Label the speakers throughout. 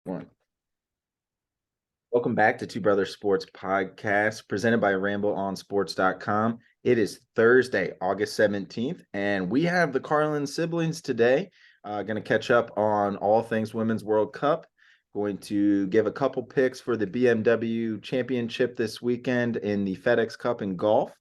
Speaker 1: One. Welcome back to Two Brothers Sports Podcast, presented by RambleOnSports.com. It is Thursday, August 17th, and we have the Carlin siblings today. Going to catch up on all things Women's World Cup. Going to give a couple picks for the BMW Championship this weekend in the FedEx Cup in golf.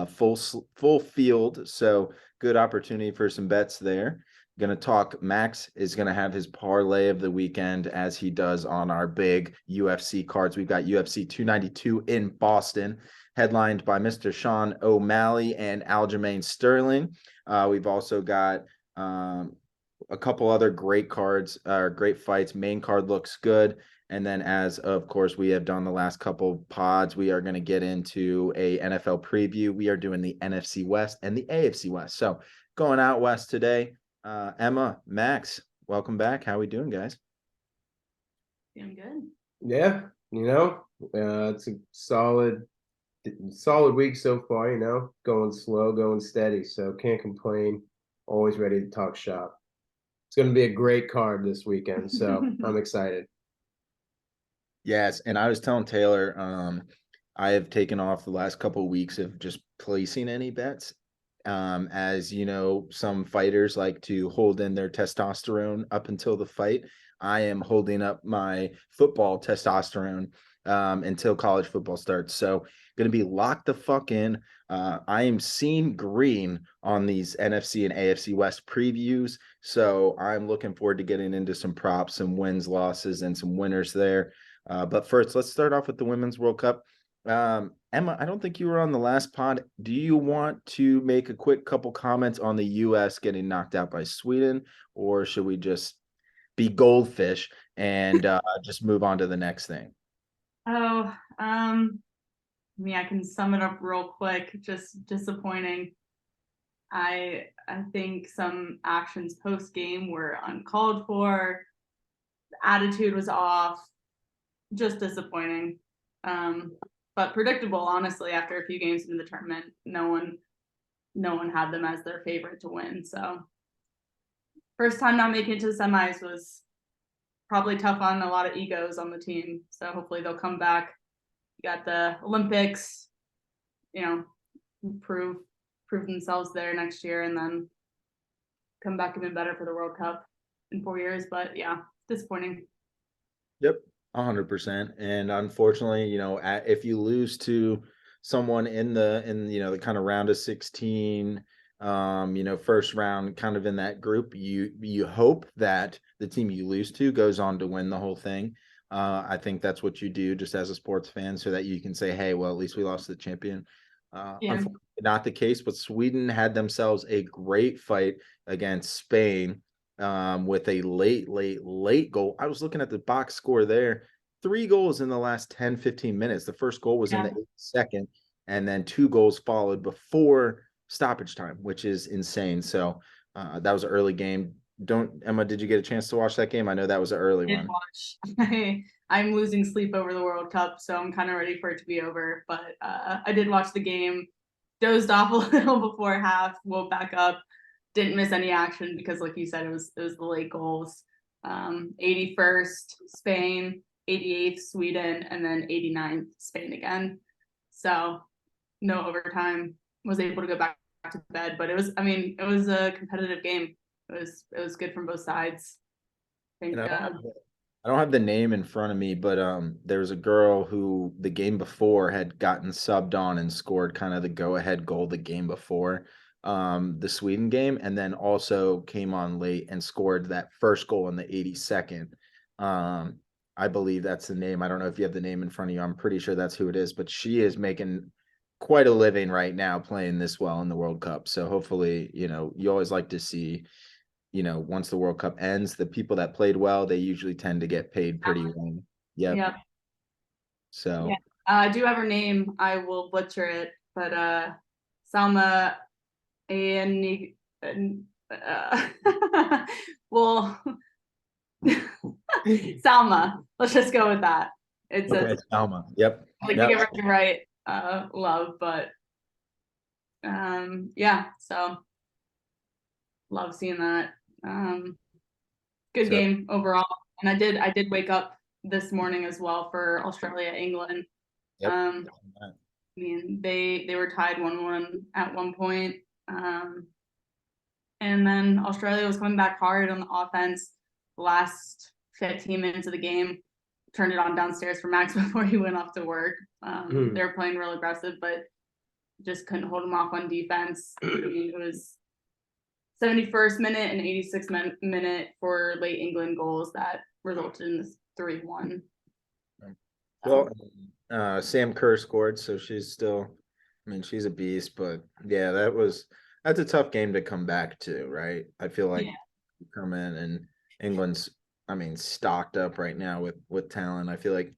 Speaker 1: Full field, so good opportunity for some bets there. Going to talk. Max is going to have his parlay of the weekend as he does on our big UFC cards. We've got UFC 292 in Boston, headlined by Mr. Sean O'Malley and Aljamain Sterling. We've also got a couple other great cards, great fights. Main card looks good. And then, as of course we have done the last couple pods, we are going to get into a NFL preview. We are doing the NFC West and the AFC West. So going out west today. Emma, Max, welcome back. How we doing, guys?
Speaker 2: Doing good.
Speaker 3: Yeah, it's a solid week so far, going slow, going steady. So can't complain. Always ready to talk shop. It's going to be a great card this weekend, so I'm excited.
Speaker 1: Yes, and I was telling Taylor, I have taken off the last couple of weeks of just placing any bets. As you know, some fighters like to hold in their testosterone up until the fight. I am holding up my football testosterone until college football starts. So going to be locked the fuck in. I am seeing green on these NFC and AFC West previews. So I'm looking forward to getting into some props, some wins, losses, and some winners there. But first, let's start off with the Women's World Cup. Emma, I don't think you were on the last pod. Do you want to make a quick couple comments on the U.S. getting knocked out by Sweden, or should we just be goldfish and just move on to the next thing?
Speaker 2: I can sum it up real quick. Just disappointing. I think some actions post game were uncalled for. The attitude was off. Just disappointing. But predictable, honestly, after a few games into the tournament. No one had them as their favorite to win. So first time not making it to the semis was probably tough on a lot of egos on the team. So hopefully they'll come back. You got the Olympics, prove themselves there next year and then come back even better for the World Cup in 4 years. But yeah, disappointing.
Speaker 1: Yep. 100%. And unfortunately, if you lose to someone in the kind of round of 16, first round, kind of in that group, you hope that the team you lose to goes on to win the whole thing. I think that's what you do just as a sports fan, so that you can say, hey, well, at least we lost to the champion. Unfortunately, not the case, but Sweden had themselves a great fight against Spain. With a late goal. I was looking at the box score there. 3 goals in the last 10, 15 minutes. The first goal was in the 8th, and then 2 goals followed before stoppage time, which is insane. So that was an early game. Emma, did you get a chance to watch that game? I know that was an early one.
Speaker 2: Watch. I'm losing sleep over the World Cup, so I'm kind of ready for it to be over. But I did watch the game, dozed off a little before half, woke back up. Didn't miss any action because, like you said, it was the late goals. 81st Spain, 88th Sweden, and then 89th Spain again. So no overtime. Was able to go back to bed, but it was a competitive game. It was good from both sides.
Speaker 1: I don't have the name in front of me, but there was a girl who the game before had gotten subbed on and scored kind of the go-ahead goal the game before. The Sweden game, and then also came on late and scored that first goal in the 82nd. I believe that's the name. I don't know if you have the name in front of you. I'm pretty sure that's who it is, but she is making quite a living right now playing this well in the World Cup. So hopefully, you always like to see, once the World Cup ends, the people that played well, they usually tend to get paid pretty well. Yep. So
Speaker 2: yeah. I do have her name. I will butcher it, but Salma and well, Salma. Let's just go with that. It's
Speaker 1: okay, Salma. Yep.
Speaker 2: Like to get everything right. Love, but yeah. So love seeing that. Good game overall. And I did wake up this morning as well for Australia, England.
Speaker 1: Yep.
Speaker 2: I mean, they were tied 1-1 at one point. And then Australia was coming back hard on the offense. The last 15 minutes of the game, turned it on downstairs for Max before he went off to work. They were playing real aggressive, but just couldn't hold him off on defense. I mean, it was 71st minute and 86th minute for late England goals that resulted in this 3-1.
Speaker 1: Well, Sam Kerr scored, so she's still, I mean, she's a beast, but yeah, that's a tough game to come back to, right? I feel like you come in and England's, I mean, stocked up right now with talent. I feel like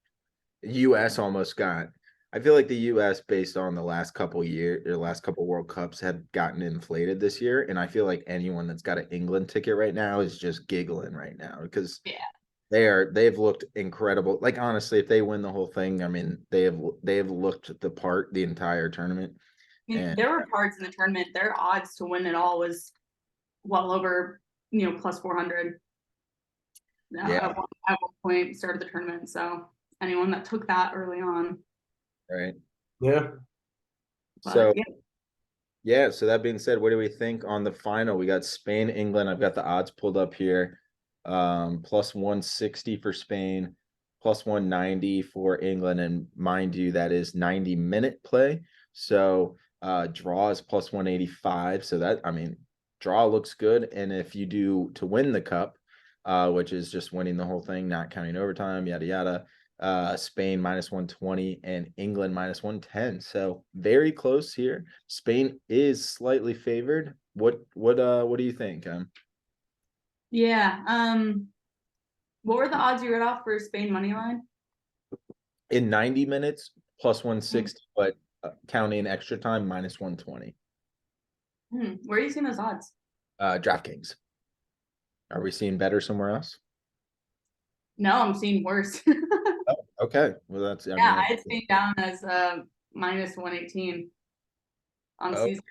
Speaker 1: US almost got, I feel like the US based on the last couple years or last couple World Cups had gotten inflated this year. And I feel like anyone that's got an England ticket right now is just giggling right now because they've looked incredible. Like honestly, if they win the whole thing, I mean, they have looked the part the entire tournament.
Speaker 2: I mean, there were parts in the tournament, their odds to win it all was well over, plus 400. At one point, started the tournament. So anyone that took that early on,
Speaker 1: right?
Speaker 3: Yeah.
Speaker 2: but,
Speaker 1: So so that being said, what do we think on the final? We got Spain, England. I've got the odds pulled up here. Plus 160 for Spain, plus 190 for England, and mind you, that is 90-minute play. So draw is plus 185. So that, I mean, draw looks good. And if you do to win the cup, which is just winning the whole thing, not counting overtime, yada yada. Spain minus 120 and England minus 110. So very close here. Spain is slightly favored. What do you think?
Speaker 2: What were the odds you read off for Spain money line?
Speaker 1: In 90 minutes plus 160, but counting extra time minus 120.
Speaker 2: Where are you seeing those odds?
Speaker 1: DraftKings. Are we seeing better somewhere else?
Speaker 2: No, I'm seeing worse.
Speaker 1: Oh, okay. Well, that's
Speaker 2: I had Spain down as minus 118 on Caesars.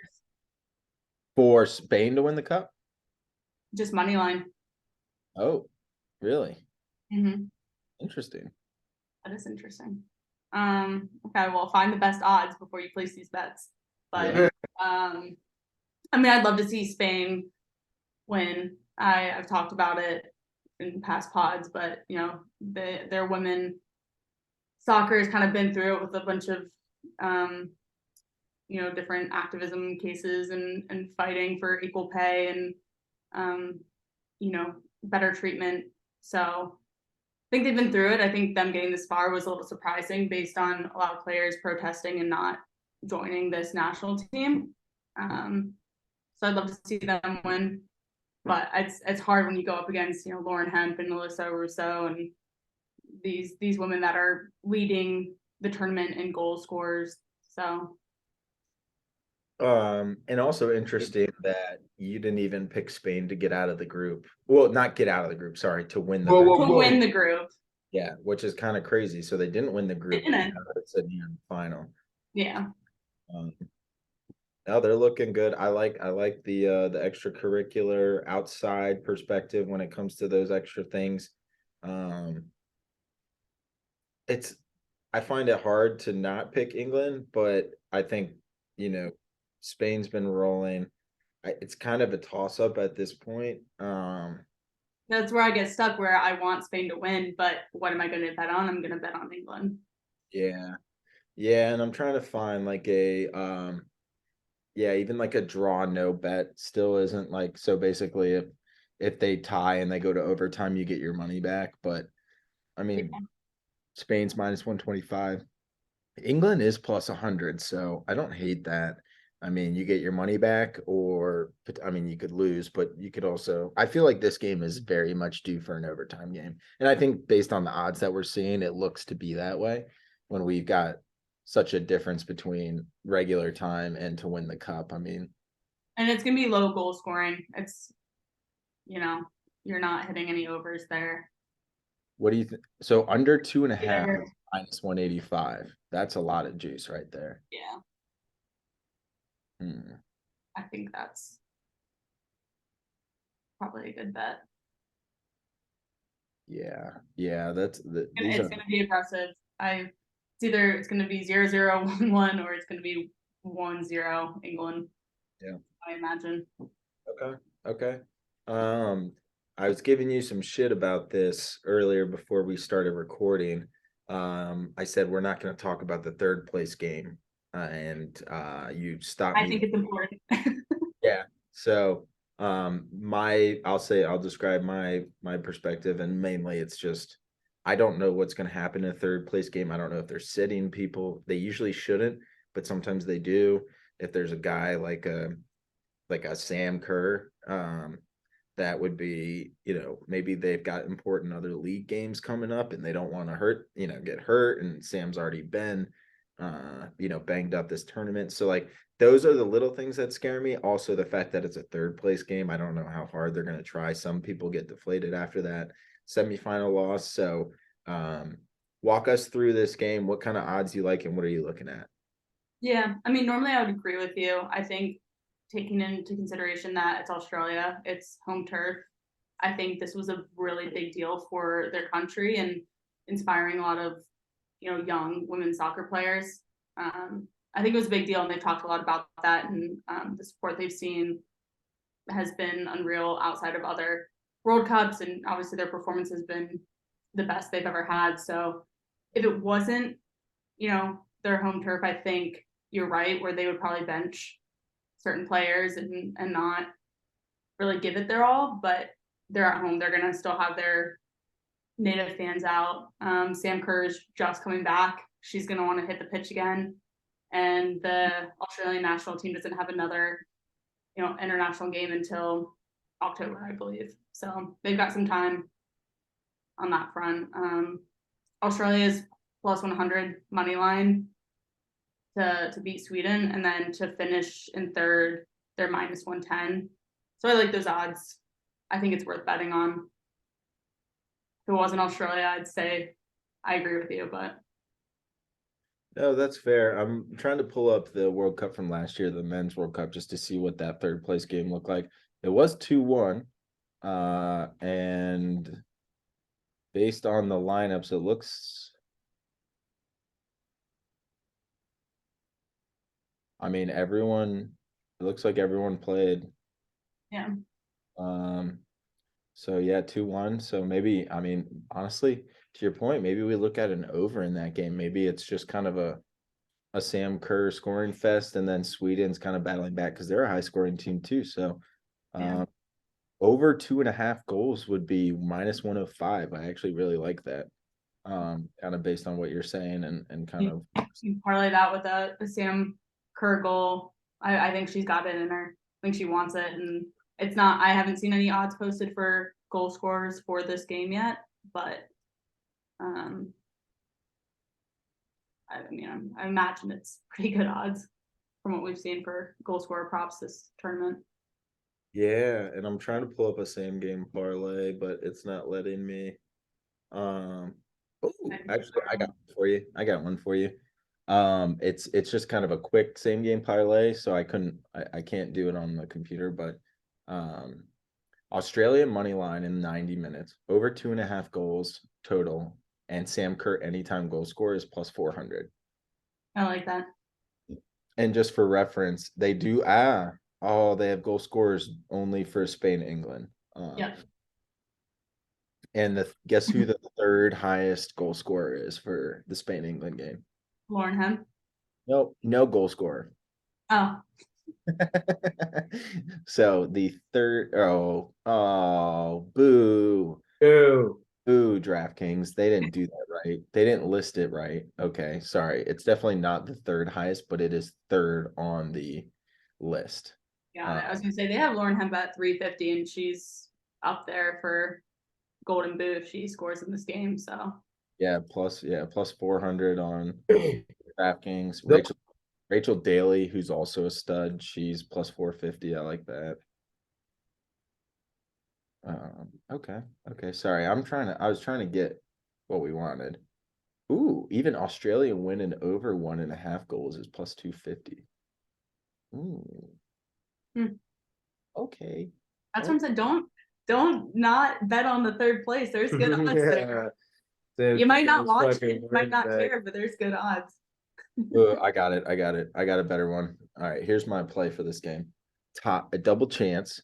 Speaker 1: For Spain to win the cup?
Speaker 2: Just money line.
Speaker 1: Oh, really?
Speaker 2: Mm-hmm.
Speaker 1: Interesting.
Speaker 2: That is interesting. Okay, well, find the best odds before you place these bets. But I mean, I'd love to see Spain win. I've talked about it in past pods, but their women soccer has kind of been through it with a bunch of different activism cases and fighting for equal pay and better treatment. So I think they've been through it. I think them getting this far was a little surprising based on a lot of players protesting and not joining this national team. So I'd love to see them win, but it's hard when you go up against Lauren Hemp and Melissa Russo and these women that are leading the tournament in goal scorers. So
Speaker 1: and also interesting that you didn't even pick Spain to get out of the group. Well, not get out of the group, sorry, to win the group.
Speaker 2: To win the group.
Speaker 1: Yeah, which is kind of crazy. So they didn't win the group. It's in the final.
Speaker 2: Yeah.
Speaker 1: No, they're looking good. I like the extracurricular outside perspective when it comes to those extra things. I find it hard to not pick England, but I think Spain's been rolling. It's kind of a toss-up at this point.
Speaker 2: That's where I get stuck, where I want Spain to win, but what am I going to bet on? I'm going to bet on England.
Speaker 1: Yeah, and I'm trying to find like even like a draw no bet still isn't like, so basically if they tie and they go to overtime, you get your money back. But I mean, Spain's minus 125. England is plus 100, so I don't hate that. I mean, you get your money back, or I mean, you could lose, but you could also. I feel like this game is very much due for an overtime game, and I think based on the odds that we're seeing, it looks to be that way when we've got such a difference between regular time and to win the cup. I mean,
Speaker 2: and it's gonna be low goal scoring. It's you're not hitting any overs there.
Speaker 1: What do you think? So under 2.5 minus 185. That's a lot of juice right there.
Speaker 2: Yeah. I think that's probably a good bet.
Speaker 1: Yeah, that's these
Speaker 2: It's
Speaker 1: are
Speaker 2: gonna be aggressive. It's gonna be 0-0, 1-1, or it's gonna be 1-0 England.
Speaker 1: Yeah.
Speaker 2: I imagine.
Speaker 1: okay. Okay. Um, I was giving you some shit about this earlier before we started recording. I said we're not going to talk about the third place game, and you stopped
Speaker 2: I
Speaker 1: me.
Speaker 2: think it's important.
Speaker 1: Yeah. So, I'll describe my perspective, and mainly it's just I don't know what's going to happen in a third place game. I don't know if they're sitting people. They usually shouldn't, but sometimes they do. If there's a guy like a Sam Kerr, that would be, maybe they've got important other league games coming up and they don't want to get hurt. And Sam's already been, banged up this tournament. So, like, those are the little things that scare me. Also, the fact that it's a third place game. I don't know how hard they're going to try. Some people get deflated after that semifinal loss. So, walk us through this game. What kind of odds you like and what are you looking at?
Speaker 2: Yeah, I mean, normally I would agree with you. I think taking into consideration that it's Australia, it's home turf, I think this was a really big deal for their country and inspiring a lot of, young women's soccer players. I think it was a big deal, and they talked a lot about that, and the support they've seen has been unreal outside of other World Cups, and obviously their performance has been the best they've ever had. So if it wasn't, their home turf, I think you're right, where they would probably bench certain players and not really give it their all, but they're at home. They're gonna still have their native fans out. Sam Kerr's just coming back. She's gonna want to hit the pitch again. And the Australian national team doesn't have another, international game until October, I believe. So they've got some time on that front. Australia's plus 100 money line to beat Sweden, and then to finish in third, they're minus 110. So I like those odds. I think it's worth betting on. If it wasn't Australia, I'd say I agree with you, but
Speaker 1: No, that's fair. I'm trying to pull up the World Cup from last year, the men's World Cup, just to see what that third place game looked like. It was 2-1. And based on the lineups, it looks like everyone played.
Speaker 2: yeah.
Speaker 1: So yeah, 2-1. So maybe, honestly, to your point, maybe we look at an over in that game. Maybe it's just kind of a Sam Kerr scoring fest, and then Sweden's kind of battling back because they're a high scoring team too. So
Speaker 2: Yeah.
Speaker 1: over 2.5 goals would be minus 105. I actually really like that. Kind of based on what you're saying and kind of
Speaker 2: You parlay that with a Sam Kerr goal. I think she's got it in her. I think she wants it, and it's not. I haven't seen any odds posted for goal scorers for this game yet, but I imagine it's pretty good odds from what we've seen for goal scorer props this tournament.
Speaker 1: yeah, and I'm trying to pull up a same game parlay, but it's not letting me. Oh, actually, I got one for you. I got one for you. It's just kind of a quick same game parlay, so I can't do it on the computer, but Australian money line in 90 minutes, over 2.5 goals total, and Sam Kerr anytime goal score is plus 400.
Speaker 2: I like that.
Speaker 1: And just for reference, they do they have goal scorers only for Spain, England.
Speaker 2: Yeah.
Speaker 1: And guess who the third highest goal scorer is for the Spain England game?
Speaker 2: Lauren Hemp.
Speaker 1: Nope, no goal scorer.
Speaker 2: Oh,
Speaker 1: So the third, boo,
Speaker 3: Ew.
Speaker 1: DraftKings. They didn't do that right. They didn't list it right. Okay, sorry. It's definitely not the third highest, but it is third on the list.
Speaker 2: yeah. I was gonna say they have Lauren Hemp at 350, and she's up there for golden boot if she scores in this game. So
Speaker 1: plus 400 on DraftKings.
Speaker 3: The-
Speaker 1: Rachel Daly, who's also a stud, she's plus 450. I like that. Okay. Sorry, I was trying to get what we wanted. Ooh, even Australia winning over 1.5 goals is plus 250. Ooh.
Speaker 2: Hmm.
Speaker 1: Okay.
Speaker 2: that's what I said. Don't don't not bet on the third place. There's good odds there.
Speaker 3: Yeah.
Speaker 2: You might not
Speaker 3: Those
Speaker 2: watch
Speaker 3: fucking
Speaker 2: it, you might not
Speaker 3: words that-
Speaker 2: care, but there's good odds.
Speaker 1: I got it. I got a better one. All right, here's my play for this game. A double chance.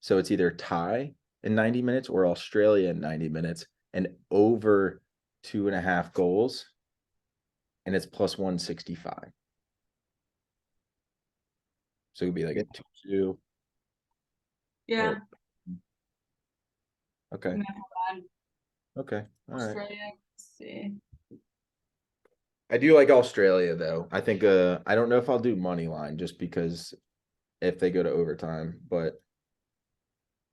Speaker 1: So it's either tie in 90 minutes or Australia in 90 minutes and over 2.5 goals. And it's plus 165. So it'd be like a 2-2.
Speaker 2: Yeah.
Speaker 1: Okay.
Speaker 2: Not bad.
Speaker 1: Okay. All right.
Speaker 2: Australia, let's see.
Speaker 1: I do like Australia though. I think I don't know if I'll do money line just because if they go to overtime, but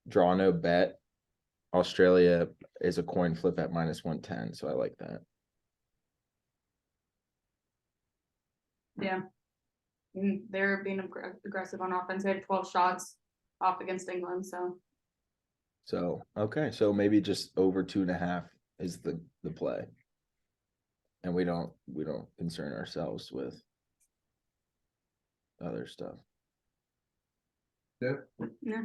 Speaker 1: draw no bet. Australia is a coin flip at minus 110, so I like that.
Speaker 2: Yeah. They're being aggressive on offense. They had 12 shots off against England, so
Speaker 1: So okay, so maybe just over 2.5 is the play. And we don't concern ourselves with other stuff.
Speaker 3: Yeah.
Speaker 2: yeah.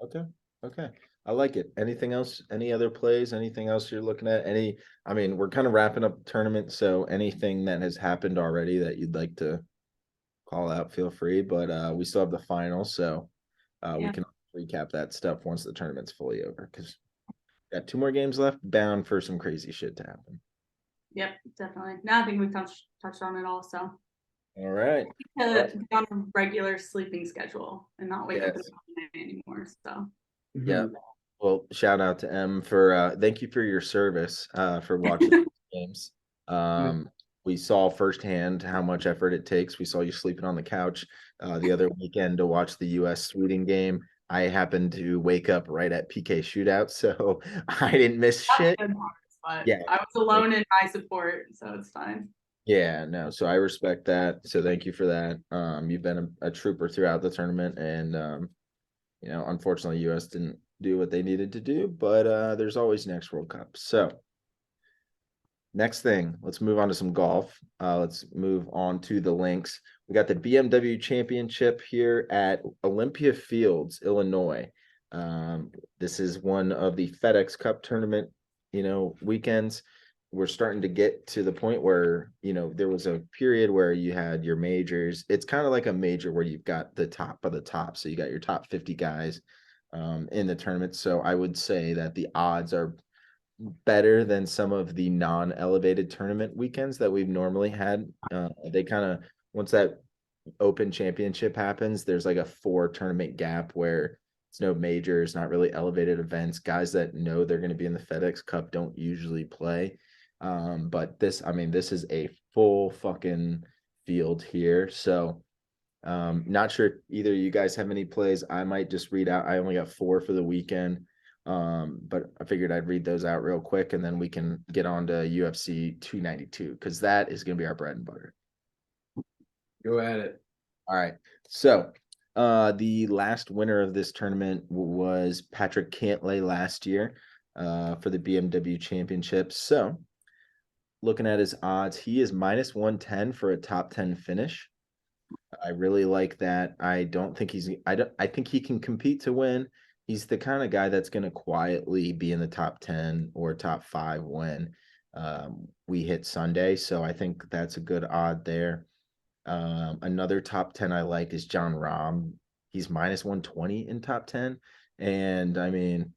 Speaker 1: Okay. I like it. Anything else? Any other plays? Anything else you're looking at? I mean, we're kind of wrapping up the tournament, so anything that has happened already that you'd like to call out, feel free. But we still have the final, so we
Speaker 2: Yeah.
Speaker 1: can recap that stuff once the tournament's fully over because got 2 more games left, bound for some crazy shit to happen.
Speaker 2: Yep, definitely. Now I think we touched on it all. So
Speaker 1: All right.
Speaker 2: to be on a regular sleeping schedule and not wake up in
Speaker 1: Yes.
Speaker 2: the morning anymore. So
Speaker 1: Yeah. Well, shout out to M for thank you for your service for watching these games. We saw firsthand how much effort it takes. We saw you sleeping on the couch the other weekend to watch the US Sweden game. I happened to wake up right at PK shootout, so I didn't miss
Speaker 2: that's
Speaker 1: shit.
Speaker 2: the good part, but
Speaker 1: Yeah.
Speaker 2: I was alone in my support, so it's fine.
Speaker 1: Yeah, no, so I respect that. So thank you for that. You've been a trooper throughout the tournament, and unfortunately, US didn't do what they needed to do, but there's always next World Cup. So next thing, let's move on to some golf. Let's move on to the links. We got the BMW Championship here at Olympia Fields, Illinois. This is one of the FedEx Cup tournament, weekends. We're starting to get to the point where, there was a period where you had your majors. It's kind of like a major where you've got the top of the top. So you got your top 50 guys in the tournament. So I would say that the odds are better than some of the non-elevated tournament weekends that we've normally had. They kind of, once that Open Championship happens, there's like a 4 tournament gap where it's no majors, not really elevated events. Guys that know they're going to be in the FedEx Cup don't usually play. But this is a full fucking field here. So not sure either you guys have any plays. I might just read out. I only got 4 for the weekend. But I figured I'd read those out real quick and then we can get on to UFC 292 because that is going to be our bread and butter.
Speaker 3: Go at it.
Speaker 1: All right. So the last winner of this tournament was Patrick Cantlay last year for the BMW Championship. So looking at his odds, he is minus 110 for a top 10 finish. I really like that. I think he can compete to win. He's the kind of guy that's going to quietly be in the top 10 or top 5 when we hit Sunday. So I think that's a good odd there. Another top 10 I like is Jon Rahm. He's minus 120 in top 10. And I mean,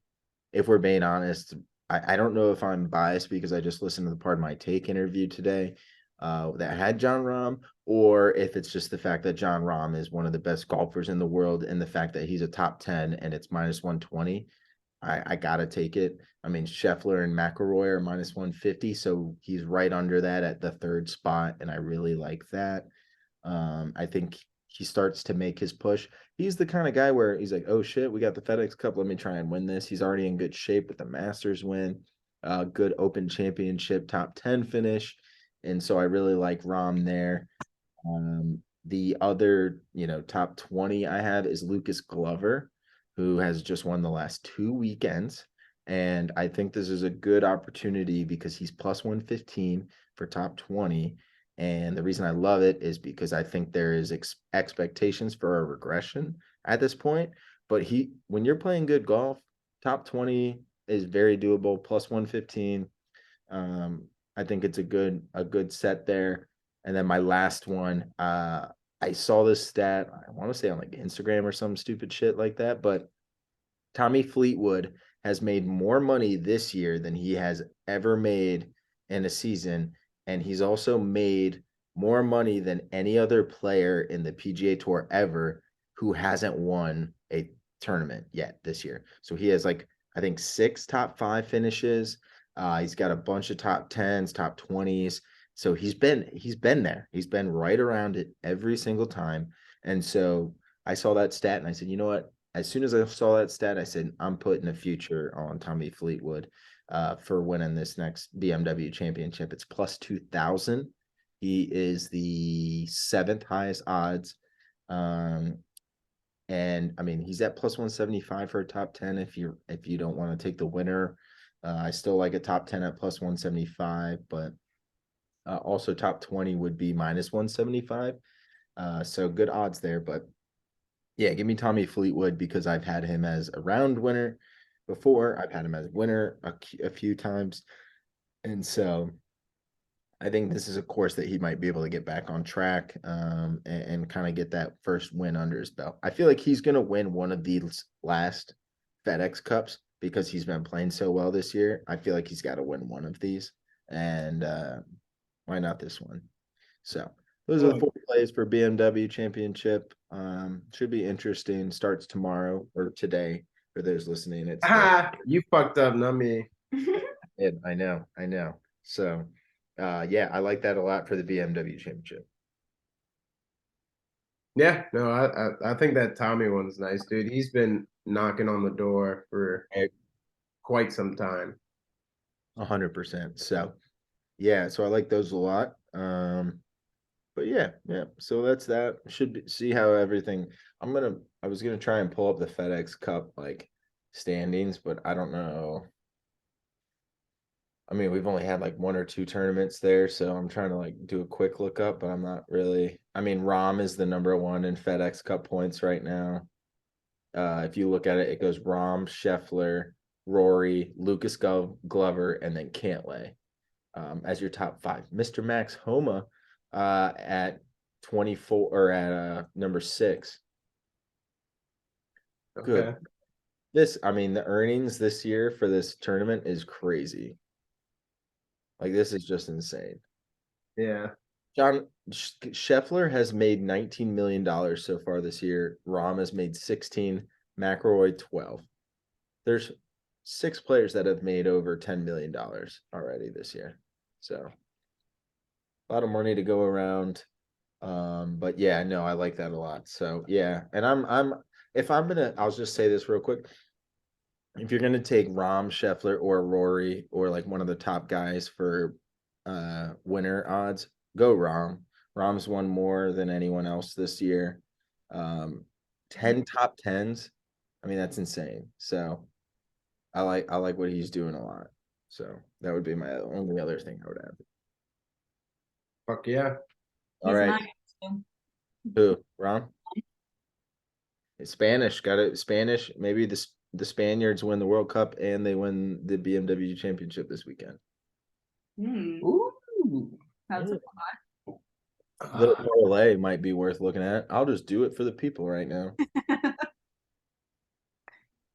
Speaker 1: if we're being honest, I don't know if I'm biased because I just listened to the Part of My Take interview today that had Jon Rahm, or if it's just the fact that Jon Rahm is one of the best golfers in the world and the fact that he's a top 10 and it's minus 120. I gotta take it. I mean, Scheffler and McIlroy are minus 150, so he's right under that at the 3rd spot, and I really like that. I think he starts to make his push. He's the kind of guy where he's like, oh shit, we got the FedEx Cup. Let me try and win this. He's already in good shape with the Masters win, good Open Championship top 10 finish. And so I really like Rahm there. The other, top 20 I have is Lucas Glover, who has just won the last 2 weekends. And I think this is a good opportunity because he's plus 115 for top 20. And the reason I love it is because I think there is expectations for a regression at this point. But when you're playing good golf, top 20 is very doable, plus 115. I think it's a good set there. And then my last one, I saw this stat, I want to say on like Instagram or some stupid shit like that, but Tommy Fleetwood has made more money this year than he has ever made in a season. And he's also made more money than any other player in the PGA Tour ever who hasn't won a tournament yet this year. So he has like, I think 6 top 5 finishes. He's got a bunch of top 10s, top 20s. So he's been there. He's been right around it every single time. And so I saw that stat and I said, you know what? As soon as I saw that stat, I said, I'm putting a future on Tommy Fleetwood for winning this next BMW championship. It's plus 2,000. He is the 7th highest odds. And I mean, he's at plus 175 for a top 10 if you don't want to take the winner. I still like a top 10 at plus 175, but also top 20 would be minus 175. So good odds there, but yeah, give me Tommy Fleetwood because I've had him as a round winner before. I've had him as winner a few times. And so I think this is a course that he might be able to get back on track and kind of get that first win under his belt. I feel like he's going to win one of these last FedEx Cups because he's been playing so well this year. I feel like he's got to win one of these. And why not this one? So those are the 4 plays for BMW Championship. Should be interesting. Starts tomorrow or today for those listening. It's
Speaker 3: you fucked up, not me.
Speaker 1: I know. So yeah, I like that a lot for the BMW Championship.
Speaker 3: Yeah, no, I think that Tommy one's nice, dude. He's been knocking on the door for quite some time.
Speaker 1: 100%. So yeah, so I like those a lot. But yeah. So that's that. See how everything. I was gonna try and pull up the FedEx Cup like standings, but I don't know. I mean, we've only had like 1 or 2 tournaments there, so I'm trying to like do a quick look up, but I'm not really. I mean, Rahm is the number 1 in FedEx Cup points right now. If you look at it, it goes Rahm, Scheffler, Rory, Lucas Glover, and then Cantlay as your top 5. Mr. Max Homa at 24 or at number 6.
Speaker 3: Okay.
Speaker 1: Good. I mean, the earnings this year for this tournament is crazy. Like, this is just insane.
Speaker 3: Yeah.
Speaker 1: John Scheffler has made $19 million so far this year. Rahm has made 16, McIlroy 12. There's 6 players that have made over $10 million already this year. So a lot of money to go around. But yeah, no, I like that a lot. So yeah, and I'll just say this real quick. If you're gonna take Rahm, Scheffler, or Rory, or like one of the top guys for winner odds, go Rahm. Rahm's won more than anyone else this year. 10 top 10s. I mean, that's insane. So I like what he's doing a lot. So that would be my only other thing I would add.
Speaker 3: Fuck yeah.
Speaker 1: All right. Who? Rahm? It's Spanish. Got it. Spanish. Maybe the Spaniards win the World Cup and they win the BMW Championship this weekend.
Speaker 3: Ooh.
Speaker 2: That's a
Speaker 1: Little parlay might be worth looking at. I'll just do it for the people right now.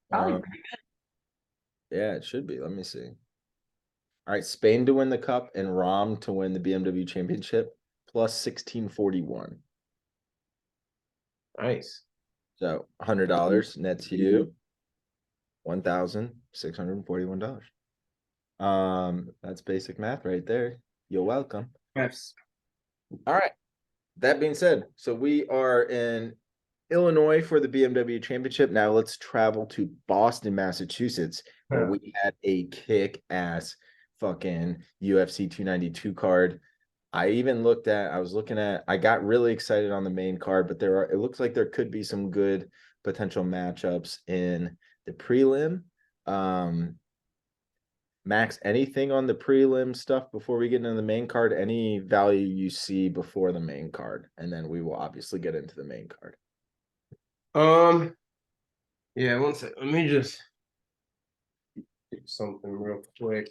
Speaker 2: probably pretty good.
Speaker 1: Yeah, it should be. Let me see. All right, Spain to win the cup and Rahm to win the BMW Championship plus 1641.
Speaker 3: Nice.
Speaker 1: So $100 nets you $1,641. That's basic math right there. You're welcome.
Speaker 3: Yes.
Speaker 1: All right. That being said, so we are in Illinois for the BMW Championship. Now let's travel to Boston, Massachusetts, where we had a kick-ass fucking UFC 292 card. I got really excited on the main card, but it looks like there could be some good potential matchups in the prelim. Max, anything on the prelim stuff before we get into the main card? Any value you see before the main card? And then we will obviously get into the main card.
Speaker 3: Yeah, one sec. Let me just do something real quick.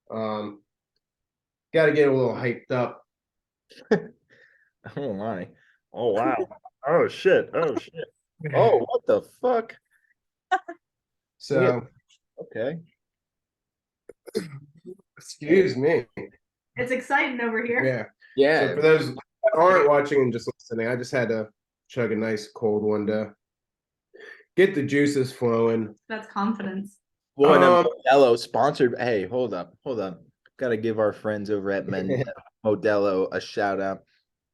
Speaker 3: Got to get a little hyped up.
Speaker 1: Oh my. Oh wow. Oh shit. Oh shit. Oh, what the fuck?
Speaker 3: So,
Speaker 1: Okay.
Speaker 3: excuse me.
Speaker 2: It's exciting over here.
Speaker 3: Yeah.
Speaker 1: Yeah.
Speaker 3: So for those that aren't watching and just listening, I just had to chug a nice cold one to get the juices flowing.
Speaker 2: That's confidence.
Speaker 1: Well, and
Speaker 3: Um,
Speaker 1: Modelo sponsored. Hey, hold up. Hold up. Got to give our friends over at Modelo a shout out.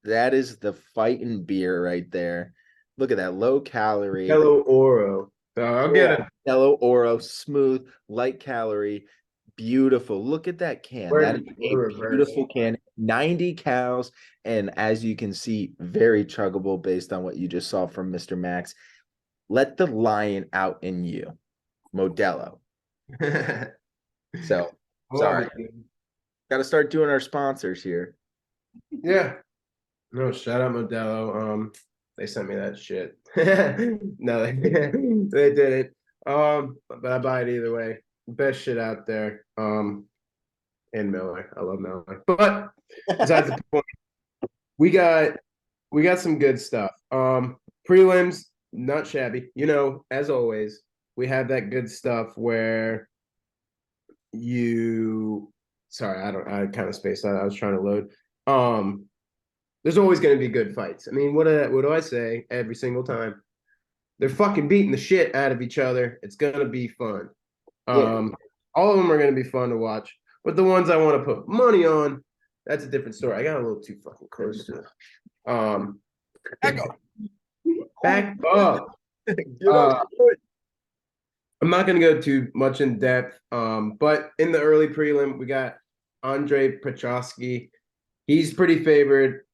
Speaker 1: That is the fighting beer right there. Look at that low calorie.
Speaker 3: Hello Oro. So I'll get it.
Speaker 1: Yellow Oro, smooth, light calorie, beautiful. Look at that can.
Speaker 3: Where
Speaker 1: That is a
Speaker 3: reverse.
Speaker 1: beautiful can. 90 cows, and as you can see, very chuggable based on what you just saw from Mr. Max. Let the lion out in you, Modelo. So sorry, got to start doing our sponsors here.
Speaker 3: Yeah. No, shout out Modelo. They sent me that shit. No, they didn't. But I buy it either way. Best shit out there. And Miller. I love Miller. But besides the point, we got some good stuff. Prelims, not shabby. You know, as always, we have that good stuff where you sorry, I kind of spaced out. I was trying to load. There's always going to be good fights. I mean, what do I say every single time? They're fucking beating the shit out of each other. It's going to be fun. All of them are going to be fun to watch. But the ones I want to put money on, that's a different story. I got a little too fucking close to back up. I'm not going to go too much in depth. But in the early prelim, we got Andre Petroski. He's pretty favored.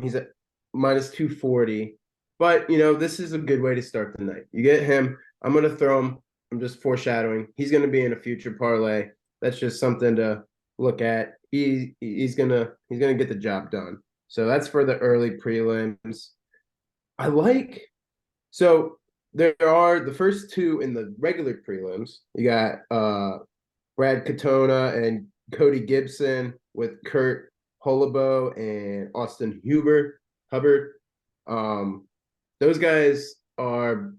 Speaker 3: He's at minus 240. But, you know, this is a good way to start the night. You get him. I'm going to throw him. I'm just foreshadowing. He's going to be in a future parlay. That's just something to look at. He's gonna get the job done. So that's for the early prelims. So there are the first two in the regular prelims. You got Brad Katona and Cody Gibson with Kurt Holabo and Austin Hubbard. Those guys are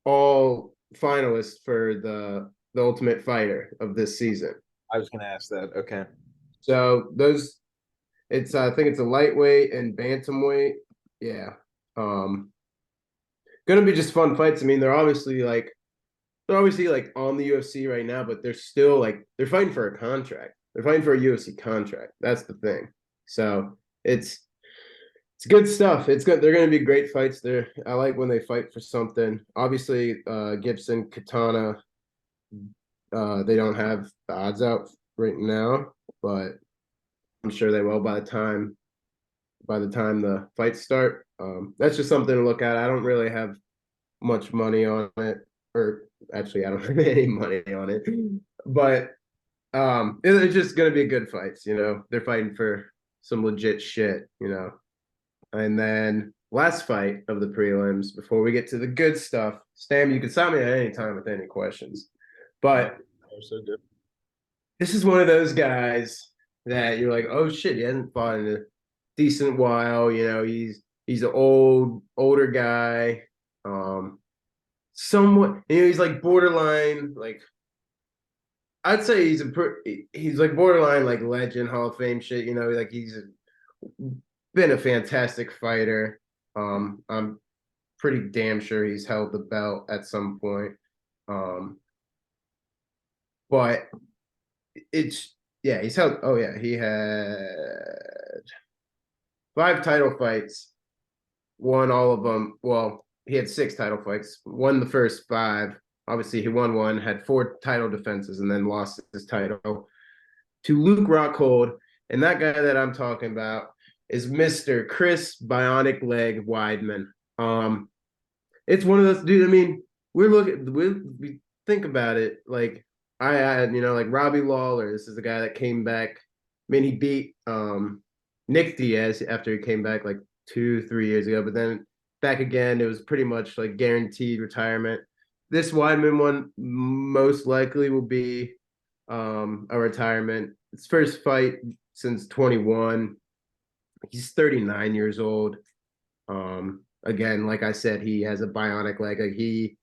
Speaker 3: all finalists for the Ultimate Fighter of this season.
Speaker 1: I was gonna ask that. Okay.
Speaker 3: So those, I think it's a lightweight and bantamweight. Yeah. Gonna be just fun fights. I mean, they're obviously like on the UFC right now, but they're still they're fighting for a contract. They're fighting for a UFC contract. That's the thing. So it's good stuff. It's good. They're going to be great fights. I like when they fight for something. Obviously, Gibson, Katana, they don't have the odds out right now, but I'm sure they will by the time the fights start. That's just something to look at. I don't really have much money on it, or actually, I don't have any money on it. But it's just going to be good fights. You know, they're fighting for some legit shit. You know. And then last fight of the prelims before we get to the good stuff. Stam, you can stop me at any time with any questions. But
Speaker 1: So good.
Speaker 3: this is one of those guys that you're like, oh shit, he hasn't fought in a decent while. You know, he's an older guy. Somewhat, you know, he's like borderline, like I'd say he's like borderline like legend, Hall of Fame shit. You know, like he's been a fantastic fighter. I'm pretty damn sure he's held the belt at some point. But he's held. Oh yeah, he had 5 title fights, won all of them. Well, he had 6 title fights, won the first 5. Obviously, he won one, had 4 title defenses, and then lost his title to Luke Rockhold. And that guy that I'm talking about is Mr. Chris Bionic Leg Weidman. It's one of those, dude. I mean, we think about it. Like I had, you know, like Robbie Lawler. This is the guy that came back. I mean, he beat Nick Diaz after he came back like 2-3 years ago, but then back again. It was pretty much like guaranteed retirement. this Weidman one most likely will be a retirement. His first fight since 21. He's 39 years old. Again, like I said, he has a bionic leg. Like he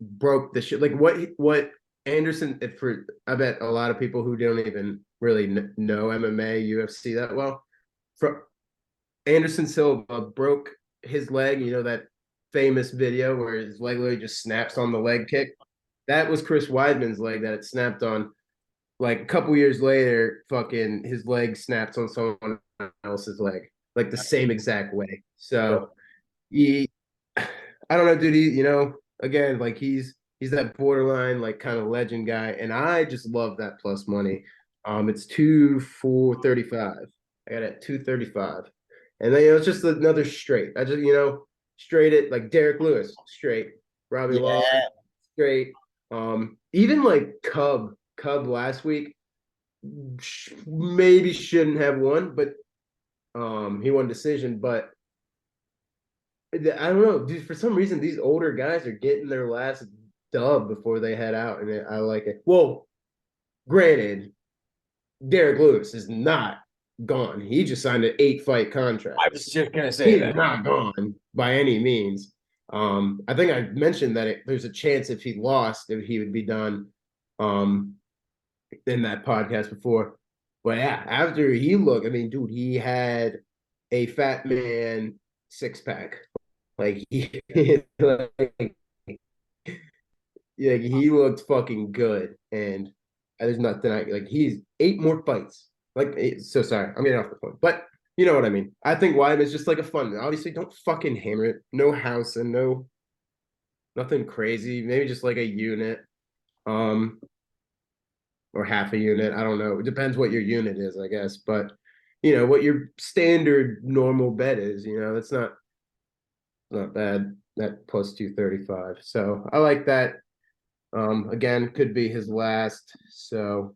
Speaker 3: broke the shit. Like what Anderson for I bet a lot of people who don't even really know MMA, UFC that well. For Anderson Silva broke his leg, you know, that famous video where his leg literally just snaps on the leg kick. That was Chris Weidman's leg that it snapped on. Like a couple years later, fucking his leg snaps on someone else's leg, like the same exact way. So he, I don't know, dude. You know, again, like he's that borderline like kind of legend guy, and I just love that plus money. It's 2,435. I got it at 235, and then it's just another straight. I just straight it like Derek Lewis straight, Robbie Lawler straight. Even like Cub last week maybe shouldn't have won, but he won decision. But I don't know, dude. For some reason, these older guys are getting their last dub before they head out, and I like it. Well, granted, Derek Lewis is not gone. He just signed an 8-fight contract.
Speaker 1: I was just gonna say
Speaker 3: He's not gone by any means. I think I mentioned that there's a chance if he lost, that he would be done. In that podcast before, but yeah, after he looked, I mean, dude, he had a fat man 6-pack. Like like, yeah, he looked fucking good, and there's nothing like. He's 8 more fights. Like, so sorry, I'm getting off the point, but you know what I mean. I think Weidman is just like a fun. Obviously, don't fucking hammer it. No house and no nothing crazy. Maybe just like a unit, or half a unit. I don't know. It depends what your unit is, I guess. But you know what your standard normal bet is. You know, that's not bad. That plus 235. So I like that. Again, could be his last, so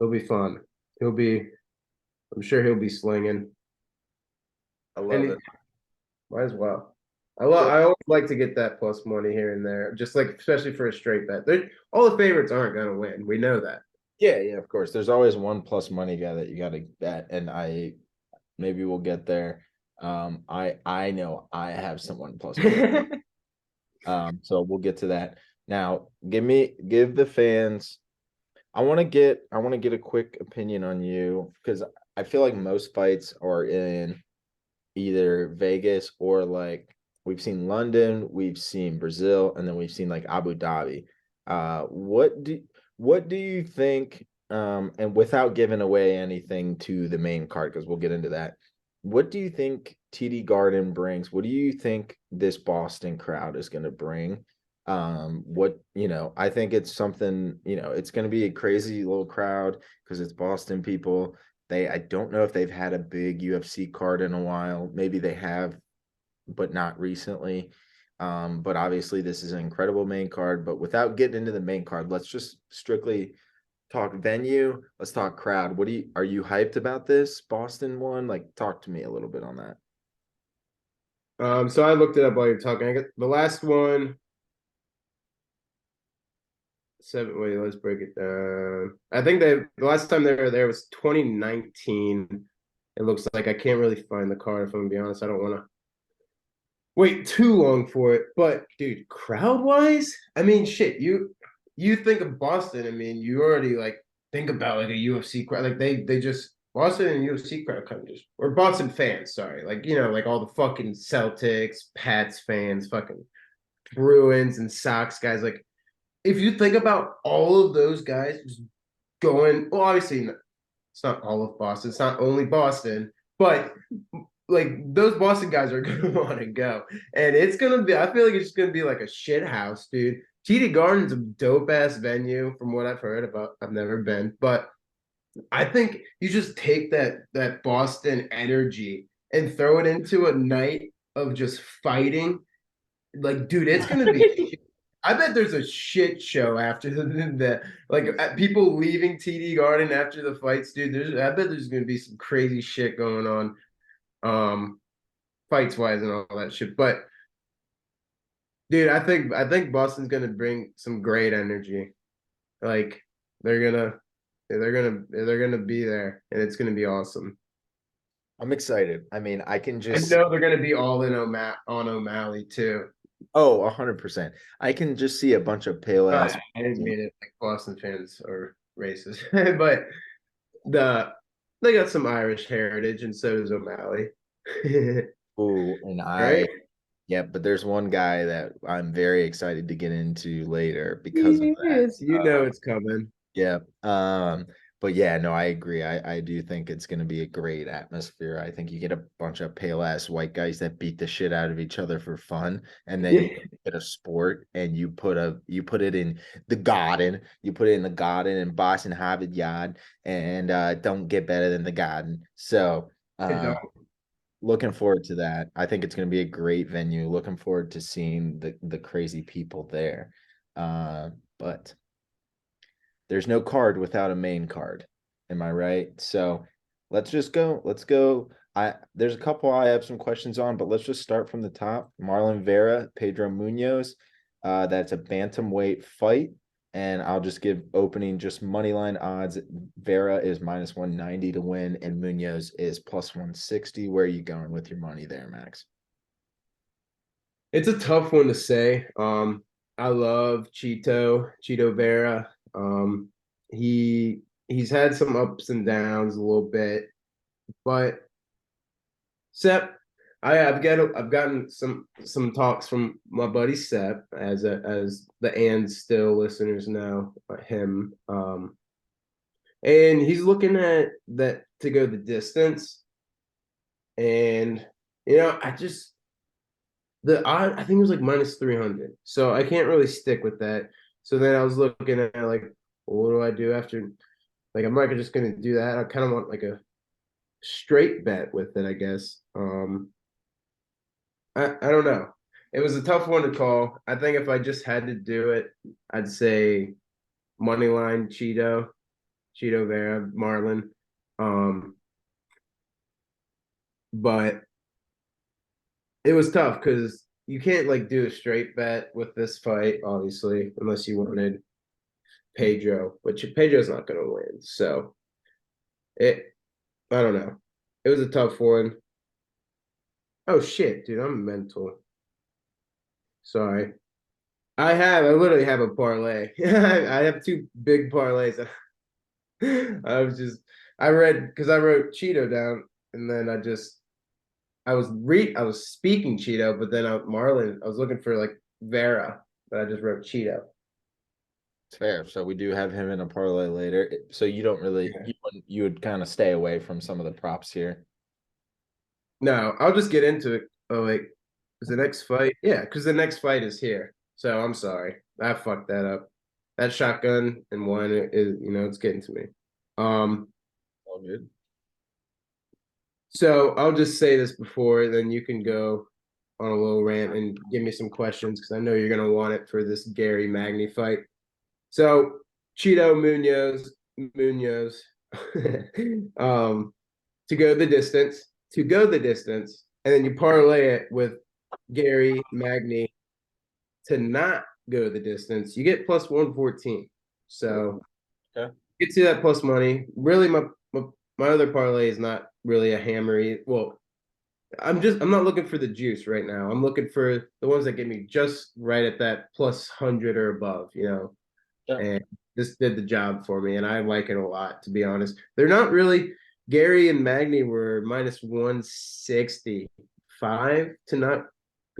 Speaker 3: it'll be fun. I'm sure he'll be slinging.
Speaker 1: I love it.
Speaker 3: Might as well. I always like to get that plus money here and there, just like especially for a straight bet. All the favorites aren't gonna win. We know that.
Speaker 1: Yeah, of course. There's always one plus money guy that you got to bet, and maybe we'll get there. I know I have someone plus money. So we'll get to that. Now, give the fans. I want to get a quick opinion on you, because I feel like most fights are in either Vegas or like we've seen London, we've seen Brazil, and then we've seen like Abu Dhabi. What do you think? And without giving away anything to the main card, because we'll get into that. What do you think TD Garden brings? What do you think this Boston crowd is going to bring? I think it's something, it's going to be a crazy little crowd because it's Boston people. I don't know if they've had a big UFC card in a while. Maybe they have, but not recently. But obviously this is an incredible main card. But without getting into the main card, let's just strictly talk venue. Let's talk crowd. Are you hyped about this Boston one? Like, talk to me a little bit on that.
Speaker 3: So I looked it up while you're talking. I got the last one. Wait, let's break it down. I think the last time they were there was 2019. It looks like. I can't really find the card, if I'm gonna be honest. I don't want to wait too long for it. But dude, crowd wise, I mean, shit, you think of Boston, I mean, you already like think about like a UFC crowd. Like they just Boston and UFC crowd kind of just, or Boston fans, sorry. Like, like all the fucking Celtics, Pats fans, fucking Bruins and Sox guys. Like, if you think about all of those guys just going, well, obviously it's not all of Boston, it's not only Boston, but like those Boston guys are gonna want to go. And it's gonna be, I feel like it's just gonna be like a shit house, dude. TD Garden's a dope ass venue from what I've heard about. I've never been, but I think you just take that Boston energy and throw it into a night of just fighting. Like, dude, it's gonna be I bet there's a shit show after the like people leaving TD Garden after the fights, dude. I bet there's gonna be some crazy shit going on, fights wise and all that shit. But Dude, I think Boston's gonna bring some great energy. Like they're gonna be there, and it's gonna be awesome.
Speaker 1: I'm excited. I mean, I can
Speaker 3: I
Speaker 1: just
Speaker 3: know they're gonna be all in on O'Malley too.
Speaker 1: 100%. I can just see a bunch of pale ass.
Speaker 3: I didn't mean it like Boston fans are racist, but the they got some Irish heritage, and so does O'Malley.
Speaker 1: Ooh, and I
Speaker 3: Right?
Speaker 1: yeah, but there's one guy that I'm very excited to get into later because of that.
Speaker 3: Yes, you know it's coming.
Speaker 1: Yeah. But yeah, no, I agree. I do think it's gonna be a great atmosphere. I think you get a bunch of pale ass white guys that beat the shit out of each other for fun, and then
Speaker 3: Yeah.
Speaker 1: you get a sport and you put it in the garden, you put it in the garden in Boston Harvard Yard, and don't get better than the garden. So
Speaker 3: It don't.
Speaker 1: looking forward to that. I think it's gonna be a great venue. Looking forward to seeing the crazy people there. But there's no card without a main card. Am I right? So let's just go. Let's go. There's a couple I have some questions on, but let's just start from the top. Marlon Vera, Pedro Munoz. That's a bantamweight fight. And I'll just give opening just money line odds. Vera is -190 to win, and Munoz is +160. Where are you going with your money there, Max?
Speaker 3: It's a tough one to say. I love Cheeto Vera. He's had some ups and downs a little bit, but Sep, I've gotten some talks from my buddy Sep as the and still listeners know him. And he's looking at that to go the distance. And I just the odd I think it was like -300. So I can't really stick with that. So then I was looking at like, well, what do I do after? Like I'm not just gonna do that. I kind of want like a straight bet with it, I guess. I don't know. It was a tough one to call. I think if I just had to do it, I'd say money line Cheeto Vera, Marlon. But it was tough because you can't like do a straight bet with this fight, obviously, unless you wanted Pedro, which Pedro's not going to win. So it, I don't know. It was a tough one. Oh shit, dude, I'm mental. Sorry. I literally have a parlay. I have two big parlays. I was just, I read because I wrote Cheeto down, and then I was speaking Cheeto, but then Marlon, I was looking for like Vera, but I just wrote Cheeto.
Speaker 1: It's fair. So we do have him in a parlay later. So you don't really
Speaker 3: Yeah.
Speaker 1: you would kind of stay away from some of the props here.
Speaker 3: No, I'll just get into it. Oh wait, is the next fight? Yeah, because the next fight is here. So I'm sorry, I fucked that up. That shotgun and one is, it's getting to me. Um,
Speaker 1: All good.
Speaker 3: so I'll just say this before, then you can go on a little rant and give me some questions because I know you're gonna want it for this Gary Magny fight. So Cheeto Munoz, to go the distance, and then you parlay it with Gary Magny to not go the distance. You get +114. So
Speaker 1: Okay.
Speaker 3: you can see that plus money. Really, my other parlay is not really a hammery. Well, I'm not looking for the juice right now. I'm looking for the ones that get me just right at that +100 or above.
Speaker 1: Yeah.
Speaker 3: And this did the job for me, and I like it a lot, to be honest. They're not really Gary and Magny were -165 to not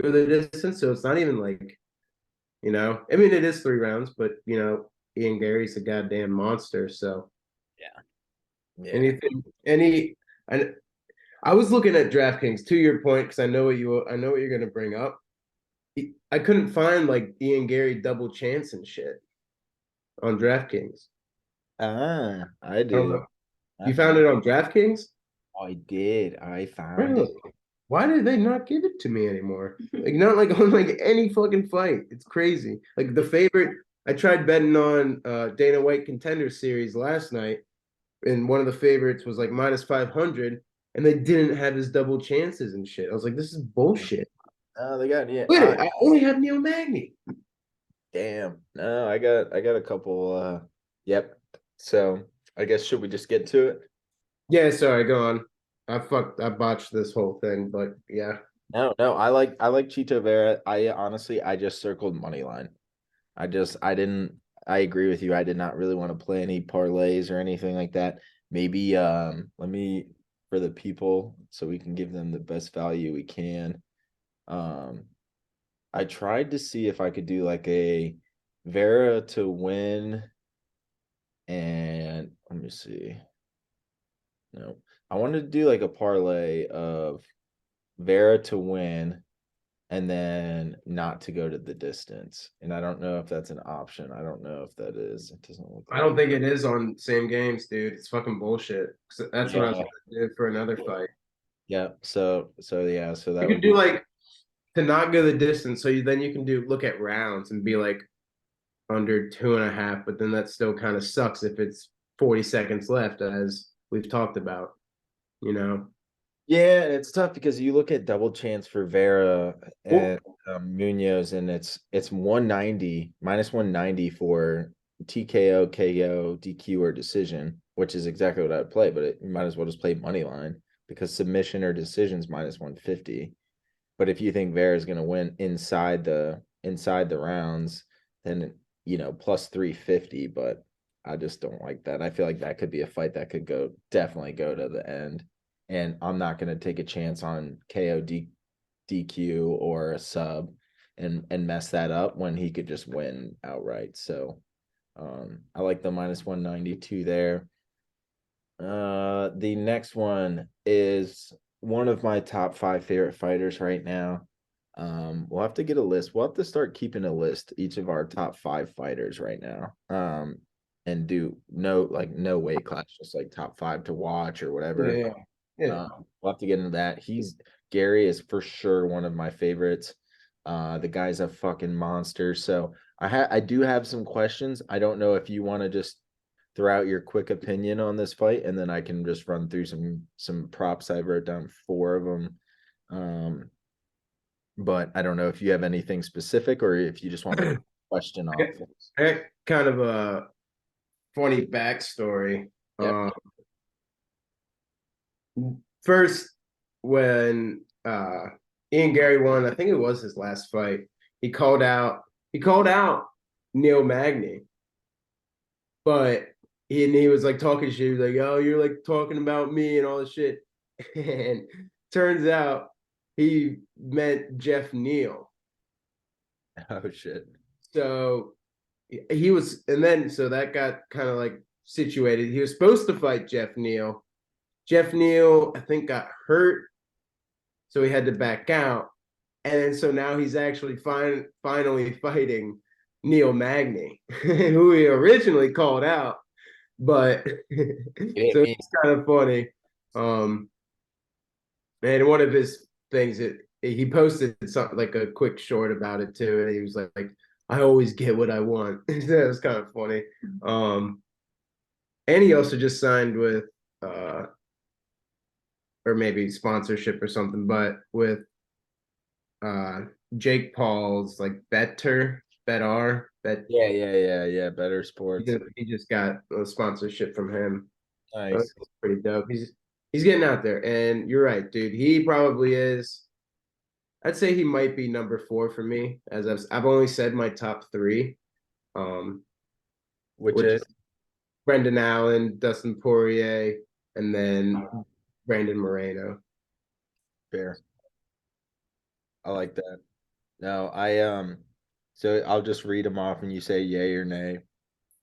Speaker 3: go the distance, so it's not even like, I mean it is 3 rounds, but Ian Gary's a goddamn monster. So
Speaker 1: Yeah.
Speaker 3: anything any and I was looking at DraftKings to your point because I know what you're gonna bring up. I couldn't find like Ian Gary double chance and shit on DraftKings.
Speaker 1: I
Speaker 3: I don't
Speaker 1: do.
Speaker 3: know.
Speaker 1: I
Speaker 3: You found
Speaker 1: found
Speaker 3: it on DraftKings?
Speaker 1: I did. I found it.
Speaker 3: Really? Why did they not give it to me anymore? Like not like on like any fucking fight. It's crazy. Like the favorite, I tried betting on Dana White Contender Series last night, and one of the favorites was like -500, and they didn't have his double chances and shit. I was like, this is bullshit.
Speaker 1: They got yeah.
Speaker 3: Wait, I only have Neil Magny.
Speaker 1: Damn. No, I got a couple. Yep. So I guess should we just get to it?
Speaker 3: Yeah, sorry, go on. I botched this whole thing, but yeah.
Speaker 1: No, no. I like Chito Vera. I just circled money line. I didn't. I agree with you. I did not really want to play any parlays or anything like that. Maybe let me for the people so we can give them the best value we can. Um, I tried to see if I could do like a Vera to win, and let me see. No, I wanted to do like a parlay of Vera to win and then not to go to the distance. And I don't know if that's an option. I don't know if that is. It doesn't look
Speaker 3: I
Speaker 1: like
Speaker 3: don't
Speaker 1: it.
Speaker 3: think it is on same games, dude. It's fucking bullshit. That's what I was
Speaker 1: Yeah.
Speaker 3: gonna do for another fight.
Speaker 1: Yeah. So yeah. So that
Speaker 3: You
Speaker 1: would
Speaker 3: could do
Speaker 1: be
Speaker 3: like to not go the distance, so then you can do look at rounds and be like under 2.5, but then that still kind of sucks if it's 40 seconds left, as we've talked about, you know.
Speaker 1: yeah. And it's tough because you look at double chance for Vera
Speaker 3: Well,
Speaker 1: and Munoz, and it's 190 minus 190 for TKO, KO, DQ, or decision, which is exactly what I'd play. But you might as well just play money line because submission or decisions minus 150. But if you think Vera is going to win inside the rounds, then plus 350. But I just don't like that. I feel like that could be a fight that could definitely go to the end. And I'm not going to take a chance on DQ or a sub and mess that up when he could just win outright. So I like the minus 192 there. The next one is one of my top 5 favorite fighters right now. We'll have to get a list. We'll have to start keeping a list, each of our top 5 fighters right now. And do no weight class, just like top 5 to watch or whatever.
Speaker 3: yeah, yeah.
Speaker 1: We'll have to get into that. Gary is for sure one of my favorites. The guy's a fucking monster. So I do have some questions. I don't know if you want to just throw out your quick opinion on this fight, and then I can just run through some props. I wrote down 4 of them. But I don't know if you have anything specific or if you just want me to question off.
Speaker 3: I got kind of a funny backstory.
Speaker 1: Yep.
Speaker 3: First, when Ian Gary won, I think it was his last fight, he called out Neil Magny, but he was like talking shit. He was like, "Oh, you're like talking about me and all this shit," and turns out he meant Jeff Neal.
Speaker 1: Oh shit.
Speaker 3: So he was, and then so that got kind of like situated. He was supposed to fight Jeff Neal. Jeff Neal, I think, got hurt, so he had to back out. And then so now he's actually finally fighting Neil Magny, who he originally called out. But so it's kind of funny. And one of his things that he posted something like a quick short about it too, and he was like I always get what I want. That was kind of funny. And he also just signed with or maybe sponsorship or something, but with Jake Paul's like Better.
Speaker 1: Yeah. Better Sports.
Speaker 3: He just got a sponsorship from him.
Speaker 1: Nice.
Speaker 3: That's pretty dope. He's getting out there, and you're right, dude. He probably is. I'd say he might be number 4 for me, as I've only said my top 3.
Speaker 1: Which
Speaker 3: which
Speaker 1: is
Speaker 3: is Brendan Allen, Dustin Poirier, and then Brandon Moreno.
Speaker 1: fair. I like that. No, so I'll just read them off and you say yay or nay.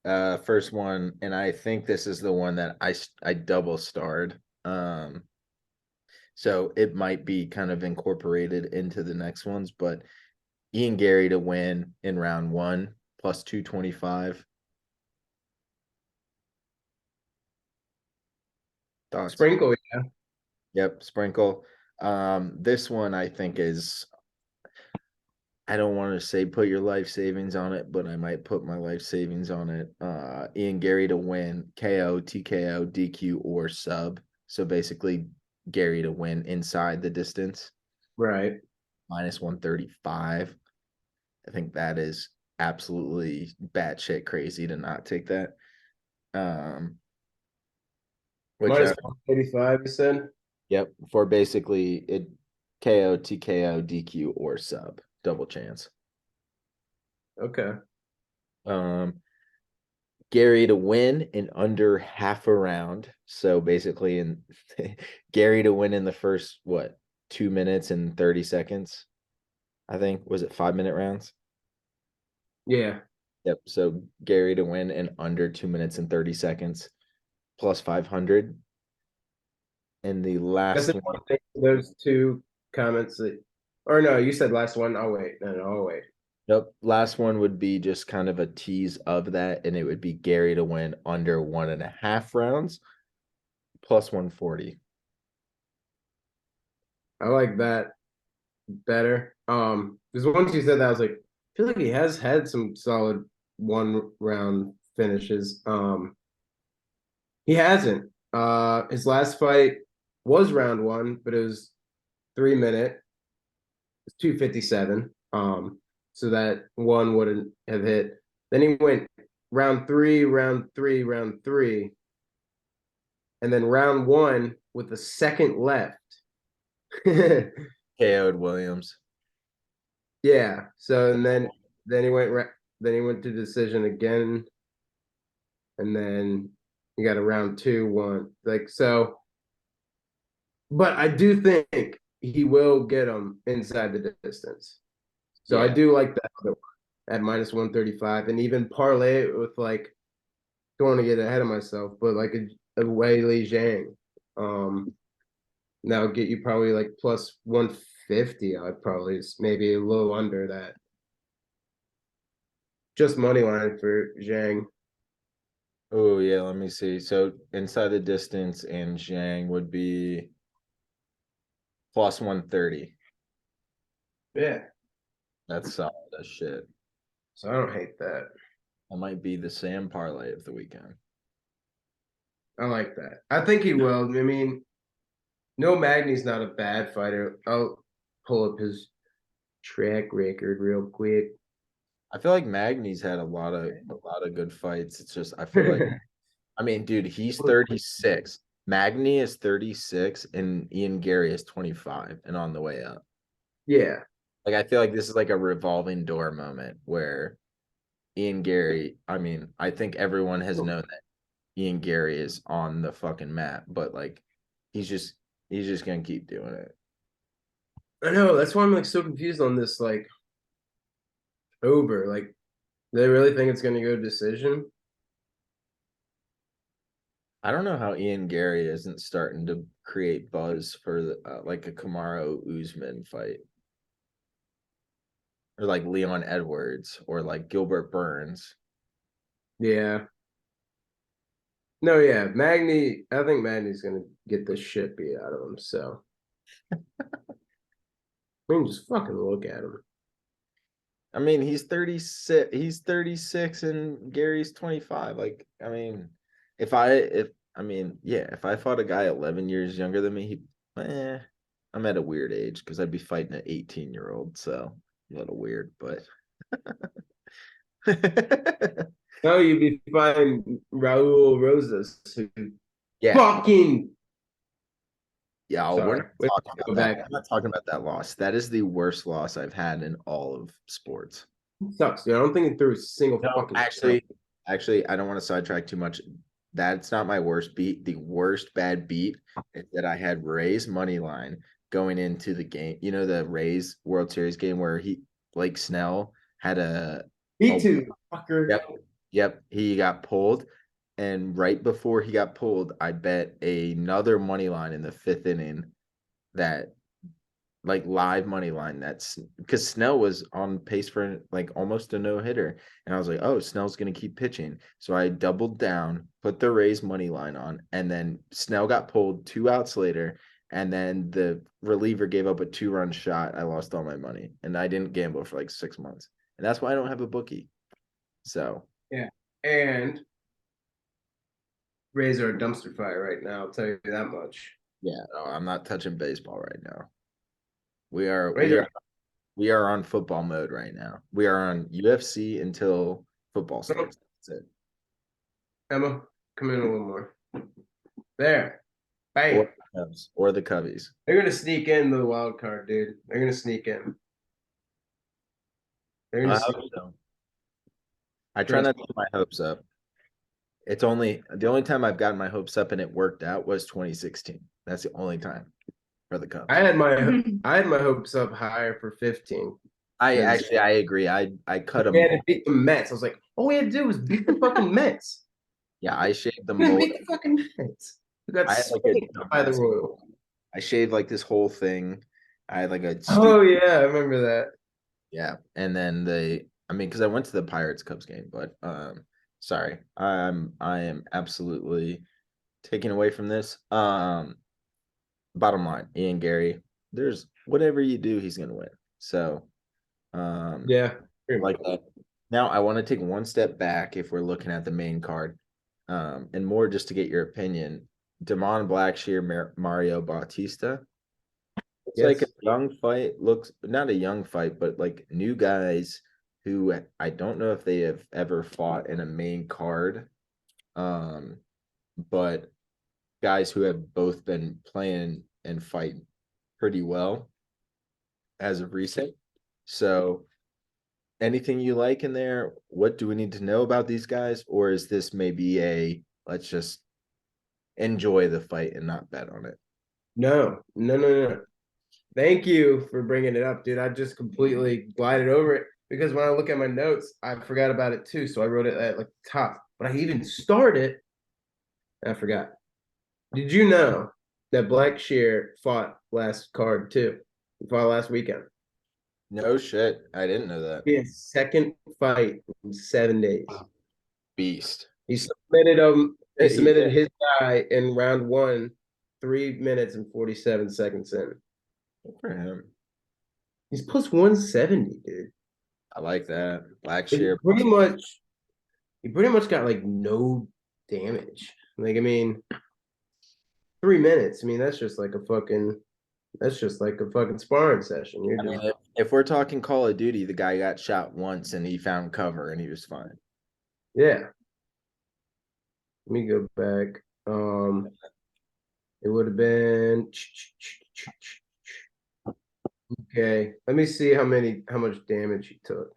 Speaker 1: First one, and I think this is the one that I double starred. So it might be kind of incorporated into the next ones, but Ian Gary to win in round 1 plus 225. Thoughts?
Speaker 3: Sprinkle, yeah.
Speaker 1: Yep, sprinkle. This one I think is, I don't want to say put your life savings on it, but I might put my life savings on it. Ian Gary to win KO, TKO, DQ, or sub. So basically Gary to win inside the distance.
Speaker 3: Right.
Speaker 1: minus 135. I think that is absolutely batshit crazy to not take that. Which
Speaker 3: Minus 185, you said?
Speaker 1: yep, for basically it KO, TKO, DQ, or sub. Double chance.
Speaker 3: Okay.
Speaker 1: Gary to win in under half a round. So basically in Gary to win in the first 2 minutes and 30 seconds. I think was it 5 minute rounds?
Speaker 3: Yeah.
Speaker 1: Yep. So Gary to win in under 2 minutes and 30 seconds plus 500. And the
Speaker 3: That's
Speaker 1: last
Speaker 3: the
Speaker 1: one,
Speaker 3: one thing. Those two comments that, or no, you said last one. I'll wait. No, I'll wait.
Speaker 1: nope, last one would be just kind of a tease of that, and it would be Gary to win under 1.5 rounds plus 140.
Speaker 3: I like that better. Because once you said that, I was like, I feel like he has had some solid 1 round finishes. He hasn't. His last fight was round one, but it was 3 minute. It's 257. So that one wouldn't have hit. Then he went round three, round three, round three, and then round one with a second left.
Speaker 1: KO'd Williams.
Speaker 3: Yeah. So and then he went to decision again, and then you got a round 2-1. Like so, but I do think he will get him inside the distance. So I
Speaker 1: Yeah.
Speaker 3: do like that other one at minus 135, and even parlay it with like don't want to get ahead of myself, but like a Wei Li Zhang. That'll get you probably like plus 150. I'd probably maybe a little under that. Just money line for Zhang.
Speaker 1: Oh yeah, let me see. So inside the distance and Zhang would be plus 130.
Speaker 3: Yeah.
Speaker 1: That's solid as shit.
Speaker 3: So I don't hate that.
Speaker 1: That might be the Sam parlay of the weekend.
Speaker 3: I like that. I think he will. I mean, no, Magny's not a bad fighter. I'll pull up his track record real quick.
Speaker 1: I feel like Magny's had a lot of good fights. It's just I feel like I mean, dude, he's 36. Magny is 36 and Ian Gary is 25 and on the way up.
Speaker 3: Yeah.
Speaker 1: Like I feel like this is like a revolving door moment where Ian Gary, I mean, I think everyone has known that Ian Gary is on the fucking map, but like he's just gonna keep doing it.
Speaker 3: I know. That's why I'm like so confused on this. Like, over. Like, they really think it's gonna go decision?
Speaker 1: I don't know how Ian Gary isn't starting to create buzz for like a Kamaru Usman fight, or like Leon Edwards, or like Gilbert Burns.
Speaker 3: Yeah. No, yeah. Magny. I think Magny's gonna get the shit beat out of him. So, I mean, just fucking look at him.
Speaker 1: I mean, he's 36. He's 36, and Gary's 25. Like, I mean, if I fought a guy 11 years younger than me, I'm at a weird age because I'd be fighting an 18-year-old. So a little weird, but
Speaker 3: No, you'd be fighting Raul Rosas, who
Speaker 1: yeah,
Speaker 3: fucking.
Speaker 1: yeah. We're
Speaker 3: Sorry.
Speaker 1: not
Speaker 3: Wait,
Speaker 1: talking
Speaker 3: go
Speaker 1: about that.
Speaker 3: back.
Speaker 1: I'm not talking about that loss. That is the worst loss I've had in all of sports.
Speaker 3: Sucks, dude. I don't think he threw a single
Speaker 1: No,
Speaker 3: fucking.
Speaker 1: actually, I don't want to sidetrack too much. That's not my worst beat. The worst bad beat is that I had Ray's money line going into the game. You know, the Rays World Series game where Blake Snell had
Speaker 3: Me too, fucker.
Speaker 1: yep, yep, he got pulled. And right before he got pulled, I bet another money line in the fifth inning that like live money line. That's because Snell was on pace for like almost a no hitter, and I was like, oh, Snell's gonna keep pitching. So I doubled down, put the Rays money line on, and then Snell got pulled 2 outs later, and then the reliever gave up a 2-run shot. I lost all my money, and I didn't gamble for like 6 months, and that's why I don't have a bookie. So
Speaker 3: Yeah, and Rays are a dumpster fire right now. I'll tell you that much.
Speaker 1: yeah, no, I'm not touching baseball right now. We are
Speaker 3: Rays
Speaker 1: we
Speaker 3: are
Speaker 1: are We are on football mode right now. We are on UFC until football starts. That's it.
Speaker 3: Emma, come in a little more. There.
Speaker 1: Or
Speaker 3: Bam.
Speaker 1: the Cubs or the Cubbies.
Speaker 3: They're gonna sneak in the wild card, dude. They're gonna sneak in. They're gonna
Speaker 1: I
Speaker 3: sneak
Speaker 1: hope so. I try
Speaker 3: Trust
Speaker 1: not to get my hopes up. It's only the only time I've gotten my hopes up and it worked out was 2016. That's the only time for the Cubs.
Speaker 3: I had my hopes up higher for 15.
Speaker 1: I
Speaker 3: Yes.
Speaker 1: actually I agree. I cut them.
Speaker 3: We had to beat the Mets. I was like, all we had to do was beat the fucking Mets.
Speaker 1: Yeah, I shaved them.
Speaker 3: We didn't beat the fucking Mets. We got
Speaker 1: I had like a
Speaker 3: spanked by the Royals.
Speaker 1: I shaved like this whole thing. I had like a
Speaker 3: Oh yeah, I remember that.
Speaker 1: yeah, and then because I went to the Pirates Cubs game, but sorry, I am absolutely taken away from this. Bottom line, Ian Gary, there's whatever you do, he's gonna win. So,
Speaker 3: Yeah.
Speaker 1: like that. Now I want to take one step back if we're looking at the main card, and more just to get your opinion. Damon Blackshear, Mario Bautista. It's like a
Speaker 3: Yes.
Speaker 1: young fight. Looks not a young fight, but like new guys who I don't know if they have ever fought in a main card. But guys who have both been playing and fighting pretty well as of recent. So anything you like in there? What do we need to know about these guys? Or is this maybe a let's just enjoy the fight and not bet on it?
Speaker 3: No. Thank you for bringing it up, dude. I just completely glided over it because when I look at my notes, I forgot about it too. So I wrote it at like the top, but I even started. I forgot. Did you know that Blackshear fought last card too? He fought last weekend.
Speaker 1: No shit. I didn't know that.
Speaker 3: His second fight in 7 days.
Speaker 1: Beast.
Speaker 3: He submitted
Speaker 1: He
Speaker 3: submitted
Speaker 1: did.
Speaker 3: his guy in round 1, 3 minutes and 47 seconds in.
Speaker 1: Good for him.
Speaker 3: He's plus 170, dude.
Speaker 1: I like that.
Speaker 3: He
Speaker 1: Blackshear.
Speaker 3: pretty much got like no damage. Like, I mean, 3 minutes. I mean, that's just like a fucking sparring session. You're
Speaker 1: I
Speaker 3: just
Speaker 1: mean, if we're talking Call of Duty, the guy got shot once and he found cover and he was fine.
Speaker 3: yeah. Let me go back. It would have been okay. Let me see how much damage he took.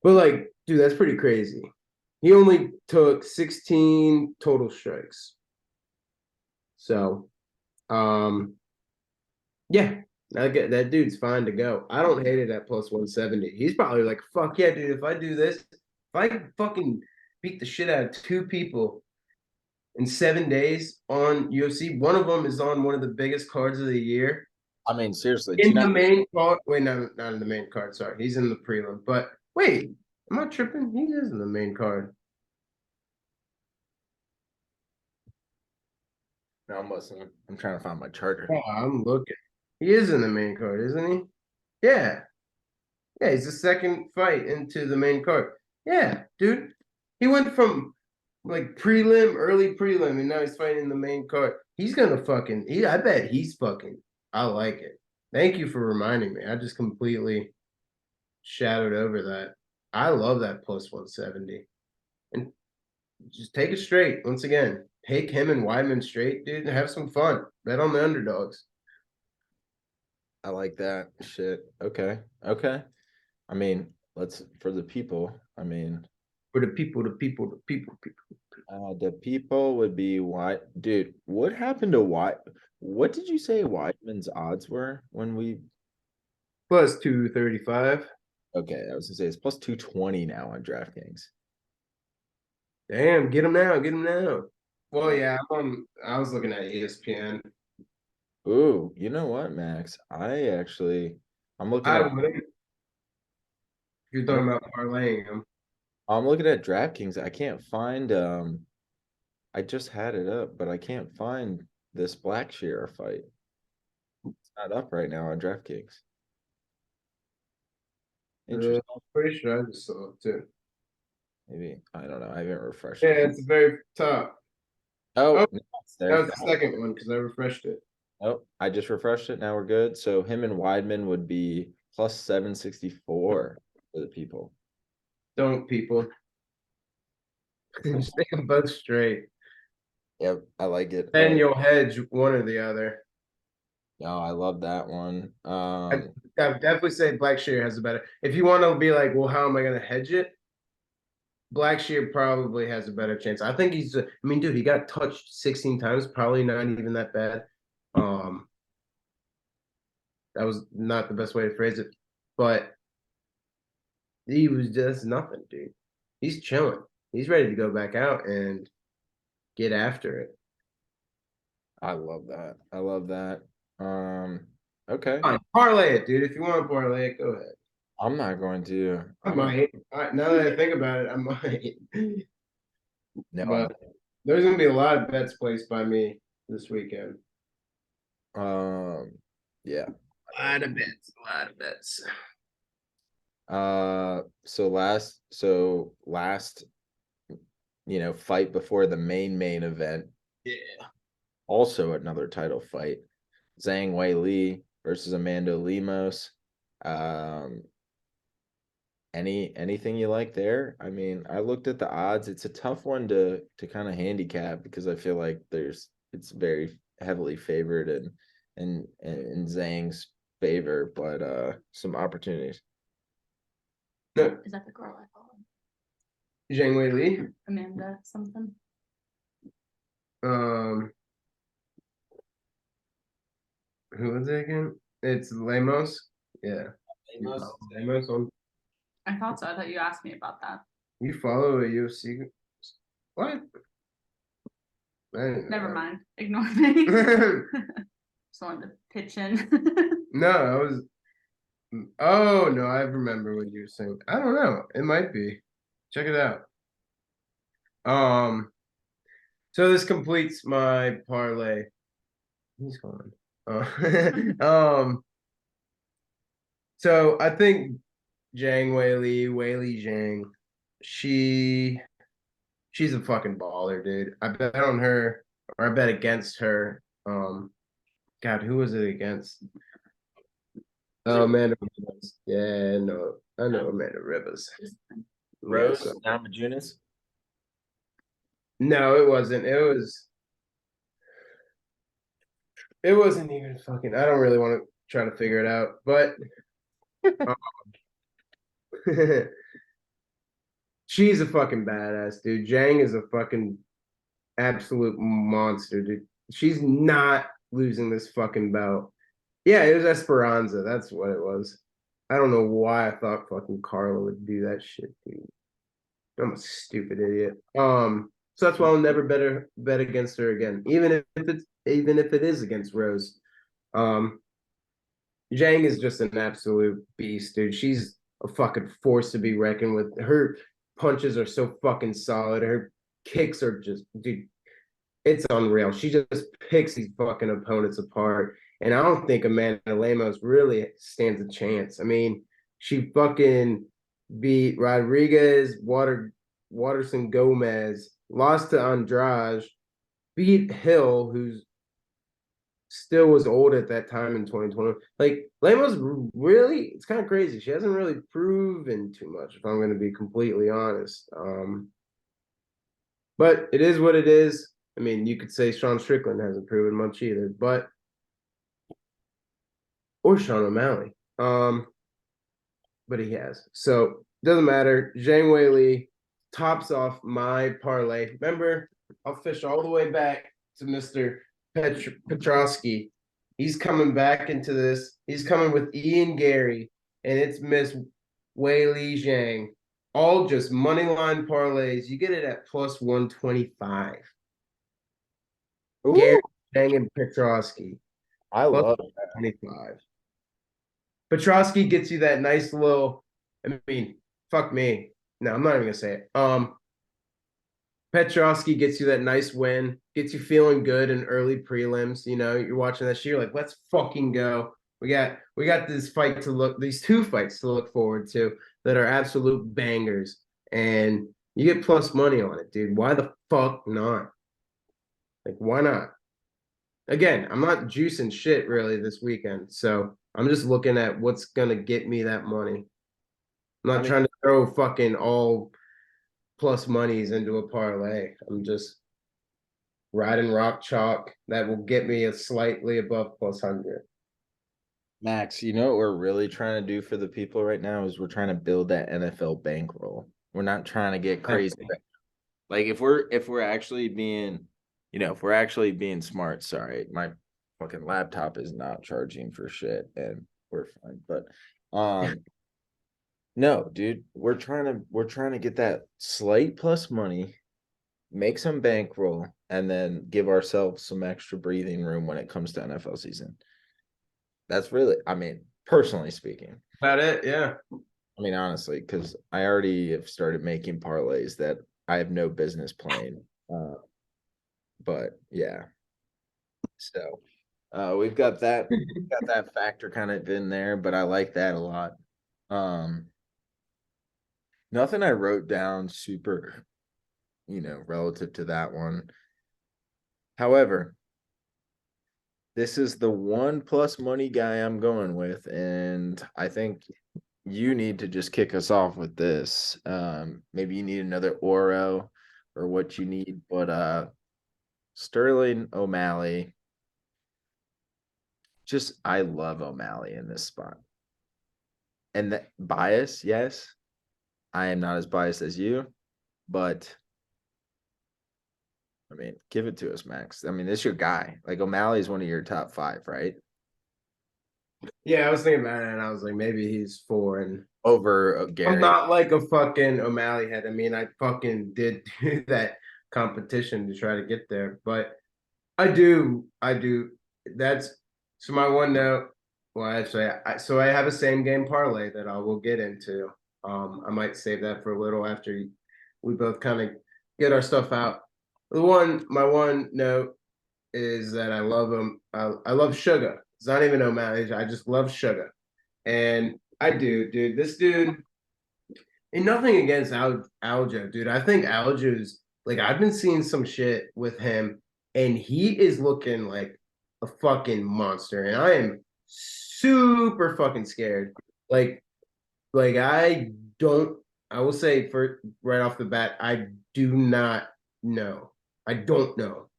Speaker 3: But like, dude, that's pretty crazy. He only took 16 total strikes. So, yeah, that dude's fine to go. I don't hate it at plus 170. He's probably like, fuck yeah, dude. If I do this, if I fucking beat the shit out of 2 people in 7 days on UFC, one of them is on one of the biggest cards of the year.
Speaker 1: I mean, seriously.
Speaker 3: In the main card. Wait, no, not in the main card. Sorry. He's in the prelim. But wait, am I tripping? He is in the main card.
Speaker 1: No, I'm listening. I'm trying to find my charger.
Speaker 3: Oh, I'm looking. He is in the main card, isn't he? Yeah. Yeah, he's the second fight into the main card. Yeah, dude. He went from like early prelim, and now he's fighting the main card. He's gonna I bet he's fucking. I like it. Thank you for reminding me. I just completely shadowed over that. I love that plus 170. And just take it straight. Once again, take him and Weidman straight, dude, and have some fun. Bet on the underdogs.
Speaker 1: I like that shit. Okay. I mean, for the people. I mean,
Speaker 3: For the people.
Speaker 1: the people would be dude. What happened to What did you say Weidman's odds were when we?
Speaker 3: Plus 235.
Speaker 1: Okay, I was gonna say it's plus 220 now on DraftKings.
Speaker 3: Damn, get him now. Well, yeah, I was looking at ESPN.
Speaker 1: Ooh, you know what, Max? I'm looking
Speaker 3: I
Speaker 1: at
Speaker 3: wouldn't. You're talking about parlaying him.
Speaker 1: I'm looking at DraftKings. I can't find I just had it up, but I can't find this Blackshear fight. It's not up right now on DraftKings. Interesting.
Speaker 3: I'm pretty sure I just saw it too.
Speaker 1: Maybe I don't know. I haven't refreshed
Speaker 3: Yeah,
Speaker 1: it.
Speaker 3: it's the very top.
Speaker 1: Oh,
Speaker 3: Oh,
Speaker 1: no, it's
Speaker 3: That
Speaker 1: there.
Speaker 3: was the second one because I refreshed it.
Speaker 1: Oh, I just refreshed it. Now we're good. So him and Weidman would be plus 764 for the people.
Speaker 3: Don't people. Stay them both straight.
Speaker 1: Yep, I like it.
Speaker 3: Then you'll hedge one or the other.
Speaker 1: Oh, I love that one.
Speaker 3: I would definitely say Blackshear has a better. If you want to be like, well, how am I going to hedge it? Blackshear probably has a better chance. I think I mean, dude, he got touched 16 times. Probably not even that bad. That was not the best way to phrase it, but he was just nothing, dude. He's chilling. He's ready to go back out and get after it.
Speaker 1: I love that. I love that. Okay.
Speaker 3: Fine, parlay it, dude. If you want to parlay it, go ahead.
Speaker 1: I'm not going to.
Speaker 3: I might. Now that I think about it, I might.
Speaker 1: No,
Speaker 3: But there's gonna be a lot of bets placed by me this weekend.
Speaker 1: yeah.
Speaker 3: A lot of bets. A lot of bets.
Speaker 1: So last, fight before the main event.
Speaker 3: Yeah.
Speaker 1: Also another title fight. Zhang Wei Li versus Amanda Lemos. Anything you like there? I mean, I looked at the odds. It's a tough one to kind of handicap because I feel like it's very heavily favored and in Zhang's favor, but some opportunities.
Speaker 2: Is that the girl I follow?
Speaker 3: Zhang Wei Li.
Speaker 2: Amanda something?
Speaker 3: Who was it again? It's Lemos. Yeah. Lemos on.
Speaker 2: I thought so. I thought you asked me about that.
Speaker 3: You follow a UFC? What?
Speaker 2: Never mind. Ignore me. Just wanted to pitch in.
Speaker 3: No, I was. Oh no, I remember what you were saying. I don't know. It might be. Check it out. So this completes my parlay. He's gone. So I think Zhang Weili Zhang, she's a fucking baller, dude. I bet on her, or I bet against her. God, who was it against? Oh, Amanda Ribas. Yeah, no, I know Amanda Ribas.
Speaker 1: Rose
Speaker 3: So-
Speaker 1: Namajunas.
Speaker 3: No, it wasn't. It wasn't even fucking. I don't really want to try to figure it out, but she's a fucking badass, dude. Zhang is a fucking absolute monster, dude. She's not losing this fucking belt. Yeah, it was Esperanza. That's what it was. I don't know why I thought fucking Carla would do that shit, dude. I'm a stupid idiot. So that's why I'll never bet against her again, even if it is against Rose. Zhang is just an absolute beast, dude. She's a fucking force to be reckoned with. Her punches are so fucking solid. Her kicks are just, dude, it's unreal. She just picks these fucking opponents apart. And I don't think Amanda Lemos really stands a chance. I mean, she fucking beat Rodriguez, Waterson Gomez, lost to Andrade, beat Hill, who's still was old at that time in 2020. Like Lemos really, it's kind of crazy. She hasn't really proven too much, if I'm going to be completely honest. But it is what it is. I mean, you could say Sean Strickland hasn't proven much either, or Sean O'Malley. But he has. So doesn't matter. Zhang Wei Li tops off my parlay. Remember, I'll fish all the way back to Mr. Petrosky. He's coming back into this. He's coming with Ian Gary, and it's Miss Wei Li Zhang. All just money line parlays. You get it at plus 125. Gary Zhang and Petrosky.
Speaker 1: I love that.
Speaker 3: 25. Petrosky gets you that nice little. I mean, fuck me. No, I'm not even gonna say it. Petrosky gets you that nice win, gets you feeling good in early prelims. You know, you're watching that shit, you're like, let's fucking go. We got these two fights to look forward to that are absolute bangers. And you get plus money on it, dude. Why the fuck not? Like, why not? again, I'm not juicing shit really this weekend. So I'm just looking at what's gonna get me that money. I'm not
Speaker 1: I mean,
Speaker 3: trying to throw fucking all plus monies into a parlay. I'm just riding rock chalk that will get me a slightly above plus 100.
Speaker 1: Max, you know what we're really trying to do for the people right now is we're trying to build that NFL bankroll. We're not trying to get crazy. Like if we're actually being, if we're actually being smart, sorry, my fucking laptop is not charging for shit and we're fine. But no, dude, we're trying to get that slight plus money, make some bankroll, and then give ourselves some extra breathing room when it comes to NFL season. That's really, I mean, personally speaking.
Speaker 3: About it, yeah.
Speaker 1: I mean, honestly, because I already have started making parlays that I have no business playing. But yeah, so we've got that factor kind of in there, but I like that a lot. Um, Nothing I wrote down super, relative to that one. However, this is the one plus money guy I'm going with, and I think you need to just kick us off with this. Maybe you need another Oro or what you need, but Sterling O'Malley. Just I love O'Malley in this spot. And that bias, yes. I am not as biased as you, but I mean, give it to us, Max. I mean, this is your guy. Like O'Malley is one of your top 5, right?
Speaker 3: Yeah, I was thinking about it and I was like, maybe he's 4. And
Speaker 1: Over
Speaker 3: I'm
Speaker 1: Gary.
Speaker 3: not like a fucking O'Malley head. I mean, I fucking did do that competition to try to get there, but I do. That's so my one note. Well, actually, so I have a same game parlay that I will get into. I might save that for a little after we both kind of get our stuff out. My one note is that I love him. I love Sugar. It's not even O'Malley. I just love Sugar, and I do, dude. This dude, and nothing against Aljo, dude. I think Aljo's like I've been seeing some shit with him, and he is looking like a fucking monster, and I am super fucking scared. Like, like I don't. I will say for right off the bat, I do not know. I don't know.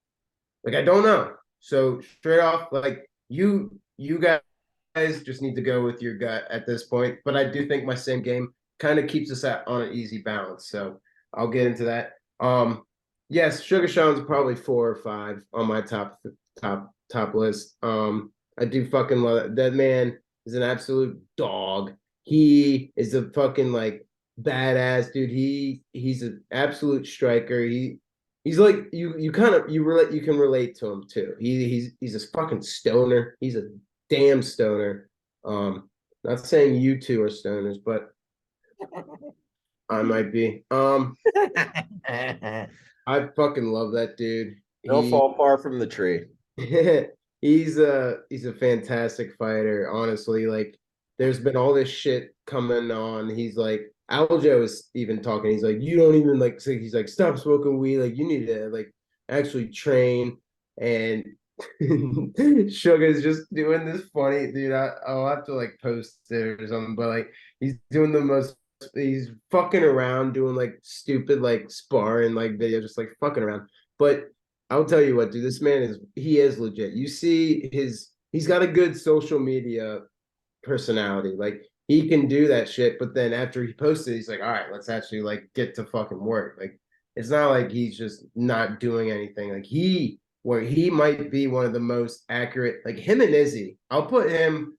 Speaker 3: Like I don't know. So straight off, like you guys just need to go with your gut at this point. But I do think my same game kind of keeps us on an easy balance. So I'll get into that. Yes, Sugar Sean's probably 4 or 5 on my top list. I do fucking love it. That man is an absolute dog. He is a fucking like badass dude. He's an absolute striker. He's like you kind of you can relate to him too. He's a fucking stoner. He's a damn stoner. Not saying you two are stoners, but I might be. I fucking love that dude.
Speaker 1: Don't fall far from the tree.
Speaker 3: He's a fantastic fighter, honestly. Like there's been all this shit coming on. He's like Aljo is even talking. He's like, you don't even like say he's like, stop smoking weed. Like you need to like actually train. And Sugar's just doing this funny, dude. I'll have to like post it or something, but like he's doing the most he's fucking around doing like stupid like sparring like video, just like fucking around. But I'll tell you what, dude, this man he is legit. You see he's got a good social media personality. Like he can do that shit, but then after he posted, he's like, all right, let's actually like get to fucking work. Like it's not like he's just not doing anything. Like where he might be one of the most accurate, like him and Izzy. I'll put him,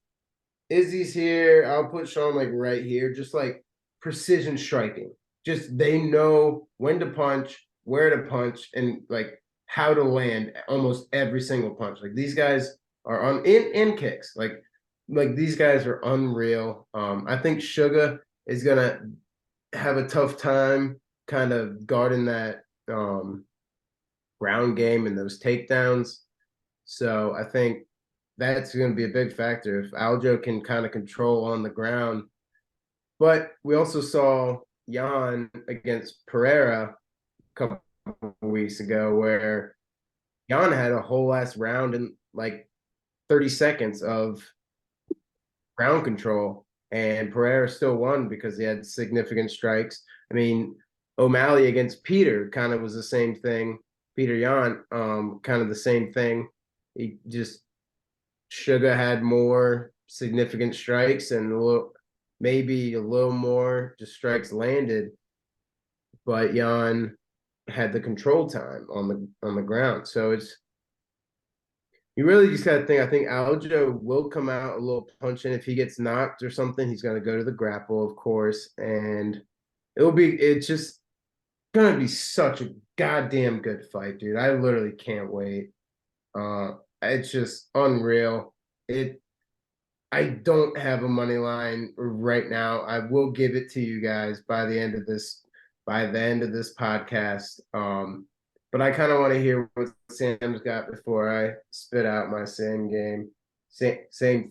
Speaker 3: Izzy's here, I'll put Sean like right here, just like precision striking. Just they know when to punch, where to punch, and like how to land almost every single punch. Like these guys are on in kicks. Like these guys are unreal. I think Sugar is gonna have a tough time kind of guarding that ground game and those takedowns. So I think that's going to be a big factor if Aljo can kind of control on the ground. But we also saw Jan against Pereira a couple of weeks ago where Jan had a whole last round like 30 seconds of ground control, and Pereira still won because he had significant strikes. I mean, O'Malley against Peter kind of was the same thing. Peter Yan, kind of the same thing. He just Sugar had more significant strikes and maybe a little more just strikes landed, but Yan had the control time on the ground. So you really just got to think. I think Aljo will come out a little punching if he gets knocked or something. He's going to go to the grapple, of course, and it's just going to be such a goddamn good fight, dude. I literally can't wait. It's just unreal. I don't have a money line right now. I will give it to you guys by the end of this podcast. But I kind of want to hear what Sam's got before I spit out my same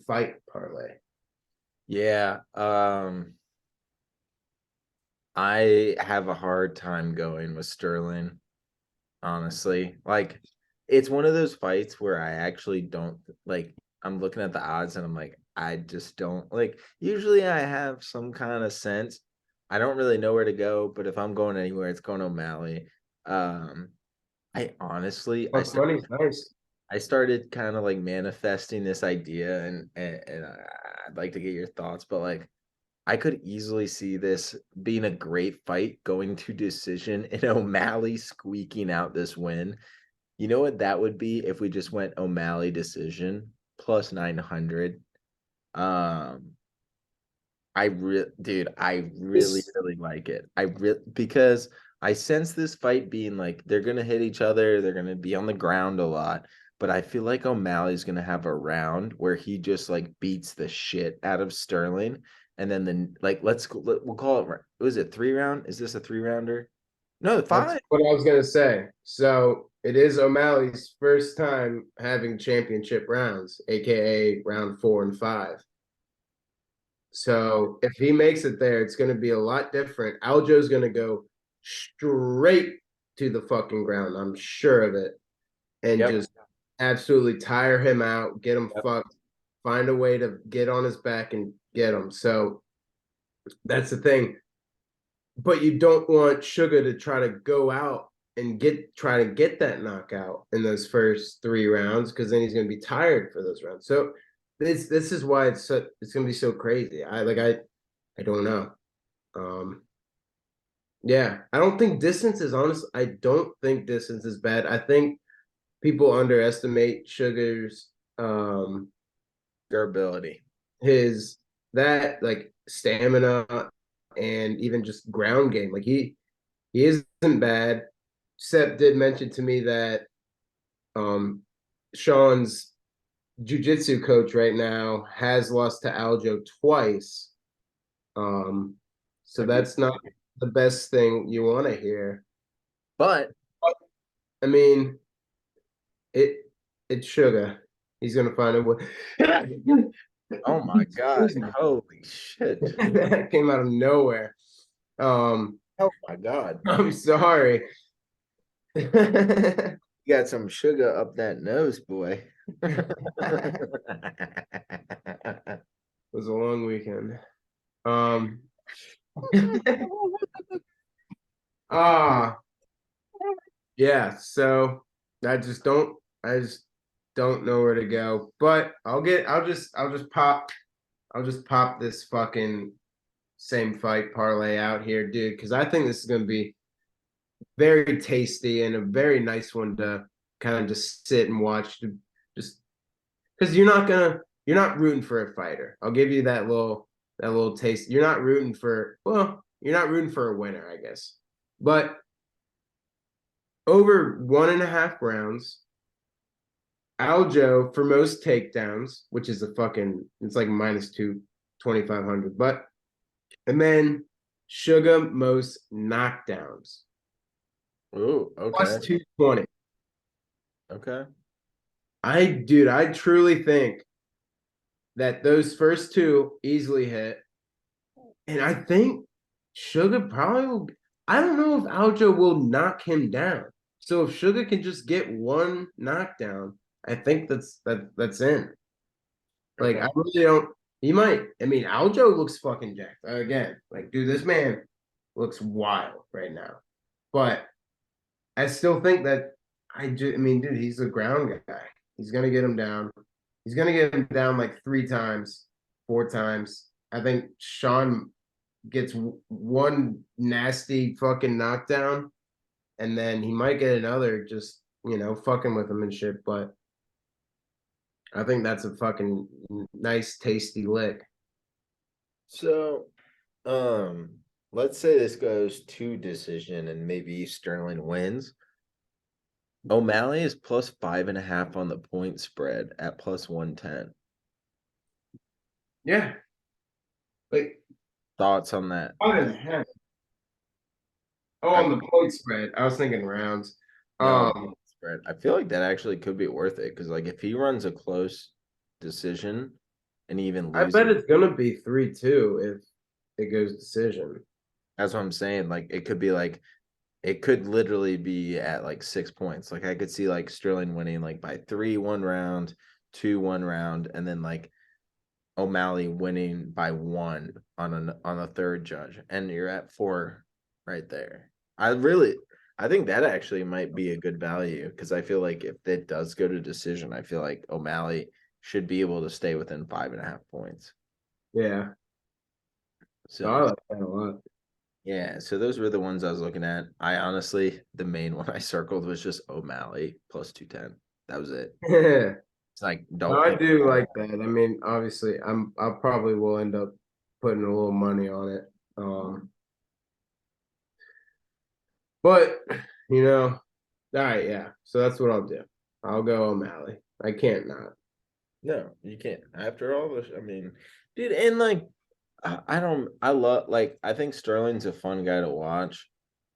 Speaker 3: fight parlay.
Speaker 1: Yeah. I have a hard time going with Sterling, honestly. Like, it's one of those fights where I actually don't like. I'm looking at the odds and I'm like, I just don't like. Usually, I have some kind of sense. I don't really know where to go, but if I'm going anywhere, it's going O'Malley. I honestly,
Speaker 3: Plus money's nice.
Speaker 1: I started kind of like manifesting this idea, and I'd like to get your thoughts, but like, I could easily see this being a great fight going to decision and O'Malley squeaking out this win. You know what that would be if we just went O'Malley decision plus 900. Dude, I really like it. Because I sense this fight being like they're gonna hit each other, they're gonna be on the ground a lot, but I feel like O'Malley's gonna have a round where he just like beats the shit out of Sterling, and then we'll call it. Was it 3 round? Is this a 3 rounder? No, 5.
Speaker 3: That's what I was gonna say. So it is O'Malley's first time having championship rounds, aka round 4 and 5. So if he makes it there, it's going to be a lot different. Aljo's going to go straight to the fucking ground. I'm sure of it. And just absolutely tire him out, get him fucked, find a way to get on his back and get him. So that's the thing. But you don't want Sugar to try to go out and try to get that knockout in those first 3 rounds, because then he's going to be tired for those rounds. So this is why it's going to be so crazy. I don't know. Yeah, I don't think distance is honest. I don't think distance is bad. I think people underestimate Sugar's
Speaker 1: durability,
Speaker 3: his like stamina and even just ground game. Like he isn't bad. Sep did mention to me that Sean's jiu-jitsu coach right now has lost to Aljo twice. So that's not the best thing you want to hear.
Speaker 1: But
Speaker 3: I mean, it's Sugar. He's gonna find a way.
Speaker 1: oh my god, holy shit.
Speaker 3: That came out of nowhere.
Speaker 1: Oh my god.
Speaker 3: I'm sorry.
Speaker 1: You got some sugar up that nose, boy.
Speaker 3: It was a long weekend. Yeah, so I just don't know where to go. But I'll just pop this fucking same fight parlay out here, dude, because I think this is gonna be very tasty and a very nice one to kind of just sit and watch, just because you're not rooting for a fighter. I'll give you that little taste. You're not rooting for a winner, I guess. But over 1.5 rounds, Aljo for most takedowns, which is it's like minus 2,500. And then Sugar most knockdowns.
Speaker 1: Ooh, okay.
Speaker 3: Plus 220.
Speaker 1: Okay.
Speaker 3: I truly think that those first 2 easily hit. And I think Sugar probably will. I don't know if Aljo will knock him down. So if Sugar can just get one knockdown, I think that's in. Like
Speaker 1: Okay.
Speaker 3: I really don't. He might. I mean, Aljo looks fucking jacked again. Like, dude, this man looks wild right now. But I still think that I mean, dude, he's a ground guy. He's gonna get him down. He's gonna get him down like 3 times, 4 times. I think Sean gets one nasty fucking knockdown, and then he might get another just fucking with him and shit. But I think that's a fucking nice, tasty lick.
Speaker 1: So, let's say this goes to decision and maybe Sterling wins. O'Malley is plus 5.5 on the point spread at plus 110.
Speaker 3: Yeah, like
Speaker 1: Thoughts on that?
Speaker 3: 5.5. Oh, on the point spread. I was thinking rounds.
Speaker 1: No, spread. I feel like that actually could be worth it because, like, if he runs a close decision and he even
Speaker 3: I
Speaker 1: loses,
Speaker 3: bet it's gonna be 3-2 if it goes decision.
Speaker 1: that's what I'm saying. Like, it could be like, it could literally be at like 6 points. Like, I could see like Sterling winning like by 3 1 round, 2 1 round, and then like O'Malley winning by 1 on a third judge, and you're at 4 right there. I think that actually might be a good value because I feel like if it does go to decision, I feel like O'Malley should be able to stay within 5.5 points.
Speaker 3: Yeah,
Speaker 1: So
Speaker 3: I like that a lot.
Speaker 1: yeah, so those were the ones I was looking at. I honestly, the main one I circled was just O'Malley plus 210. That was it.
Speaker 3: Yeah,
Speaker 1: It's like
Speaker 3: no,
Speaker 1: don't
Speaker 3: I
Speaker 1: think
Speaker 3: do
Speaker 1: about it.
Speaker 3: like that. I mean, obviously, I probably will end up putting a little money on it. But all right, yeah. So that's what I'll do. I'll go O'Malley. I can't not.
Speaker 1: No, you can't. After all this, I mean, dude, and like I don't I love like I think Sterling's a fun guy to watch.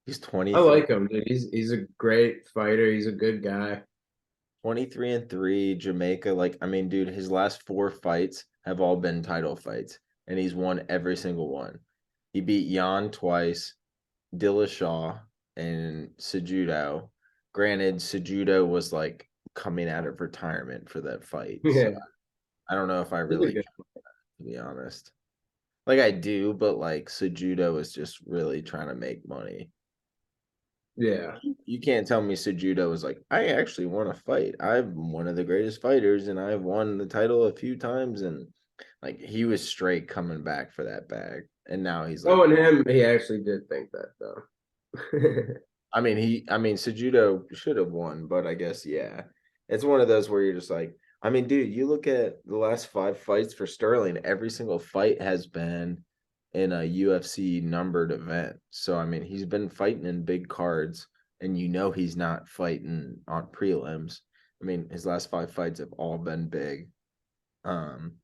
Speaker 1: He's
Speaker 3: I
Speaker 1: 23,
Speaker 3: like him, dude. He's a great fighter. He's a good guy.
Speaker 1: 23-3, Jamaica. Like, I mean, dude, his last 4 fights have all been title fights, and he's won every single one. He beat Jan twice, Dillashaw, and Cejudo. Granted, Cejudo was like coming out of retirement for that fight, so
Speaker 3: Yeah,
Speaker 1: I don't know if I
Speaker 3: he's a
Speaker 1: really,
Speaker 3: good.
Speaker 1: to be honest. Like I do, but like Cejudo is just really trying to make money.
Speaker 3: Yeah.
Speaker 1: You can't tell me Cejudo was like, I actually want to fight. I'm one of the greatest fighters, and I've won the title a few times, and like he was straight coming back for that bag, and now he's like,
Speaker 3: Oh, and him, he actually did think that though.
Speaker 1: I mean, Cejudo should have won, but I guess yeah, it's one of those where you're just like, I mean, dude, you look at the last 5 fights for Sterling, every single fight has been in a UFC numbered event. So I mean, he's been fighting in big cards, and he's not fighting on prelims. I mean, his last 5 fights have all been big. Um,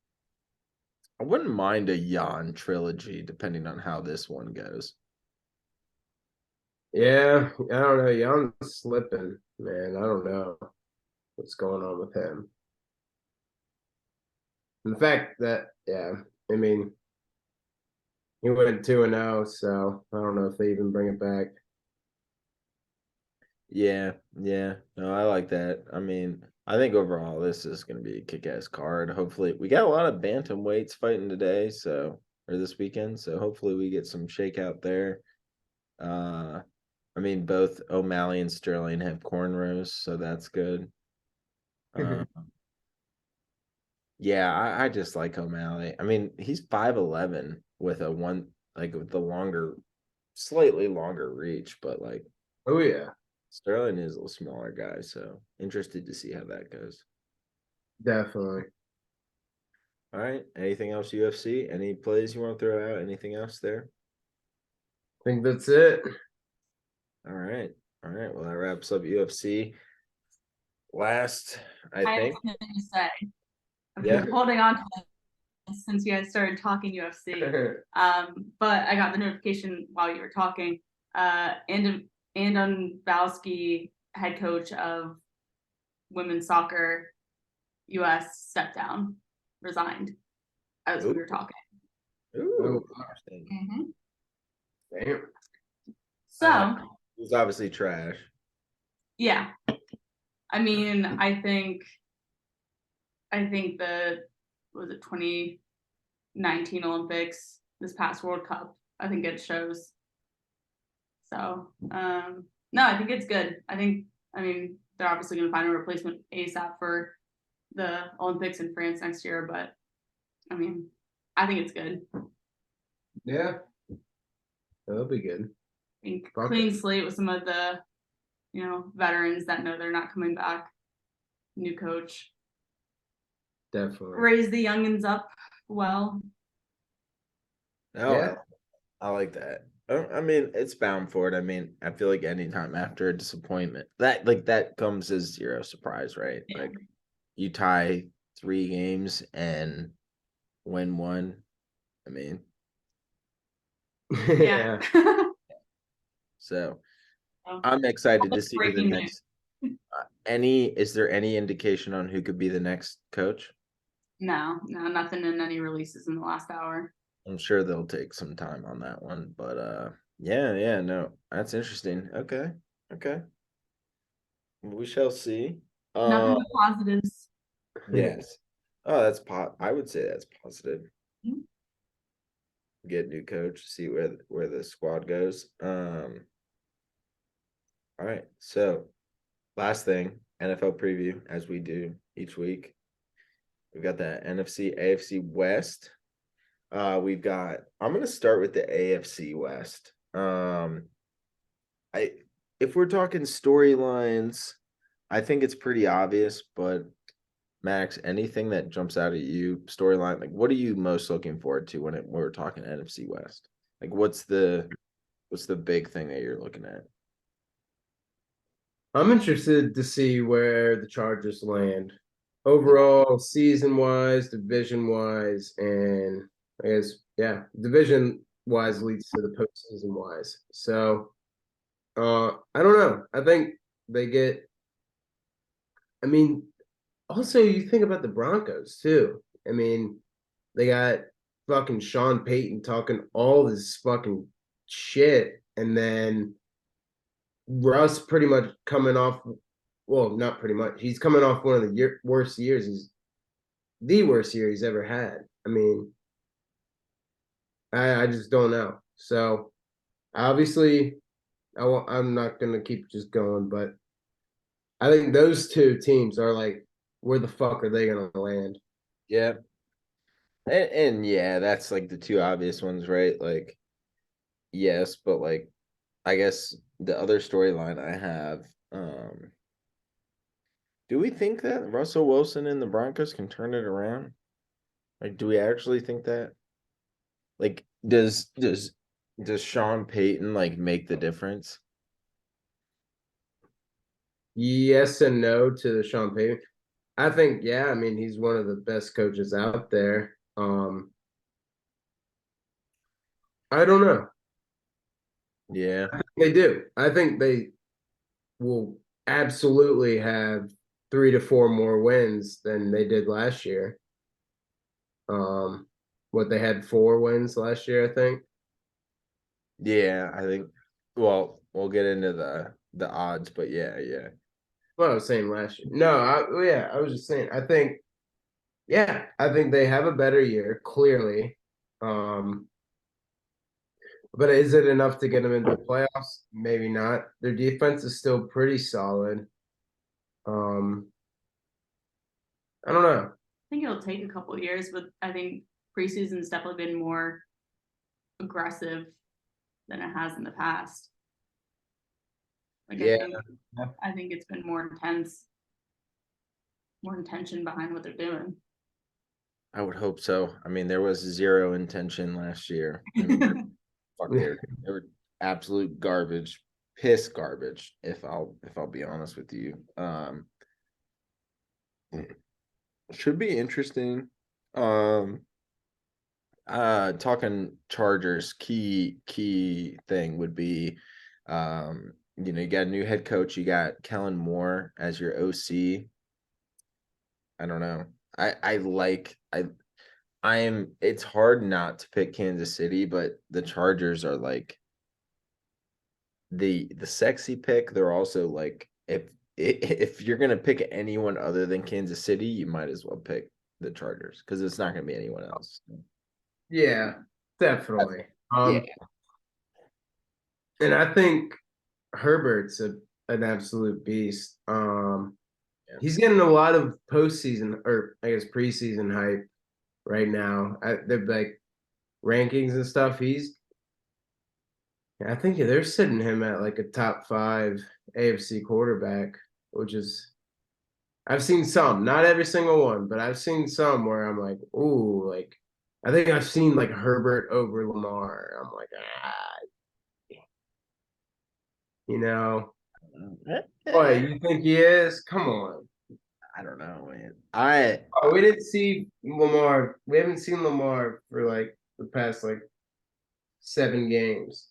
Speaker 1: I wouldn't mind a Jan trilogy, depending on how this one goes.
Speaker 3: Yeah, I don't know. Jan's slipping, man. I don't know what's going on with him. And the fact that, yeah, I mean, he went 2-0, so I don't know if they even bring it back.
Speaker 1: Yeah, yeah. No, I like that. I mean, I think overall this is going to be a kick-ass card. Hopefully, we got a lot of bantamweights fighting today, or this weekend. So hopefully we get some shakeout there. Uh, I mean, both O'Malley and Sterling have cornrows, so that's good. Uh, yeah, I just like O'Malley. I mean, he's 5'11" with a one like with the slightly longer reach, but like
Speaker 3: Oh yeah,
Speaker 1: Sterling is a little smaller guy, so interested to see how that goes.
Speaker 3: definitely.
Speaker 1: All right. Anything else UFC? Any plays you want to throw out? Anything else there?
Speaker 3: I think that's it.
Speaker 1: All right. All right. Well, that wraps up UFC. Last, I
Speaker 2: I have
Speaker 1: think.
Speaker 2: something to say. I've
Speaker 1: Yeah.
Speaker 2: been holding on to this since you guys started talking UFC. But I got the notification while you were talking. Andon Valsky, head coach of women's soccer US, stepped down, resigned as we were talking.
Speaker 1: Ooh,
Speaker 3: Oh,
Speaker 1: interesting.
Speaker 3: damn.
Speaker 2: So,
Speaker 1: It's obviously trash.
Speaker 2: yeah. I mean, I think I think was it 2019 Olympics, this past World Cup, I think it shows. So, no, I think it's good. I mean, they're obviously going to find a replacement ASAP for the Olympics in France next year, but I mean, I think it's good.
Speaker 3: Yeah. That'll be good.
Speaker 2: I think
Speaker 3: Fuck
Speaker 2: clean
Speaker 3: it.
Speaker 2: slate with some of the, veterans that know they're not coming back. New coach.
Speaker 3: Definitely.
Speaker 2: Raise the youngins up well.
Speaker 1: Oh,
Speaker 3: Yeah.
Speaker 1: I like that. I mean, it's bound for it. I mean, I feel like anytime after a disappointment, that comes as zero surprise, right?
Speaker 2: Yeah.
Speaker 1: Like you tie 3 games and win one. I mean,
Speaker 2: Yeah.
Speaker 1: so
Speaker 2: So,
Speaker 1: I'm excited to see who the
Speaker 2: breaking
Speaker 1: next. Is there any indication on who could be the next coach?
Speaker 2: no, nothing in any releases in the last hour.
Speaker 1: I'm sure they'll take some time on that one, but yeah, no, that's interesting. Okay, okay, we shall see.
Speaker 2: Nothing but positives.
Speaker 1: Yes. Oh, that's I would say that's positive.
Speaker 2: Mhm.
Speaker 1: Get a new coach, see where the squad goes. All right. So last thing, NFL preview as we do each week. We've got that NFC, AFC West. I'm gonna start with the AFC West. If we're talking storylines, I think it's pretty obvious, but Max, anything that jumps out at you, storyline, like what are you most looking forward to when we're talking NFC West? Like what's the big thing that you're looking at?
Speaker 3: I'm interested to see where the Chargers land overall, season wise, division wise, and I guess division wise leads to the postseason wise. So I don't know. I think they get. I mean, also you think about the Broncos too. I mean, they got fucking Sean Payton talking all this fucking shit, and then Russ pretty much coming off. Well, not pretty much. He's coming off one of the worst years. He's the worst year he's ever had. I mean, I just don't know. So obviously, I'm not gonna keep just going, but I think those two teams are like, where the fuck are they gonna land?
Speaker 1: Yeah. And yeah, that's like the two obvious ones, right? Like, yes, but like I guess the other storyline I have, do we think that Russell Wilson and the Broncos can turn it around? Like, do we actually think that? Like, does Sean Payton like make the difference?
Speaker 3: Yes and no to the Sean Payton. I think, yeah, I mean, he's one of the best coaches out there. I don't know.
Speaker 1: Yeah.
Speaker 3: They do. I think they will absolutely have 3 to 4 more wins than they did last year. What they had 4 wins last year, I think.
Speaker 1: Yeah, I think well, we'll get into the odds, but yeah.
Speaker 3: Well, I was saying last year. No, I was just saying. I think, I think they have a better year, clearly. But is it enough to get them into the playoffs? Maybe not. Their defense is still pretty solid. I don't know.
Speaker 2: I think it'll take a couple of years, but I think preseason's definitely been more aggressive than it has in the past. Like
Speaker 1: Yeah.
Speaker 2: I think it's been more intense, more intention behind what they're doing.
Speaker 1: I would hope so. I mean, there was zero intention last year. I mean, fuck, they were absolute garbage, piss garbage. If I'll be honest with you, should be interesting. Talking Chargers, key thing would be, you got a new head coach. You got Kellen Moore as your OC. I don't know. It's hard not to pick Kansas City, but the Chargers are like the sexy pick. They're also like, if you're gonna pick anyone other than Kansas City, you might as well pick the Chargers because it's not gonna be anyone else.
Speaker 3: Yeah, definitely.
Speaker 1: Yeah.
Speaker 3: And I think Herbert's an absolute beast.
Speaker 1: Yeah.
Speaker 3: He's getting a lot of postseason or I guess preseason hype right now. They're like rankings and stuff. I think they're sitting him at like a top 5 AFC quarterback, which is I've seen some, not every single one, but I've seen some where I'm like, ooh, like I think I've seen like Herbert over Lamar. I'm like, you know, boy, you think he is? Come on.
Speaker 1: I don't know, man.
Speaker 3: Oh, we didn't see Lamar. We haven't seen Lamar for like the past like 7 games.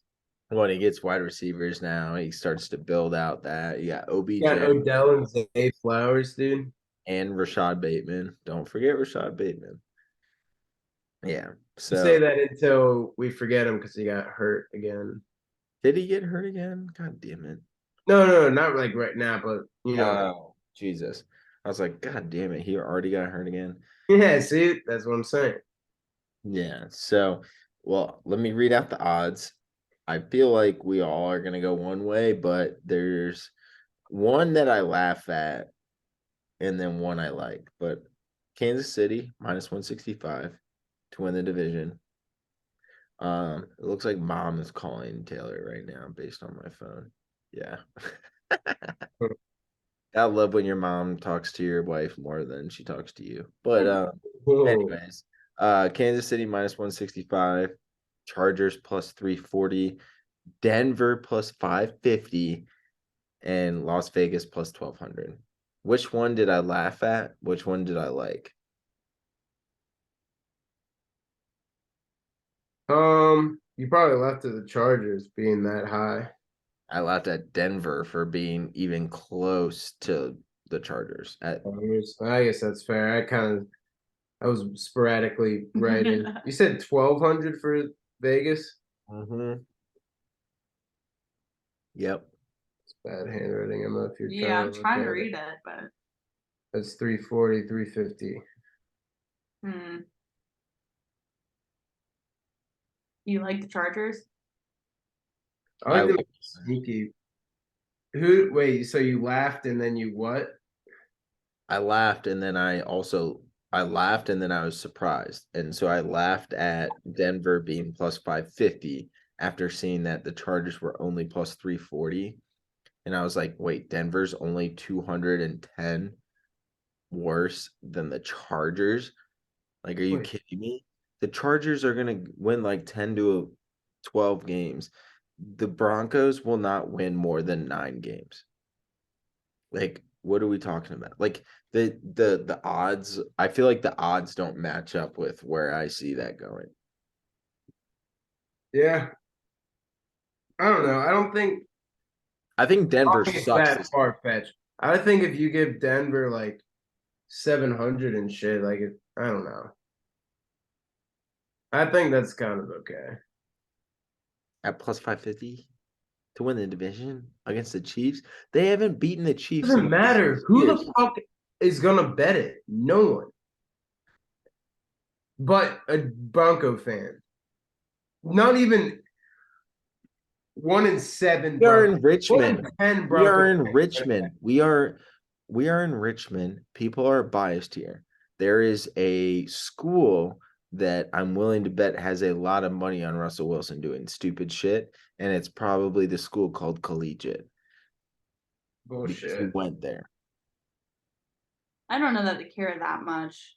Speaker 1: When he gets wide receivers now, he starts to build out that. You got
Speaker 3: You got
Speaker 1: OBJ
Speaker 3: Odell and Zay Flowers, dude.
Speaker 1: and Rashad Bateman. Don't forget Rashad Bateman. Yeah.
Speaker 3: You say
Speaker 1: So
Speaker 3: that until we forget him because he got hurt again.
Speaker 1: did he get hurt again? God damn it.
Speaker 3: No, not like right now, but you know.
Speaker 1: Oh, Jesus. I was like, God damn it. He already got hurt again.
Speaker 3: Yeah, see, that's what I'm saying.
Speaker 1: Yeah. So, well, let me read out the odds. I feel like we all are going to go one way, but there's one that I laugh at and then one I like. But Kansas City minus 165 to win the division. It looks like mom is calling Taylor right now based on my phone. Yeah. I love when your mom talks to your wife more than she talks to you. But
Speaker 3: Whoa.
Speaker 1: anyways, Kansas City minus 165, Chargers plus 340, Denver plus 550, and Las Vegas plus 1200. Which one did I laugh at? Which one did I like?
Speaker 3: You probably left to the Chargers being that high.
Speaker 1: I laughed at Denver for being even close to the Chargers.
Speaker 3: I guess that's fair. I was sporadically right in. You said 1,200 for Vegas?
Speaker 1: Mm-hmm. Yep.
Speaker 3: It's bad handwriting. I'm not if you're
Speaker 2: Yeah, I'm
Speaker 3: trying
Speaker 2: trying to
Speaker 3: look at
Speaker 2: read it, but
Speaker 3: That's 340, 350.
Speaker 2: You like the Chargers?
Speaker 3: I
Speaker 1: I
Speaker 3: like them
Speaker 1: like-
Speaker 3: sneaky. Wait, so you laughed and then you what?
Speaker 1: I laughed and then I laughed and then I was surprised. And so I laughed at Denver being plus 550 after seeing that the Chargers were only plus 340. And I was like, wait, Denver's only 210 worse than the Chargers? Like, are you
Speaker 3: Wait.
Speaker 1: kidding me? The Chargers are gonna win like 10 to 12 games. The Broncos will not win more than 9 games. Like, what are we talking about? Like the odds, I feel like the odds don't match up with where I see that going.
Speaker 3: Yeah. I don't know.
Speaker 1: I think Denver
Speaker 3: It's
Speaker 1: sucks.
Speaker 3: that far fetched. I think if you give Denver like 700 and shit, like I don't know. I think that's kind of okay.
Speaker 1: At plus 550 to win the division against the Chiefs. They haven't beaten the Chiefs
Speaker 3: Doesn't
Speaker 1: in
Speaker 3: matter.
Speaker 1: 6
Speaker 3: Who
Speaker 1: years.
Speaker 3: the fuck is gonna bet it? No one. But a Bronco fan. Not even 1 in 7.
Speaker 1: We are in
Speaker 3: One
Speaker 1: Richmond.
Speaker 3: in 10
Speaker 1: We are in
Speaker 3: Bronco fans.
Speaker 1: Richmond. We are in Richmond. People are biased here. There is a school that I'm willing to bet has a lot of money on Russell Wilson doing stupid shit, and it's probably the school called Collegiate. Because he
Speaker 3: Bullshit.
Speaker 1: went there.
Speaker 2: I don't know that they care that much.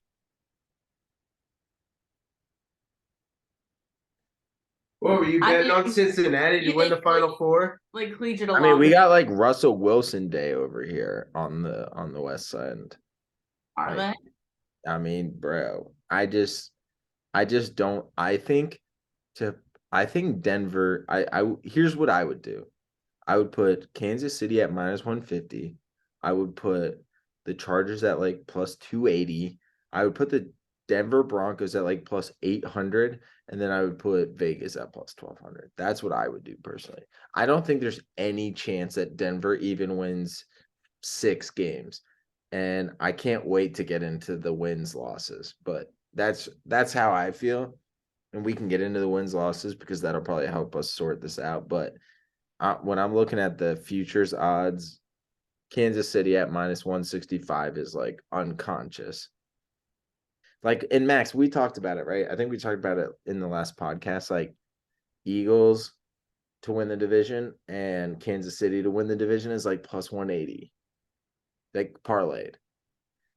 Speaker 3: What were you
Speaker 2: I
Speaker 3: betting on
Speaker 2: think-
Speaker 3: Cincinnati to
Speaker 2: you
Speaker 3: win the
Speaker 2: think
Speaker 3: Final Four?
Speaker 2: Like collegiate.
Speaker 1: I mean, we got like Russell Wilson Day over here on the west side.
Speaker 2: Are they?
Speaker 1: I mean, bro, I just don't. I think Denver. Here's what I would do. I would put Kansas City at minus 150. I would put the Chargers at like plus 280. I would put the Denver Broncos at like plus 800, and then I would put Vegas at plus 1200. That's what I would do personally. I don't think there's any chance that Denver even wins 6 games. And I can't wait to get into the wins losses, but that's how I feel. And we can get into the wins losses because that'll probably help us sort this out. But when I'm looking at the futures odds, Kansas City at minus 165 is like unconscious. Like, and Max, we talked about it, right? I think we talked about it in the last podcast. Like, Eagles to win the division and Kansas City to win the division is like plus 180, like parlayed.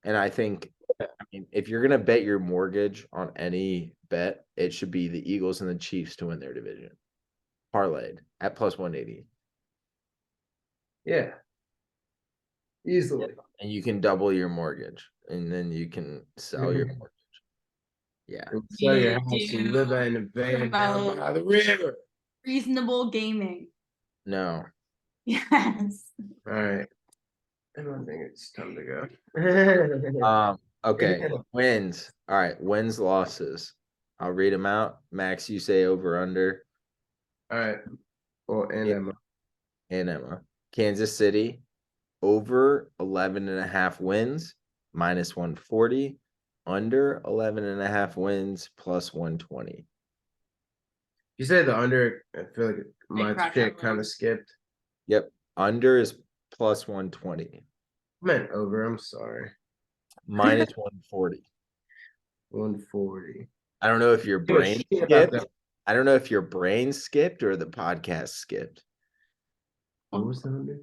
Speaker 1: And I think, I mean, if you're gonna bet your mortgage on any bet, it should be the Eagles and the Chiefs to win their division, parlayed at plus 180.
Speaker 3: Yeah. Easily.
Speaker 1: And you can double your mortgage, and then you can sell your mortgage. Yeah.
Speaker 3: Sell your
Speaker 2: You
Speaker 3: house and
Speaker 2: do
Speaker 3: live in a van down
Speaker 2: about-
Speaker 3: by the river.
Speaker 2: Reasonable gaming.
Speaker 1: No.
Speaker 2: Yes.
Speaker 3: All right. I don't think it's time to go.
Speaker 1: Okay. Wins. All right. Wins, losses. I'll read them out. Max, you say over under.
Speaker 3: All right. Well, and
Speaker 1: Yeah.
Speaker 3: Emma.
Speaker 1: And Emma. Kansas City over 11.5 wins, minus 140. Under 11.5 wins, plus 120.
Speaker 3: You said the under. I feel like my
Speaker 2: cracked
Speaker 3: shit
Speaker 2: that
Speaker 3: kind
Speaker 2: one.
Speaker 3: of skipped.
Speaker 1: Yep. Under is plus 120.
Speaker 3: I meant over. I'm sorry.
Speaker 1: Minus 140.
Speaker 3: 140.
Speaker 1: I don't know if your
Speaker 3: Give a
Speaker 1: brain
Speaker 3: shit about
Speaker 1: skipped. I don't know if your brain skipped or the podcast skipped.
Speaker 3: What was the under?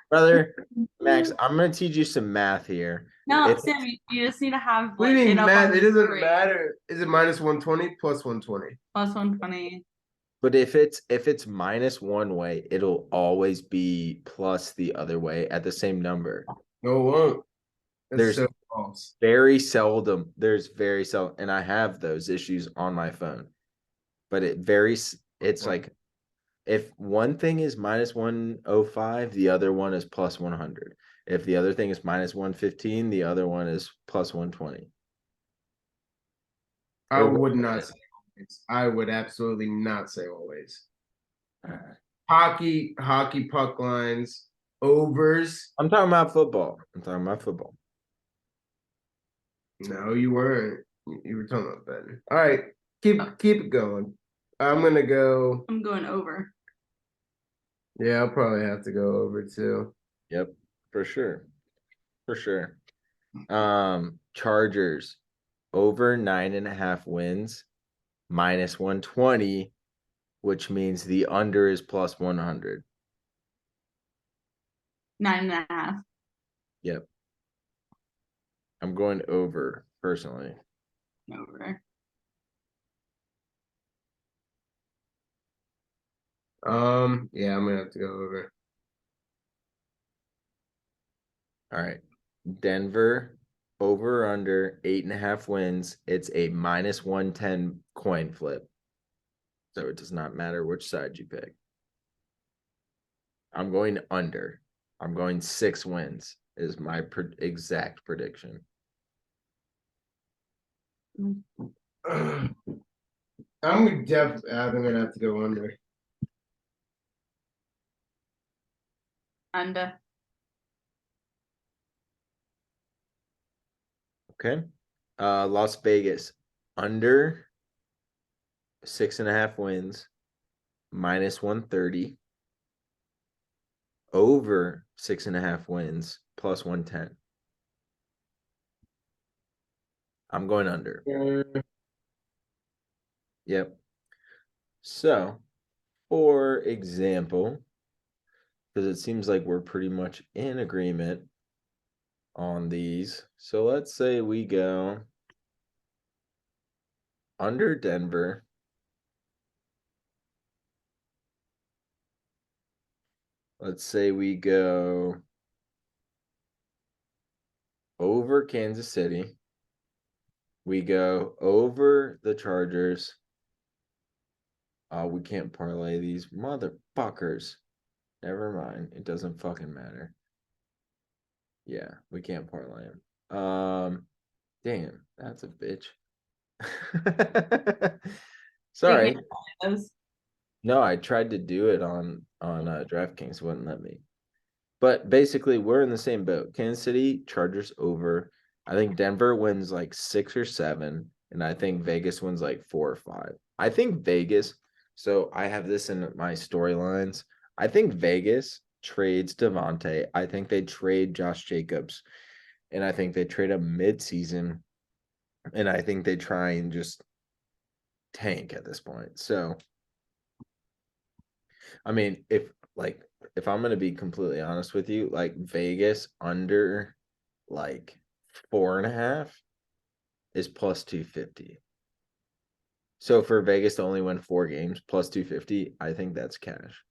Speaker 1: Brother, Max, I'm gonna teach you some math here.
Speaker 2: No,
Speaker 1: If-
Speaker 2: Sam, you just need to have
Speaker 3: What do you mean
Speaker 2: up
Speaker 3: math?
Speaker 2: on
Speaker 3: It
Speaker 2: the
Speaker 3: doesn't
Speaker 2: screen.
Speaker 3: matter. Is it minus 120 plus 120?
Speaker 2: Plus 120.
Speaker 1: But if it's minus one way, it'll always be plus the other way at the same number.
Speaker 3: No, it won't. That's
Speaker 1: There's-
Speaker 3: so false.
Speaker 1: There's very seldom, and I have those issues on my phone. But it's like if one thing is minus 105, the other one is plus 100. If the other thing is minus 115, the other one is plus 120.
Speaker 3: I
Speaker 1: Or
Speaker 3: would
Speaker 1: what-
Speaker 3: not say always. I would absolutely not say always. Hockey puck lines, overs.
Speaker 1: I'm talking about football.
Speaker 3: No, you weren't. You were talking about betting. All right, keep it going. I'm gonna go.
Speaker 2: I'm going over.
Speaker 3: Yeah, I'll probably have to go over too.
Speaker 1: Yep, for sure. Chargers over 9.5 wins, minus 120, which means the under is plus 100.
Speaker 2: 9.5.
Speaker 1: Yep. I'm going over personally.
Speaker 2: Over.
Speaker 3: Yeah, I'm gonna have to go over.
Speaker 1: All right. Denver over or under 8.5 wins. It's a minus 110 coin flip. So it does not matter which side you pick. I'm going under. I'm going 6 wins is my exact prediction.
Speaker 3: I'm gonna have to go under.
Speaker 2: Under.
Speaker 1: Okay. Las Vegas under 6.5 wins, minus 130. Over 6.5 wins, plus 110. I'm going under. Yep. So, for example, because it seems like we're pretty much in agreement on these. So let's say we go under Denver. Let's say we go over Kansas City. We go over the Chargers. We can't parlay these motherfuckers. Never mind. It doesn't fucking matter. Yeah, we can't parlay them. Damn, that's a bitch. Sorry.
Speaker 2: Those.
Speaker 1: No, I tried to do it on DraftKings, wouldn't let me. But basically, we're in the same boat. Kansas City Chargers over. I think Denver wins like 6 or 7, and I think Vegas wins like 4 or 5. I think Vegas. So I have this in my storylines. I think Vegas trades Devontae. I think they trade Josh Jacobs, and I think they trade him mid-season, and I think they try and just tank at this point. So I mean, if I'm gonna be completely honest with you, like Vegas under like 4.5 is plus 250. So for Vegas to only win 4 games plus 250, I think that's cash.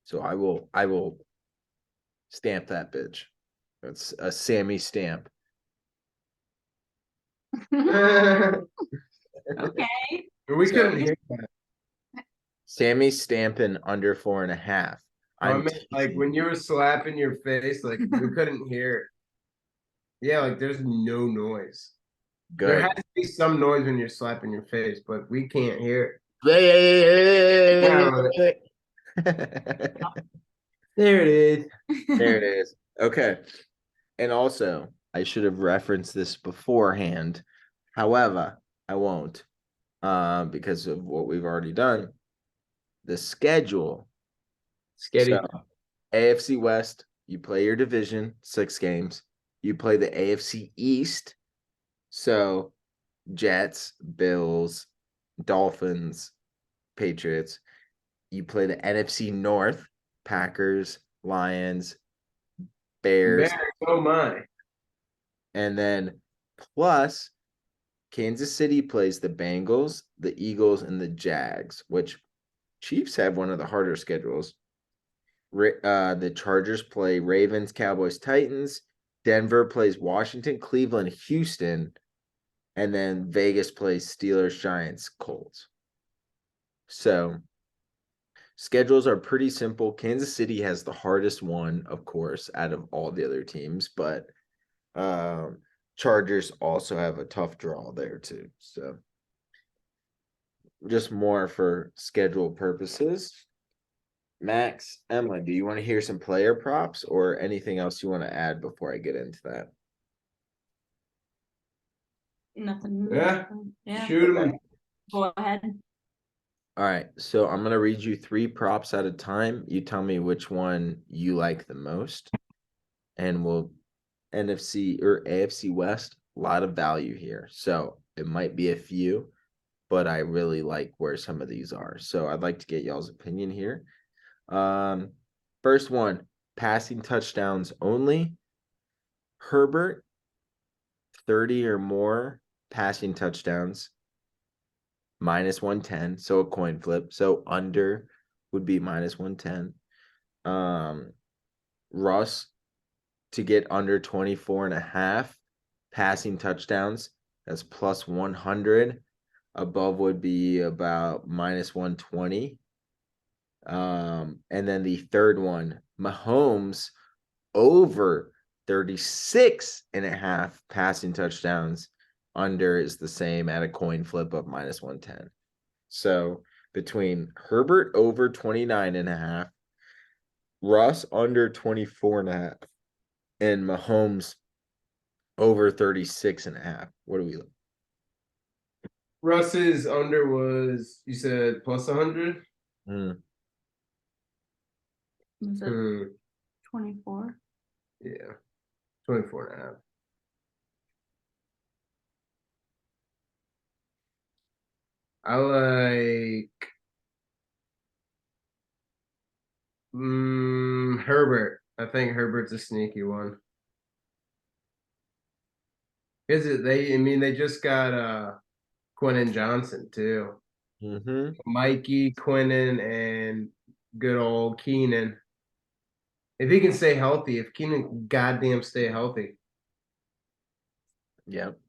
Speaker 1: So I will stamp that bitch. That's a Sammy stamp.
Speaker 2: Okay.
Speaker 3: We
Speaker 1: So-
Speaker 3: couldn't hear that.
Speaker 1: Sammy stamping under 4.5.
Speaker 3: I
Speaker 1: I'm
Speaker 3: meant like when you were slapping your face, like we couldn't hear it. Yeah, like there's no noise. There
Speaker 1: good.
Speaker 3: has to be some noise when you're slapping your face, but we can't hear
Speaker 1: There
Speaker 3: There it is.
Speaker 1: it is. Okay. And also, I should have referenced this beforehand. However, I won't, because of what we've already done. The schedule.
Speaker 3: Sketty.
Speaker 1: So, AFC West, you play your division, 6 games. You play the AFC East. So, Jets, Bills, Dolphins, Patriots. You play the NFC North, Packers, Lions, Bears,
Speaker 3: Bears, oh my.
Speaker 1: and then plus Kansas City plays the Bengals, the Eagles, and the Jags, which Chiefs have one of the harder schedules. The Chargers play Ravens, Cowboys, Titans. Denver plays Washington, Cleveland, Houston, and then Vegas plays Steelers, Giants, Colts. So schedules are pretty simple. Kansas City has the hardest one, of course, out of all the other teams, but Chargers also have a tough draw there too. So just more for schedule purposes. Max, Emma, do you want to hear some player props or anything else you want to add before I get into that?
Speaker 2: Nothing.
Speaker 3: Yeah.
Speaker 2: Yeah.
Speaker 3: Shoot him.
Speaker 2: Go ahead.
Speaker 1: All right, so I'm gonna read you 3 props at a time. You tell me which one you like the most, and we'll NFC or AFC West, a lot of value here. So it might be a few, but I really like where some of these are. So I'd like to get y'all's opinion here. First one, passing touchdowns only. Herbert, 30 or more passing touchdowns, minus 110. So a coin flip. So under would be minus 110. Russ to get under 24.5 passing touchdowns. That's plus 100. Above would be about minus 120. And then the third one, Mahomes over 36.5 passing touchdowns. Under is the same at a coin flip of minus 110. So between Herbert over 29.5, Russ under 24.5, and Mahomes over 36.5. What do we look?
Speaker 3: Russ's under was, you said plus 100?
Speaker 2: Was it 24?
Speaker 3: Yeah. 24.5. I like Herbert. I think Herbert's a sneaky one. Is it they just got Quentin Johnson too.
Speaker 1: Mm-hmm.
Speaker 3: Mikey, Quinnen, and good old Keenan. If he can stay healthy, if Keenan can goddamn stay healthy.
Speaker 1: Yep.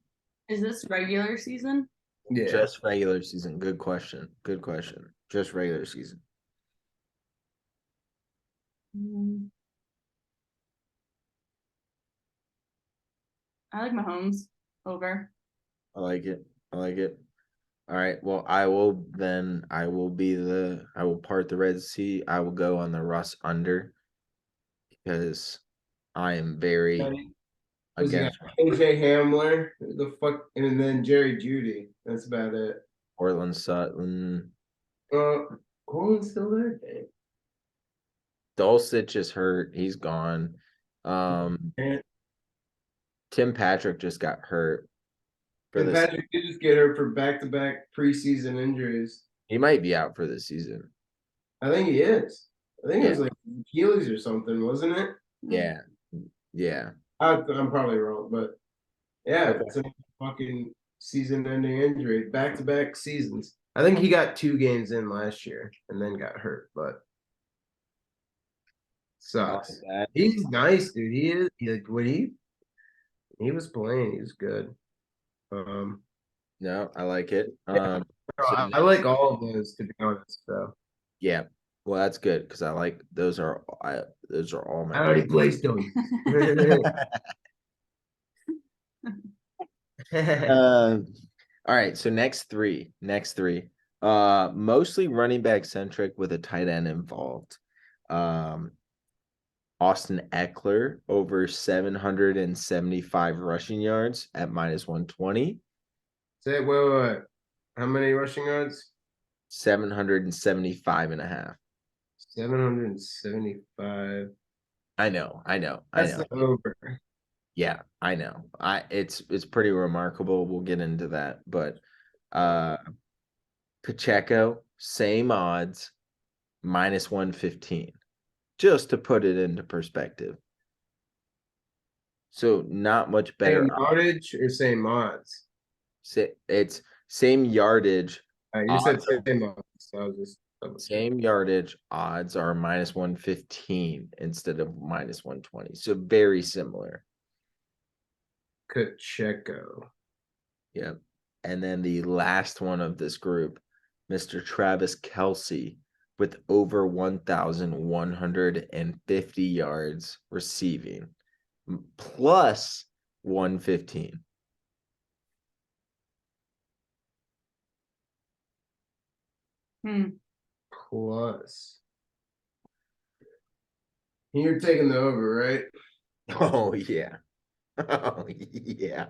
Speaker 2: Is this regular season?
Speaker 3: Yeah.
Speaker 1: Just regular season. Good question. Good question. Just regular season.
Speaker 2: I like Mahomes over.
Speaker 1: I like it. I like it. All right. Well, I will part the Red Sea. I will go on the Russ under because I am very
Speaker 3: Who's he got?
Speaker 1: against
Speaker 3: AJ Hamler, the fuck, and then Jerry Judy. That's about it.
Speaker 1: Portland Sutton.
Speaker 3: Colin's still there.
Speaker 1: Dulcich is hurt. He's gone.
Speaker 3: Dang.
Speaker 1: Tim Patrick just got hurt for
Speaker 3: And
Speaker 1: this.
Speaker 3: Patrick did just get hurt for back-to-back preseason injuries.
Speaker 1: He might be out for the season.
Speaker 3: I think he is. I think it was
Speaker 1: Yeah.
Speaker 3: like Achilles or something, wasn't it?
Speaker 1: Yeah. Yeah.
Speaker 3: I'm probably wrong, but yeah,
Speaker 1: Okay.
Speaker 3: it's a fucking season-ending injury, back-to-back seasons. I think he got 2 games in last year and then got hurt, but
Speaker 1: I like
Speaker 3: sucks.
Speaker 1: that.
Speaker 3: He's nice, dude. He is. Like when he was playing, he was good.
Speaker 1: No, I like it.
Speaker 3: I
Speaker 1: So
Speaker 3: like all of those to be honest. So
Speaker 1: yeah. Well, that's good because I like those are all my
Speaker 3: I already placed those.
Speaker 1: All right, so next three. Mostly running back centric with a tight end involved. Austin Eckler over 775 rushing yards at -120.
Speaker 3: Say wait. How many rushing yards?
Speaker 1: 775.5.
Speaker 3: 775.
Speaker 1: I know.
Speaker 3: That's the over.
Speaker 1: Yeah, I know. It's pretty remarkable. We'll get into that, but Pacheco, same odds, -115, just to put it into perspective. So not much better.
Speaker 3: Same yardage or same odds?
Speaker 1: It's same yardage.
Speaker 3: You said
Speaker 1: Odds are-
Speaker 3: same odds. So I was just
Speaker 1: Same yardage odds are -115 instead of -120. So very similar.
Speaker 3: Pacheco.
Speaker 1: Yep. And then the last one of this group, Mr. Travis Kelce, with over 1,150 yards receiving, plus 115.
Speaker 3: Plus. You're taking the over, right?
Speaker 1: Oh yeah. Oh yeah.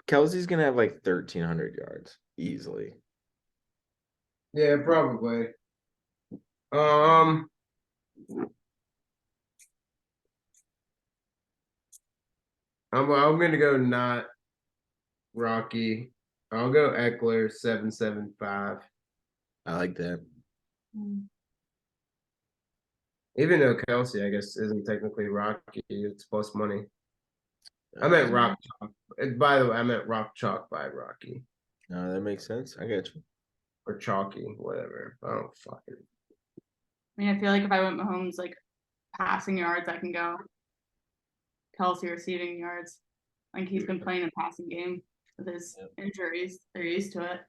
Speaker 1: Kelsey's gonna have like 1,300 yards easily.
Speaker 3: Yeah, probably. I'm gonna go not Rocky. I'll go Eckler 775.
Speaker 1: I like that.
Speaker 3: Even though Kelsey, I guess, isn't technically Rocky, it's plus money. I meant Rock Chalk. By the way, I meant Rock Chalk by Rocky.
Speaker 1: No, that makes sense. I got you.
Speaker 3: Or Chalky, whatever. I don't fucking.
Speaker 2: I mean, I feel like if I went Mahomes like passing yards, I can go. Kelsey receiving yards. Like he's been playing a passing game with his injuries. They're used to it.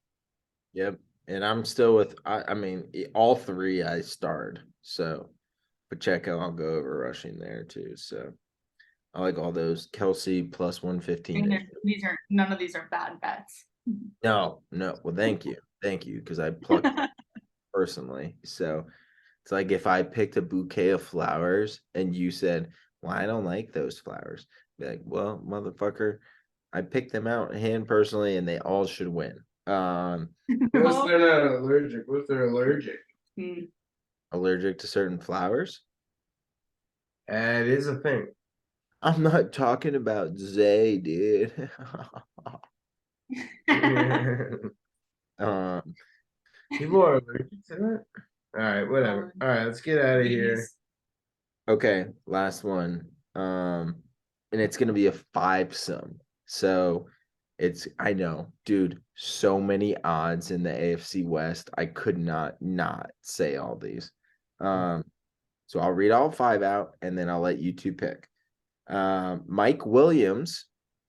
Speaker 1: Yep. And I'm still with I mean all three I starred. So Pacheco, I'll go over rushing there too. So I like all those. Kelsey plus 115.
Speaker 2: None of these are bad bets.
Speaker 1: No. Well, thank you. Because I plucked personally. So it's like if I picked a bouquet of flowers and you said, well, I don't like those flowers. Be like, well, motherfucker, I picked them out hand personally and they all should win.
Speaker 3: What if they're not allergic? What if they're allergic?
Speaker 1: Allergic to certain flowers?
Speaker 3: It is a thing.
Speaker 1: I'm not talking about Zay, dude.
Speaker 3: People are allergic to that. All right, whatever. All right, let's get out of here.
Speaker 1: Okay, last one. And it's gonna be a 5-sum. So I know, dude, so many odds in the AFC West. I could not say all these. So I'll read all 5 out and then I'll let you 2 pick. Mike Williams,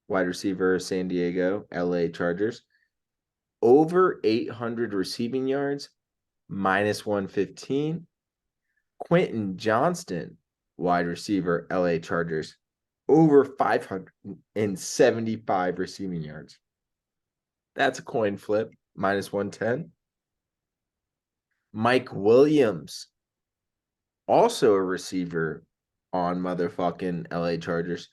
Speaker 1: wide receiver, San Diego, LA Chargers, over 800 receiving yards, -115. Quentin Johnston, wide receiver, LA Chargers, over 575 receiving yards, That's a coin flip. -110. Mike Williams, also a receiver on motherfucking LA Chargers.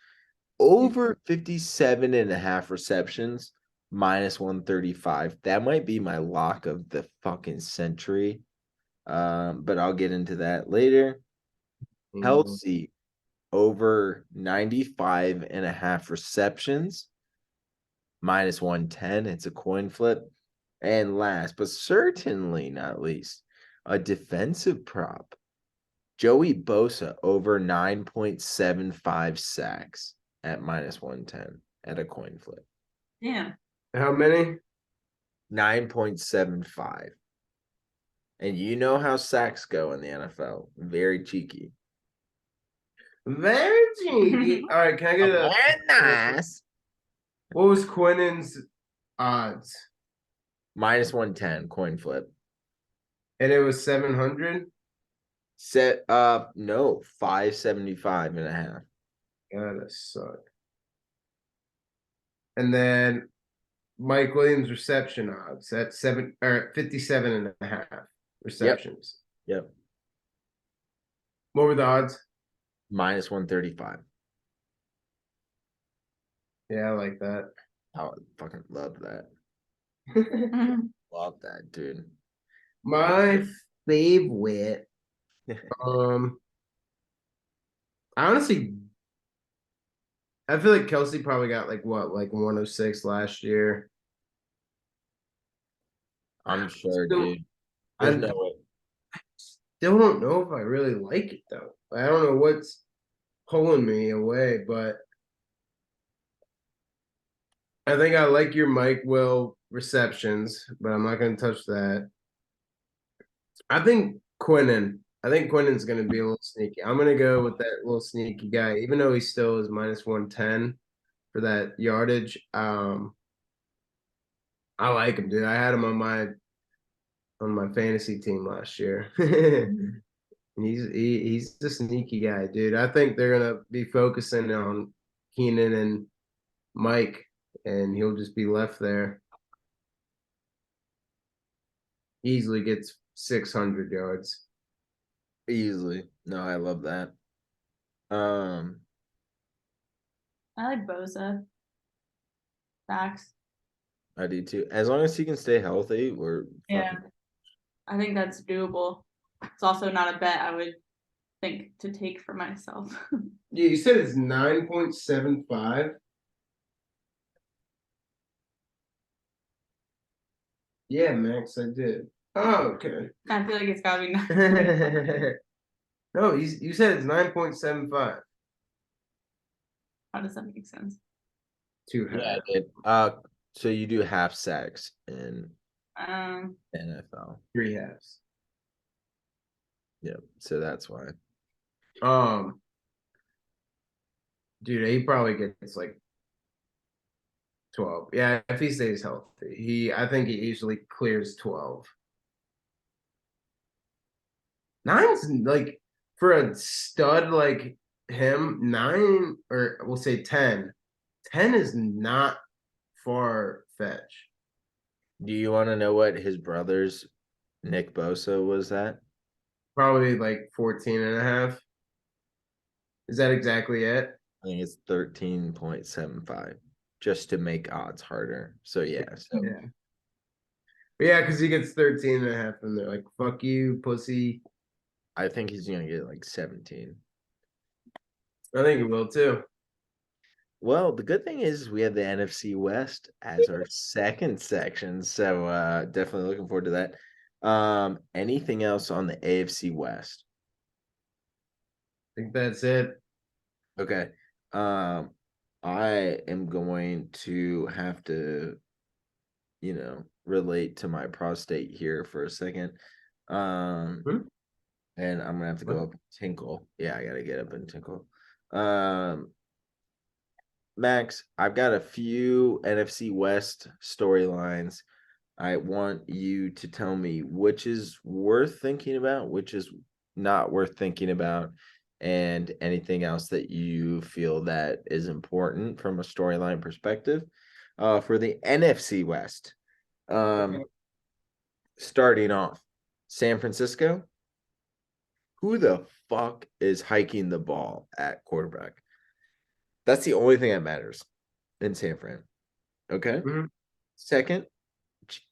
Speaker 1: Over 57.5 receptions, -135. That might be my lock of the fucking century. But I'll get into that later. Kelsey, over 95.5 receptions, -110. It's a coin flip. And last, but certainly not least, a defensive prop. Joey Bosa, over 9.75 sacks at -110 at a coin flip.
Speaker 2: Yeah.
Speaker 3: How many?
Speaker 1: 9.75. And you know how sacks go in the NFL. Very cheeky.
Speaker 3: Very cheeky. All right, can I get a
Speaker 1: Very nice.
Speaker 3: what was Quinnen's odds?
Speaker 1: -110 coin flip.
Speaker 3: And it was 700.
Speaker 1: No, 575.5.
Speaker 3: Gotta suck. And then Mike Williams reception odds at 57.5 receptions.
Speaker 1: Yep.
Speaker 3: What were the odds?
Speaker 1: -135.
Speaker 3: Yeah, I like that.
Speaker 1: I would fucking love that. Love that, dude.
Speaker 3: My favorite. Honestly, I feel like Kelsey probably got like 106 last year.
Speaker 1: I'm sure,
Speaker 3: Still-
Speaker 1: dude.
Speaker 3: I
Speaker 1: There's no way.
Speaker 3: still don't know if I really like it though. I don't know what's pulling me away, but I think I like your Mike Will receptions, but I'm not going to touch that. I think Quinnen's going to be a little sneaky. I'm going to go with that little sneaky guy, even though he still is -110 for that yardage. I like him, dude. I had him on my fantasy team last year. And he's the sneaky guy, dude. I think they're gonna be focusing on Keenan and Mike, and he'll just be left there. Easily gets 600 yards.
Speaker 1: Easily. No, I love that.
Speaker 2: I like Bosa. Facts.
Speaker 1: I do too. As long as he can stay healthy, we're
Speaker 2: Yeah.
Speaker 1: fucking-
Speaker 2: I think that's doable. It's also not a bet I would think to take for myself.
Speaker 3: Yeah, you said it's 9.75. Yeah, Max, I did. Oh, okay.
Speaker 2: I feel like it's gotta be nice.
Speaker 3: No, you said it's 9.75.
Speaker 2: How does that make sense?
Speaker 3: Two
Speaker 1: Yeah,
Speaker 3: half.
Speaker 1: I did. So you do half sacks in NFL.
Speaker 3: 3 halves.
Speaker 1: Yep. So that's why.
Speaker 3: Dude, he probably gets like 12. Yeah, if he stays healthy. I think he easily clears 12. 9's like for a stud like him, 9 or we'll say 10. 10 is not far fetched.
Speaker 1: Do you want to know what his brother's Nick Bosa was at?
Speaker 3: Probably like 14.5. Is that exactly it?
Speaker 1: I think it's 13.75 just to make odds harder. So yeah. So
Speaker 3: Yeah. But yeah, because he gets 13.5 and they're like, fuck you, pussy.
Speaker 1: I think he's gonna get like 17.
Speaker 3: I think he will too.
Speaker 1: Well, the good thing is we have the NFC West as our second section. So definitely looking forward to that. Anything else on the AFC West?
Speaker 3: I think that's it.
Speaker 1: Okay. I am going to have to, relate to my prostate here for a second. And I'm gonna have to go up and tinkle. Yeah, I gotta get up and tinkle. Max, I've got a few NFC West storylines. I want you to tell me which is worth thinking about, which is not worth thinking about, and anything else that you feel that is important from a storyline perspective. For the NFC West, starting off, San Francisco. Who the fuck is hiking the ball at quarterback? That's the only thing that matters in San Fran. Okay.
Speaker 3: Mhm.
Speaker 1: Second,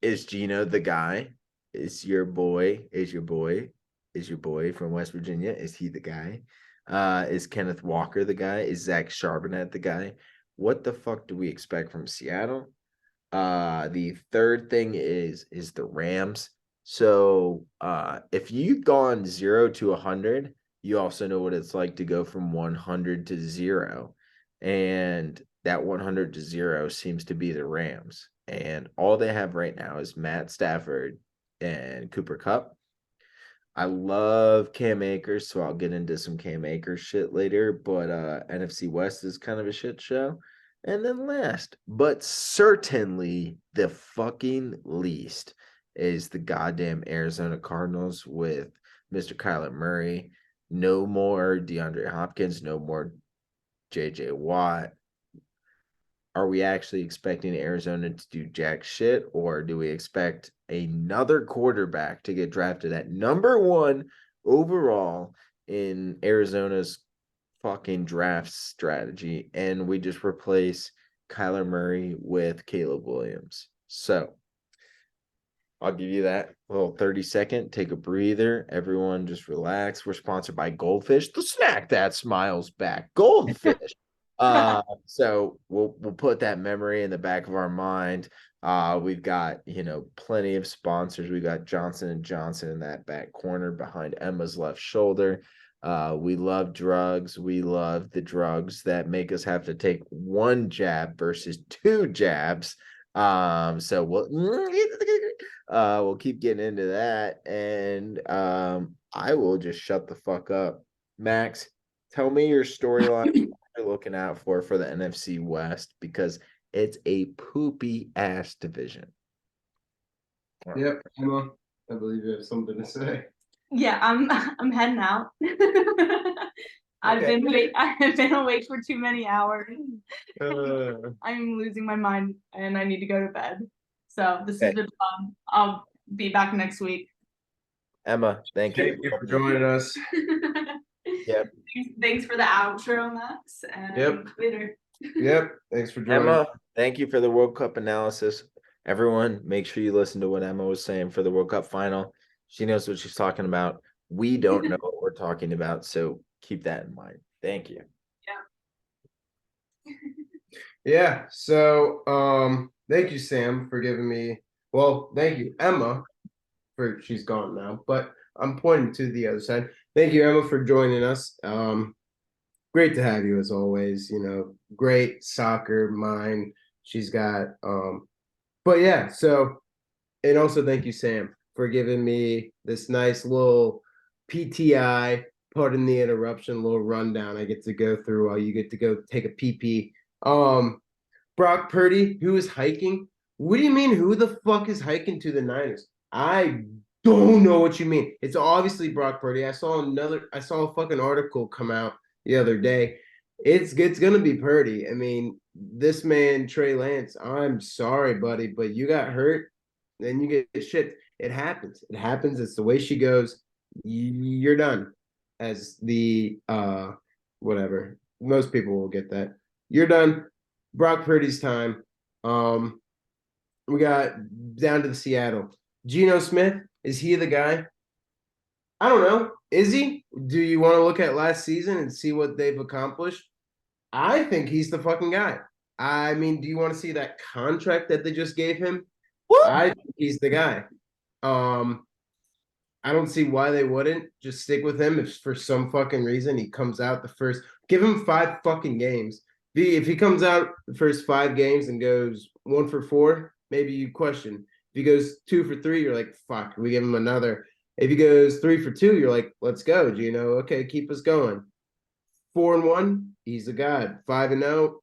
Speaker 1: is Gino the guy? Is your boy? Is your boy? Is your boy from West Virginia? Is he the guy? Is Kenneth Walker the guy? Is Zach Charbonnet the guy? What the fuck do we expect from Seattle? The third thing is the Rams. So if you've gone 0 to 100, you also know what it's like to go from 100 to 0. And that 100 to 0 seems to be the Rams. And all they have right now is Matt Stafford and Cooper Kupp. I love Cam Akers, so I'll get into some Cam Akers shit later, but NFC West is kind of a shit show. And then last, but certainly the fucking least, is the goddamn Arizona Cardinals with Mr. Kyler Murray. No more DeAndre Hopkins, no more JJ Watt. Are we actually expecting Arizona to do jack shit, or do we expect another quarterback to get drafted at number 1 overall in Arizona's fucking draft strategy, and we just replace Kyler Murray with Caleb Williams? So I'll give you that little 30-second, take a breather. Everyone just relax. We're sponsored by Goldfish, the snack that smiles back. Goldfish. So we'll put that memory in the back of our mind. We've got, plenty of sponsors. We got Johnson and Johnson in that back corner behind Emma's left shoulder. We love drugs. We love the drugs that make us have to take 1 jab versus 2 jabs. So we'll keep getting into that, and I will just shut the fuck up. Max, tell me your storyline you're looking out for the NFC West, because it's a poopy ass division.
Speaker 3: Yep, Emma, I believe you have something to say.
Speaker 2: Yeah, I'm heading out. I've been awake for too many hours. I'm losing my mind and I need to go to bed. So this has been fun. I'll be back next week.
Speaker 1: Emma, thank you.
Speaker 3: Thank you for joining us.
Speaker 1: Yep.
Speaker 2: Thanks for the outro, Max. And later.
Speaker 3: Yep. Thanks for joining.
Speaker 1: Emma, thank you for the World Cup analysis. Everyone, make sure you listen to what Emma was saying for the World Cup final. She knows what she's talking about. We don't know what we're talking about, so keep that in mind. Thank you.
Speaker 2: Yeah.
Speaker 3: Yeah. So, thank you, Sam, for giving me. Well, thank you, Emma, for she's gone now, but I'm pointing to the other side. Thank you, Emma, for joining us. Great to have you as always. Great soccer mind she's got. But yeah. So, and also thank you, Sam, for giving me this nice little PTI, pardon the interruption, little rundown I get to go through while you get to go take a pee. Brock Purdy, who is hiking? What do you mean, who the fuck is hiking to the Niners? I don't know what you mean. It's obviously Brock Purdy. I saw a fucking article come out the other day. It's gonna be Purdy. I mean, this man, Trey Lance, I'm sorry, buddy, but you got hurt, then you get shit. It happens. It's the way she goes. You're done. As the whatever. Most people will get that. You're done. Brock Purdy's time. We got down to the Seattle. Geno Smith, is he the guy? I don't know. Is he? Do you want to look at last season and see what they've accomplished? I think he's the fucking guy. I mean, do you want to see that contract that they just gave him? What? I think he's the guy. I don't see why they wouldn't just stick with him if for some fucking reason he comes out the first. Give him 5 fucking games. If he comes out the first 5 games and goes 1 for 4, maybe you question. If he goes 2 for 3, you're like, fuck, we give him another. If he goes 3 for 2, you're like, let's go, Gino. Okay, keep us going. 4-1, he's the god. 5-0,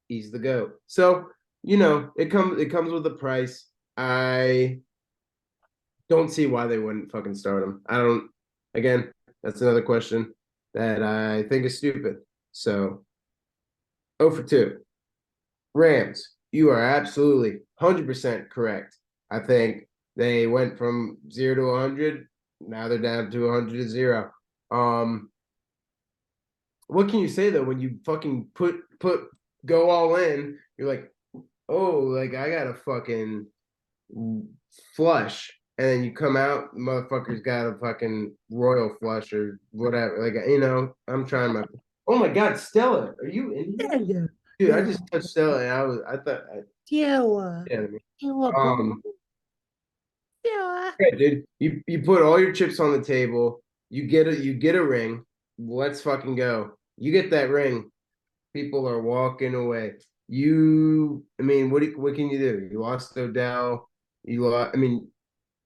Speaker 3: he's the GOAT. So, it comes with a price. I don't see why they wouldn't fucking start him. Again, that's another question that I think is stupid. So 0 for 2. Rams. you are absolutely 100% correct. I think they went from 0 to 100. Now they're down to 100 to 0. What can you say though when you fucking go all in? You're like, oh, like I got a fucking flush, and then you come out, motherfucker's got a fucking royal flush or whatever. Like I'm trying my. Oh my God, Stella, are you in here? Dude, I just touched Stella, and I thought, yeah, yeah, dude, you put all your chips on the table. You get a ring. Let's fucking go. You get that ring. People are walking away. I mean, what can you do? You lost Odell. I mean,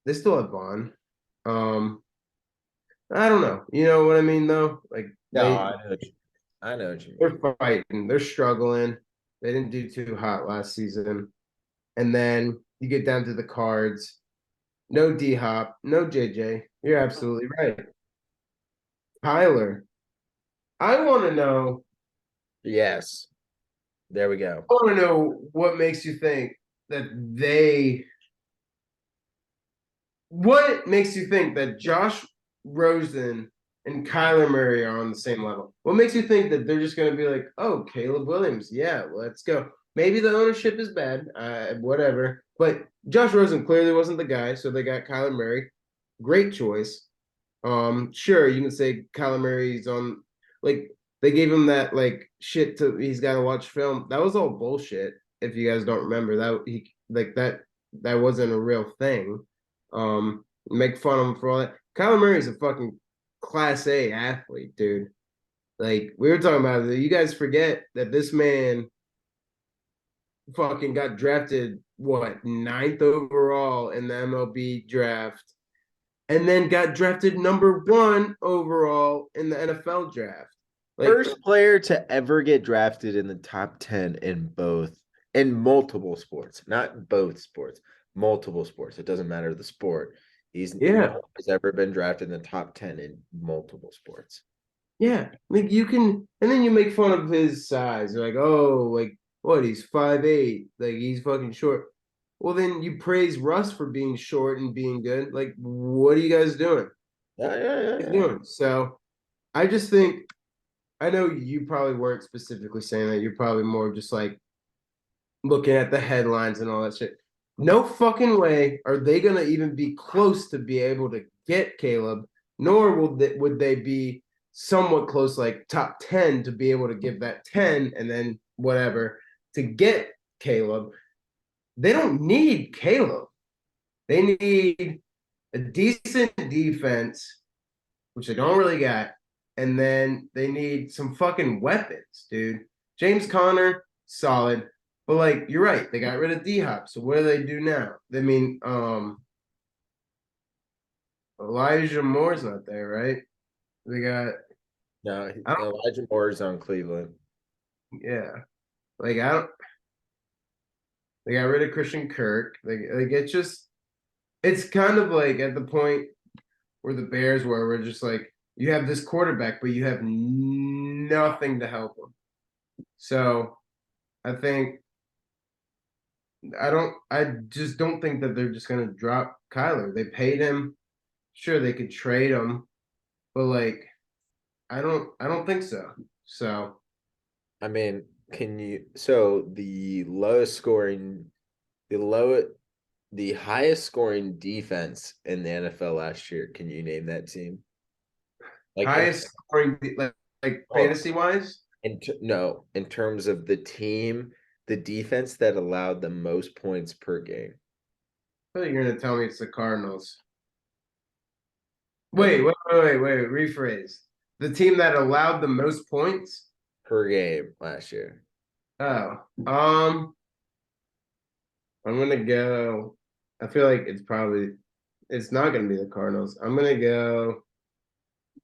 Speaker 3: they still have Vaughn. I don't know. You know what I mean, though? Like
Speaker 1: I know what you mean.
Speaker 3: they're fighting. They're struggling. They didn't do too hot last season. And then you get down to the Cards. No D Hop, no JJ. You're absolutely right. Tyler, I want to know.
Speaker 1: Yes. There we go.
Speaker 3: I want to know what makes you think that they. What makes you think that Josh Rosen and Kyler Murray are on the same level? What makes you think that they're just going to be like, oh, Caleb Williams, yeah, let's go. Maybe the ownership is bad, whatever. But Josh Rosen clearly wasn't the guy, so they got Kyler Murray. Great choice. Sure, you can say Kyler Murray's on, like, they gave him that like shit to he's got to watch film. That was all bullshit. If you guys don't remember that wasn't a real thing. Make fun of him for all that. Kyler Murray's a fucking class A athlete, dude. Like we were talking about it. You guys forget that this man fucking got drafted, what, 9th overall in the MLB draft, and then got drafted number 1 overall in the NFL draft. Like,
Speaker 1: First player to ever get drafted in the top 10 in multiple sports, not both sports, multiple sports. It doesn't matter the sport. He's ever been drafted in the top 10 in multiple sports.
Speaker 3: Yeah, like you can, and then you make fun of his size. You're like, oh, like what? He's 5'8", like he's fucking short. Well, then you praise Russ for being short and being good. Like, what are you guys doing?
Speaker 1: Yeah.
Speaker 3: So, I just think, I know you probably weren't specifically saying that. You're probably more just like looking at the headlines and all that shit. No fucking way are they gonna even be close to be able to get Caleb, nor would they be somewhat close, like top 10, to be able to give that 10 and then whatever to get Caleb. They don't need Caleb. They need a decent defense, which they don't really got, and then they need some fucking weapons, dude. James Conner, solid. But like you're right, they got rid of D-Hop. So what do they do now? I mean, Elijah Moore's not there, right? They got
Speaker 1: Elijah Moore's on Cleveland.
Speaker 3: Yeah. Like I don't they got rid of Christian Kirk. Like it's kind of like at the point where the Bears were, we're just like, you have this quarterback, but you have nothing to help him. So I just don't think that they're just gonna drop Kyler. They paid him. Sure, they could trade him, but like I don't think so. So
Speaker 1: I mean, the highest scoring defense in the NFL last year, can you name that team?
Speaker 3: Like highest scoring, like fantasy wise?
Speaker 1: No, in terms of the team, the defense that allowed the most points per game.
Speaker 3: I thought you were gonna tell me it's the Cardinals. Wait, rephrase. The team that allowed the most points
Speaker 1: per game last year.
Speaker 3: Oh, I'm gonna go. I feel like it's not gonna be the Cardinals. I'm gonna go.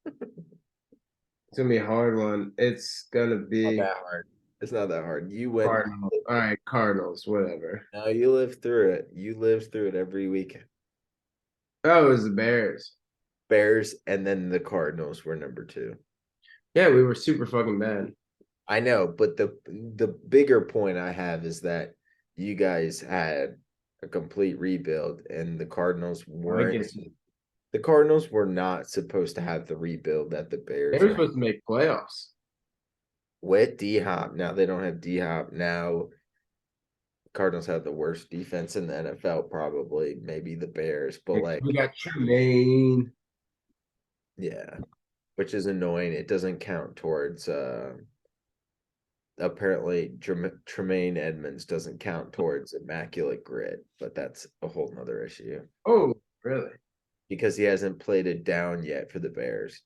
Speaker 3: It's gonna be a hard one. It's gonna be
Speaker 1: not that hard. It's not that hard. You went.
Speaker 3: Cardinals. All right, Cardinals, whatever.
Speaker 1: No, you lived through it. You lived through it every week.
Speaker 3: Oh, it was the Bears.
Speaker 1: Bears, and then the Cardinals were number 2.
Speaker 3: Yeah, we were super fucking bad.
Speaker 1: I know, but the bigger point I have is that you guys had a complete rebuild, and the Cardinals
Speaker 3: I
Speaker 1: weren't.
Speaker 3: guess
Speaker 1: The Cardinals were not supposed to have the rebuild that the
Speaker 3: they
Speaker 1: Bears
Speaker 3: were
Speaker 1: are
Speaker 3: supposed to make playoffs.
Speaker 1: with D Hop. Now they don't have D Hop. Now Cardinals have the worst defense in the NFL, probably, maybe the Bears, but like,
Speaker 3: We got Tremaine.
Speaker 1: yeah, which is annoying. It doesn't count towards apparently Tremaine Edmonds doesn't count towards immaculate grit, but that's a whole nother issue
Speaker 3: Oh, really?
Speaker 1: because he hasn't played it down yet for the Bears.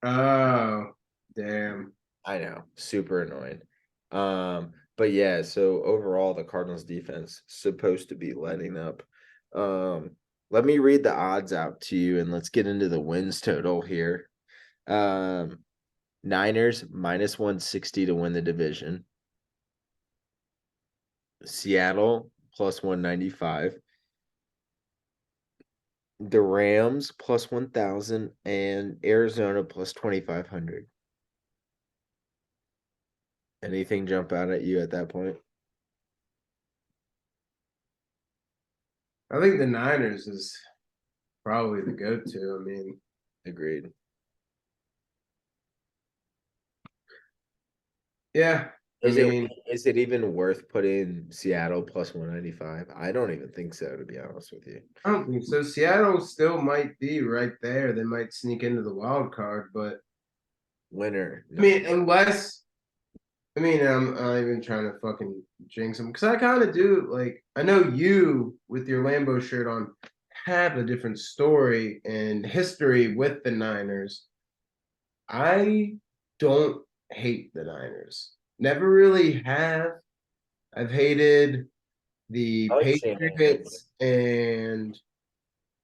Speaker 3: Oh, damn.
Speaker 1: I know, super annoying. But yeah, so overall the Cardinals defense supposed to be letting up. Let me read the odds out to you and let's get into the wins total here. Niners minus 160 to win the division. Seattle plus 195. The Rams plus 1,000 and Arizona plus 2,500. Anything jump out at you at that point?
Speaker 3: I think the Niners is probably the go-to. I mean,
Speaker 1: Agreed.
Speaker 3: yeah.
Speaker 1: Is it even worth putting Seattle plus 195? I don't even think so, to be honest with you.
Speaker 3: I don't think so. Seattle still might be right there. They might sneak into the wild card, but
Speaker 1: Winner.
Speaker 3: I mean, unless I'm not even trying to fucking jinx them because I kind of do. Like, I know you with your Lambo shirt on have a different story and history with the Niners. I don't hate the Niners. Never really have. I've hated the
Speaker 1: I like Shanahan.
Speaker 3: Patriots and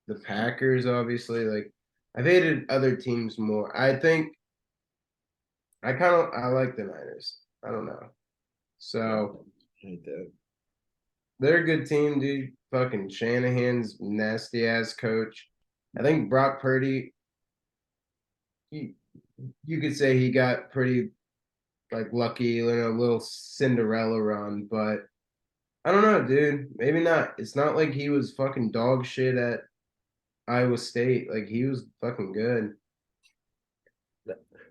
Speaker 3: the Packers, obviously. Like, I've hated other teams more. I think I like the Niners. I don't know. So
Speaker 1: Hate that.
Speaker 3: they're a good team, dude. Fucking Shanahan's nasty ass coach. I think Brock Purdy, you, you could say he got pretty like lucky in a little Cinderella run, but I don't know, dude. Maybe not. It's not like he was fucking dog shit at Iowa State. Like he was fucking good.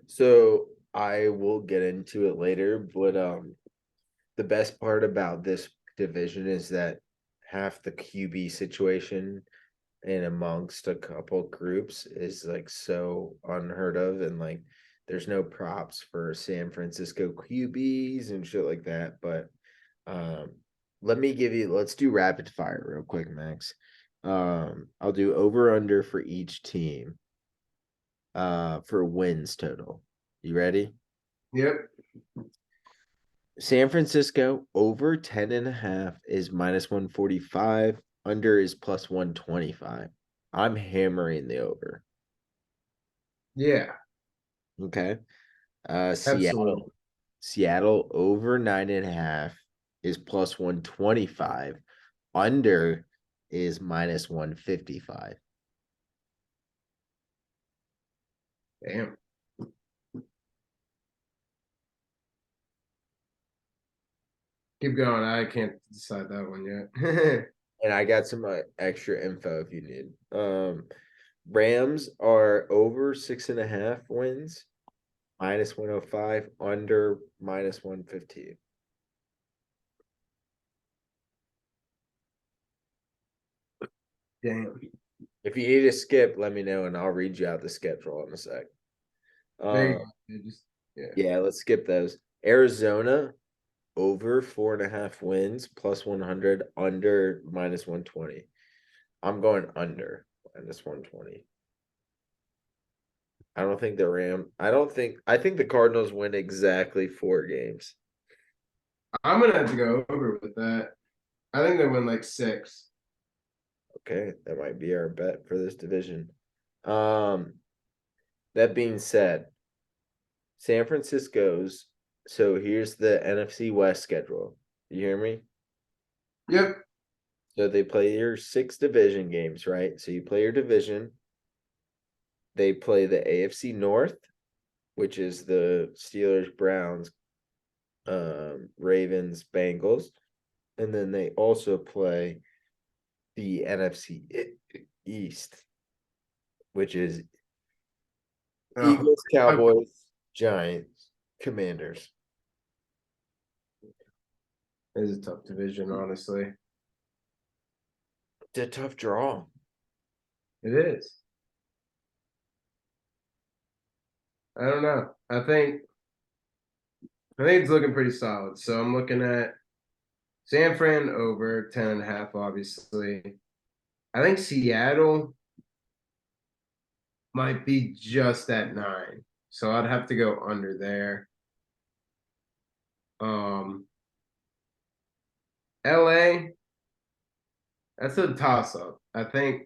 Speaker 1: So I will get into it later, but the best part about this division is that half the QB situation and amongst a couple groups is like so unheard of, and like there's no props for San Francisco QBs and shit like that. But um let's do rapid fire real quick, Max. I'll do over under for each team for wins total. You ready?
Speaker 3: Yep.
Speaker 1: San Francisco over 10.5 is minus 145. Under is plus 125. I'm hammering the over.
Speaker 3: Yeah.
Speaker 1: Okay.
Speaker 3: Absolutely.
Speaker 1: Seattle over 9.5 is plus 125. Under is minus 155.
Speaker 3: Damn. Keep going. I can't decide that one yet.
Speaker 1: And I got some extra info if you need. Rams are over 6.5 wins, minus 105, under minus 115.
Speaker 3: Damn.
Speaker 1: If you need to skip, let me know and I'll read you out the schedule in a sec.
Speaker 3: There you go. Just
Speaker 1: Yeah, let's skip those. Arizona over 4.5 wins, plus 100, under minus 120. I'm going under minus 120. I think the Cardinals win exactly 4 games.
Speaker 3: I'm gonna have to go over with that. I think they win like 6.
Speaker 1: Okay, that might be our bet for this division. That being said, San Francisco's, so here's the NFC West schedule. You hear me?
Speaker 3: Yep.
Speaker 1: So they play your 6 division games, right? So you play your division. They play the AFC North, which is the Steelers, Browns, Ravens, Bengals, and then they also play the NFC East, which is
Speaker 3: Oh,
Speaker 1: Eagles, Cowboys, Giants, Commanders.
Speaker 3: it's a tough division, honestly.
Speaker 1: It's a tough draw.
Speaker 3: It is. I don't know. I think it's looking pretty solid. So I'm looking at San Fran over 10.5, obviously. I think Seattle might be just at 9. So I'd have to go under there. LA, that's a toss up. I think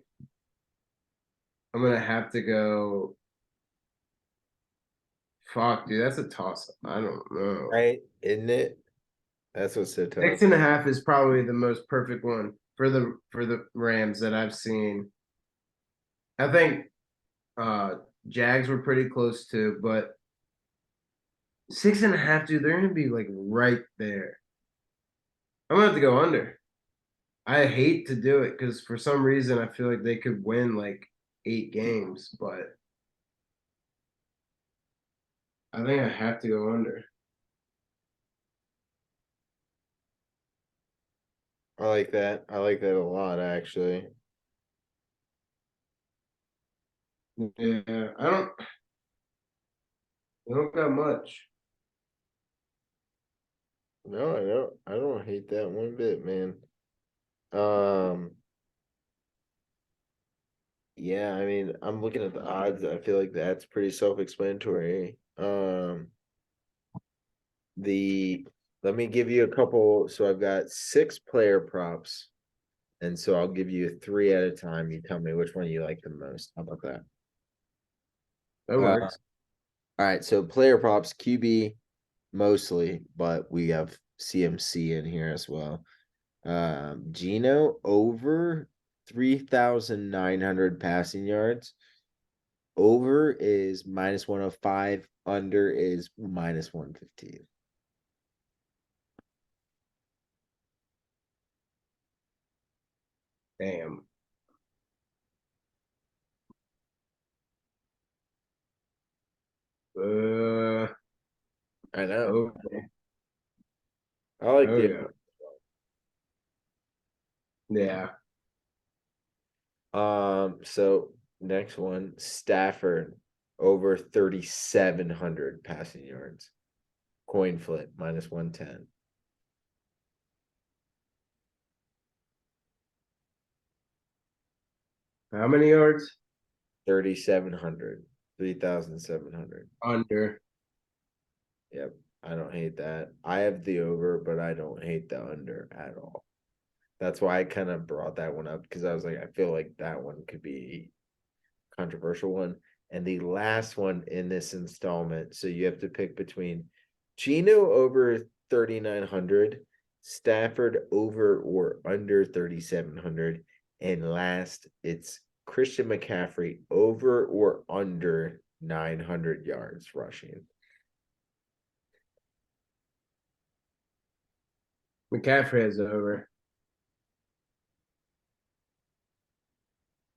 Speaker 3: I'm gonna have to go. Fuck, dude, that's a toss up. I don't know.
Speaker 1: Right? Isn't it? That's what's so tough.
Speaker 3: 6.5 is probably the most perfect one for the Rams that I've seen. I think Jags were pretty close too, but 6.5, dude, they're gonna be like right there. I'm gonna have to go under. I hate to do it because for some reason I feel like they could win like 8 games, but I think I have to go under.
Speaker 1: I like that. I like that a lot, actually.
Speaker 3: Yeah, I don't got much.
Speaker 1: No, I don't. I don't hate that one bit, man. Um, yeah, I mean, I'm looking at the odds. I feel like that's pretty self-explanatory. The Let me give you a couple. So I've got 6 player props, and so I'll give you 3 at a time. You tell me which one you like the most. How about that?
Speaker 3: That
Speaker 1: Uh,
Speaker 3: works.
Speaker 1: all right, so player props, QB mostly, but we have CMC in here as well. Gino over 3,900 passing yards. Over is -105. Under is -115.
Speaker 3: Damn.
Speaker 1: I know.
Speaker 3: Okay.
Speaker 1: I like
Speaker 3: Oh
Speaker 1: the
Speaker 3: yeah. Yeah.
Speaker 1: So next one, Stafford over 3,700 passing yards. Coin flip -110.
Speaker 3: How many yards?
Speaker 1: 3,700. 3,700.
Speaker 3: Under.
Speaker 1: Yep. I don't hate that. I have the over, but I don't hate the under at all. That's why I kind of brought that one up because I was like, I feel like that one could be a controversial one. And the last one in this installment, so you have to pick between Gino over 3,900, Stafford over or under 3,700, and last it's Christian McCaffrey over or under 900 yards rushing.
Speaker 3: McCaffrey has over.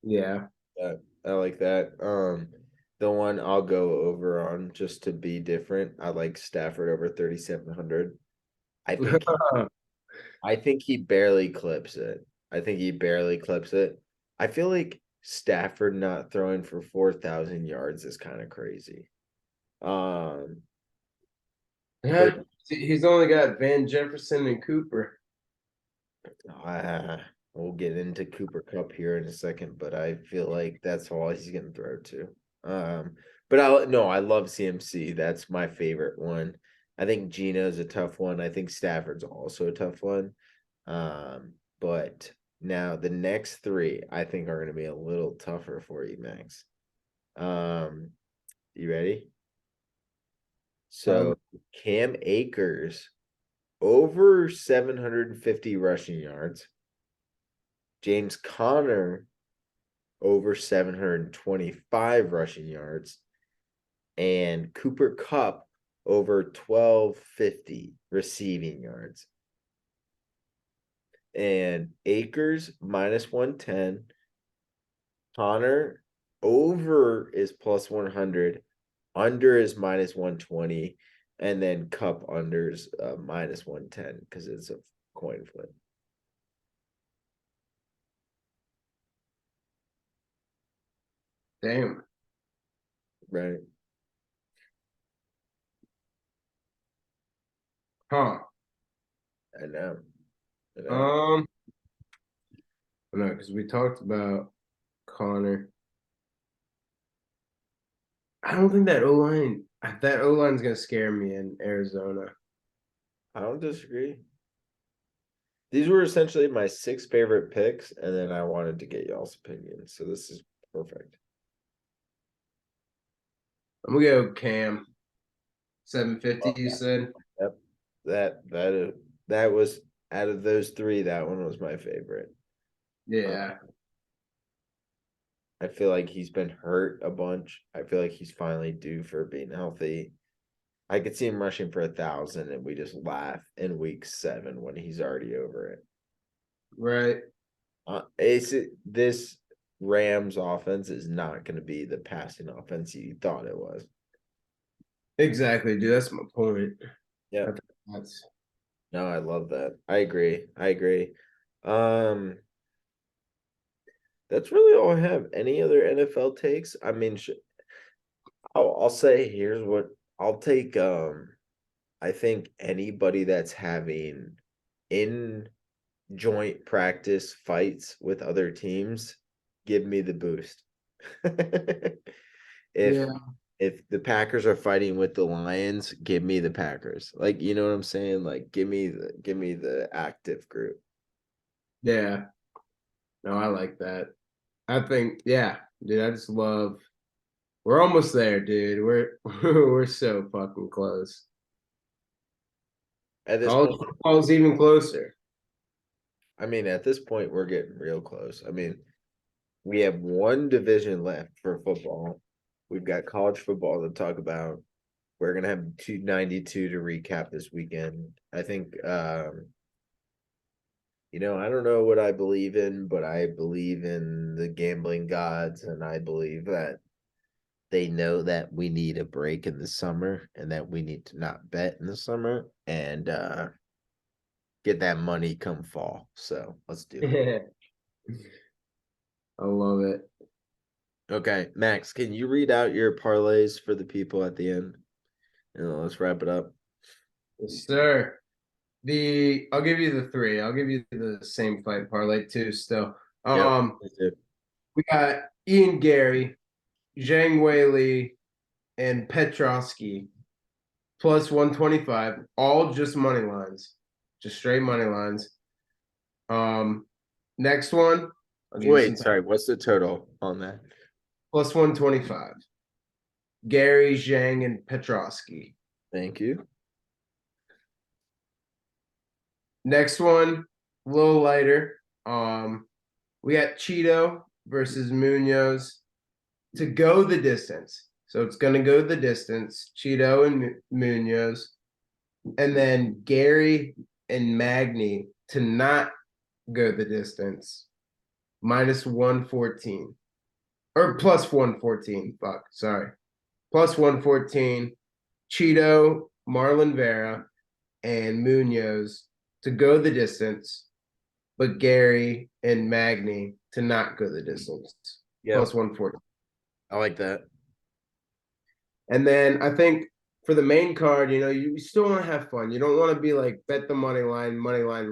Speaker 3: Yeah.
Speaker 1: I like that. The one I'll go over on just to be different. I like Stafford over 3,700. I think I think he barely clips it. I think he barely clips it. I feel like Stafford not throwing for 4,000 yards is kind of crazy. Um,
Speaker 3: Yeah. He's only got Van Jefferson and Cooper.
Speaker 1: uh, we'll get into Cooper Cup here in a second, but I feel like that's all he's gonna throw to. But I love CMC. That's my favorite one. I think Gino's a tough one. I think Stafford's also a tough one. But now the next 3 I think are gonna be a little tougher for you, Max. You ready? So Cam Akers over 750 rushing yards. James Conner over 725 rushing yards. And Cooper Cup over 1250 receiving yards. And Akers minus 110. Connor over is plus 100. Under is minus 120. And then Cup unders minus 110 because it's a coin flip.
Speaker 3: Damn.
Speaker 1: Right.
Speaker 3: Huh.
Speaker 1: I know.
Speaker 3: No, because we talked about Connor. I don't think that O line's gonna scare me in Arizona.
Speaker 1: I don't disagree. These were essentially my 6 favorite picks, and then I wanted to get y'all's opinions. So this is perfect.
Speaker 3: I'm gonna go Cam. 750, you
Speaker 1: Yeah.
Speaker 3: said?
Speaker 1: Yep. That was out of those 3, that one was my favorite.
Speaker 3: Yeah.
Speaker 1: I feel like he's been hurt a bunch. I feel like he's finally due for being healthy. I could see him rushing for 1,000, and we just laugh in week 7 when he's already over it.
Speaker 3: Right.
Speaker 1: This Rams offense is not going to be the passing offense you thought it was.
Speaker 3: Exactly, dude. That's my point.
Speaker 1: Yeah.
Speaker 3: That's
Speaker 1: No, I love that. I agree. Um, that's really all I have. Any other NFL takes? I mean, I'll say here's what I'll take. I think anybody that's having in joint practice fights with other teams, give me the boost. if
Speaker 3: yeah.
Speaker 1: if the Packers are fighting with the Lions, give me the Packers. Like, you know what I'm saying? Like, give me the active group.
Speaker 3: Yeah. No, I like that. I think, yeah, dude, I just love we're almost there, dude. We're we're so fucking close.
Speaker 1: At this
Speaker 3: College
Speaker 1: point,
Speaker 3: football's even closer.
Speaker 1: I mean, at this point, we're getting real close. I mean, we have one division left for football. We've got college football to talk about. We're gonna have 292 to recap this weekend. I think I don't know what I believe in, but I believe in the gambling gods, and I believe that they know that we need a break in the summer and that we need to not bet in the summer and get that money come fall. So let's do it.
Speaker 3: I love it.
Speaker 1: Okay, Max, can you read out your parlays for the people at the end? And then let's wrap it up.
Speaker 3: Yes, sir. I'll give you the 3. I'll give you the same fight parlay too. Still,
Speaker 1: Yep.
Speaker 3: we got Ian Gary, Zhang Weili, and Petrovsky plus 125. All just money lines, just straight money lines. Next one. I'll give you
Speaker 1: Wait,
Speaker 3: some
Speaker 1: sorry. What's the total on that?
Speaker 3: plus 125. Gary, Zhang, and Petrovsky.
Speaker 1: Thank you.
Speaker 3: Next one, a little lighter. We got Cheeto versus Munoz to go the distance. So it's going to go the distance. Cheeto and Munoz, and then Gary and Magny to not go the distance. Minus 114 or plus 114. Fuck, sorry. Plus 114. Cheeto, Marlon Vera, and Munoz to go the distance, but Gary and Magny to not go the distance.
Speaker 1: Yeah.
Speaker 3: Plus 140.
Speaker 1: I like that.
Speaker 3: And then I think for the main card, you still want to have fun. You don't want to be like bet the money line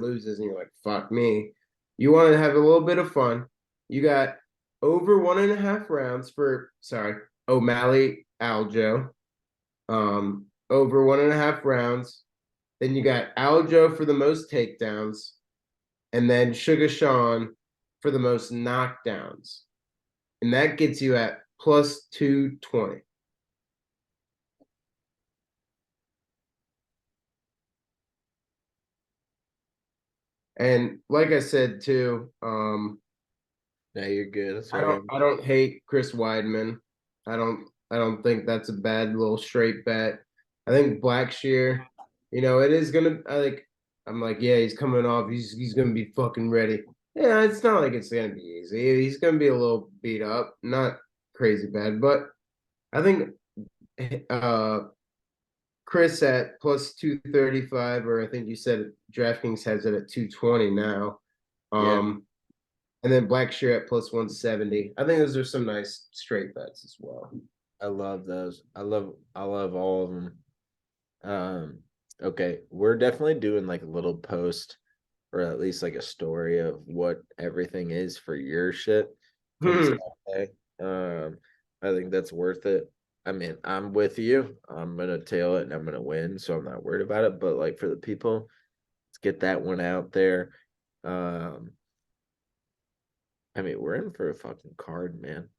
Speaker 3: loses, and you're like, fuck me. You want to have a little bit of fun. You got over 1.5 rounds for O'Malley Aljo. Over 1.5 rounds. Then you got Aljo for the most takedowns, and then Sugar Sean for the most knockdowns. And that gets you at plus 220. And like I said too,
Speaker 1: Yeah, you're good. That's
Speaker 3: I
Speaker 1: all right.
Speaker 3: don't hate Chris Weidman. I don't think that's a bad little straight bet. I think Blackshear, it is gonna. I'm like, yeah, he's coming off. He's gonna be fucking ready. Yeah, it's not like it's gonna be easy. He's gonna be a little beat up, not crazy bad, but I think Chris at plus 235, or I think you said DraftKings has it at 220 now.
Speaker 1: Yeah,
Speaker 3: And then Blackshear at plus 170. I think those are some nice straight bets as well.
Speaker 1: I love those. I love all of them. Okay, we're definitely doing like a little post or at least like a story of what everything is for your shit come Saturday. I think that's worth it. I mean, I'm with you. I'm gonna tail it and I'm gonna win, so I'm not worried about it. But like for the people, let's get that one out there. Um, I mean, we're in for a fucking card, man.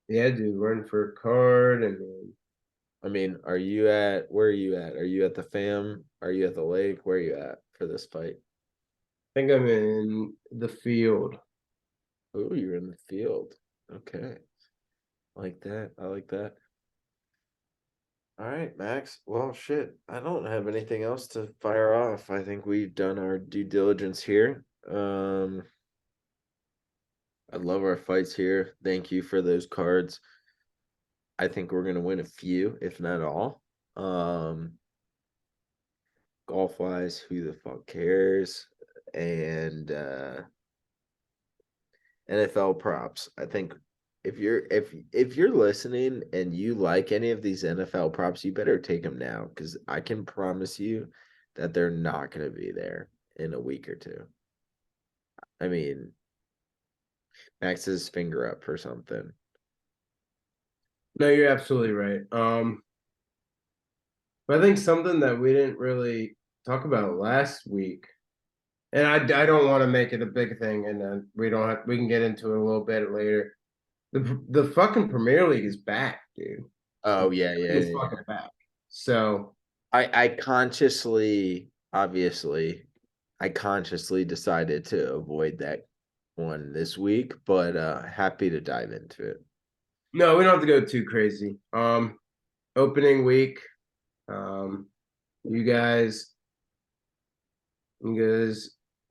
Speaker 3: Yeah, dude, running for a card and then
Speaker 1: I mean, where are you at? Are you at the fam? Are you at the lake? Where are you at for this fight?
Speaker 3: I think I'm in the field.
Speaker 1: Oh, you're in the field. Okay. I like that. I like that. All right, Max. Well, shit. I don't have anything else to fire off. I think we've done our due diligence here. I love our fights here. Thank you for those cards. I think we're gonna win a few, if not all. Golf wise, who the fuck cares? And NFL props. I think if you're listening and you like any of these NFL props, you better take them now because I can promise you that they're not going to be there in a week or two. I mean, Max's finger up for something.
Speaker 3: No, you're absolutely right. But I think something that we didn't really talk about last week, and I don't want to make it a big thing, and then we can get into it a little bit later. The fucking Premier League is back, dude.
Speaker 1: Oh yeah, yeah,
Speaker 3: It's
Speaker 1: yeah.
Speaker 3: fucking back. So
Speaker 1: I consciously, obviously, I consciously decided to avoid that one this week, but happy to dive into it.
Speaker 3: no, we don't have to go too crazy. Opening week, um, you guys,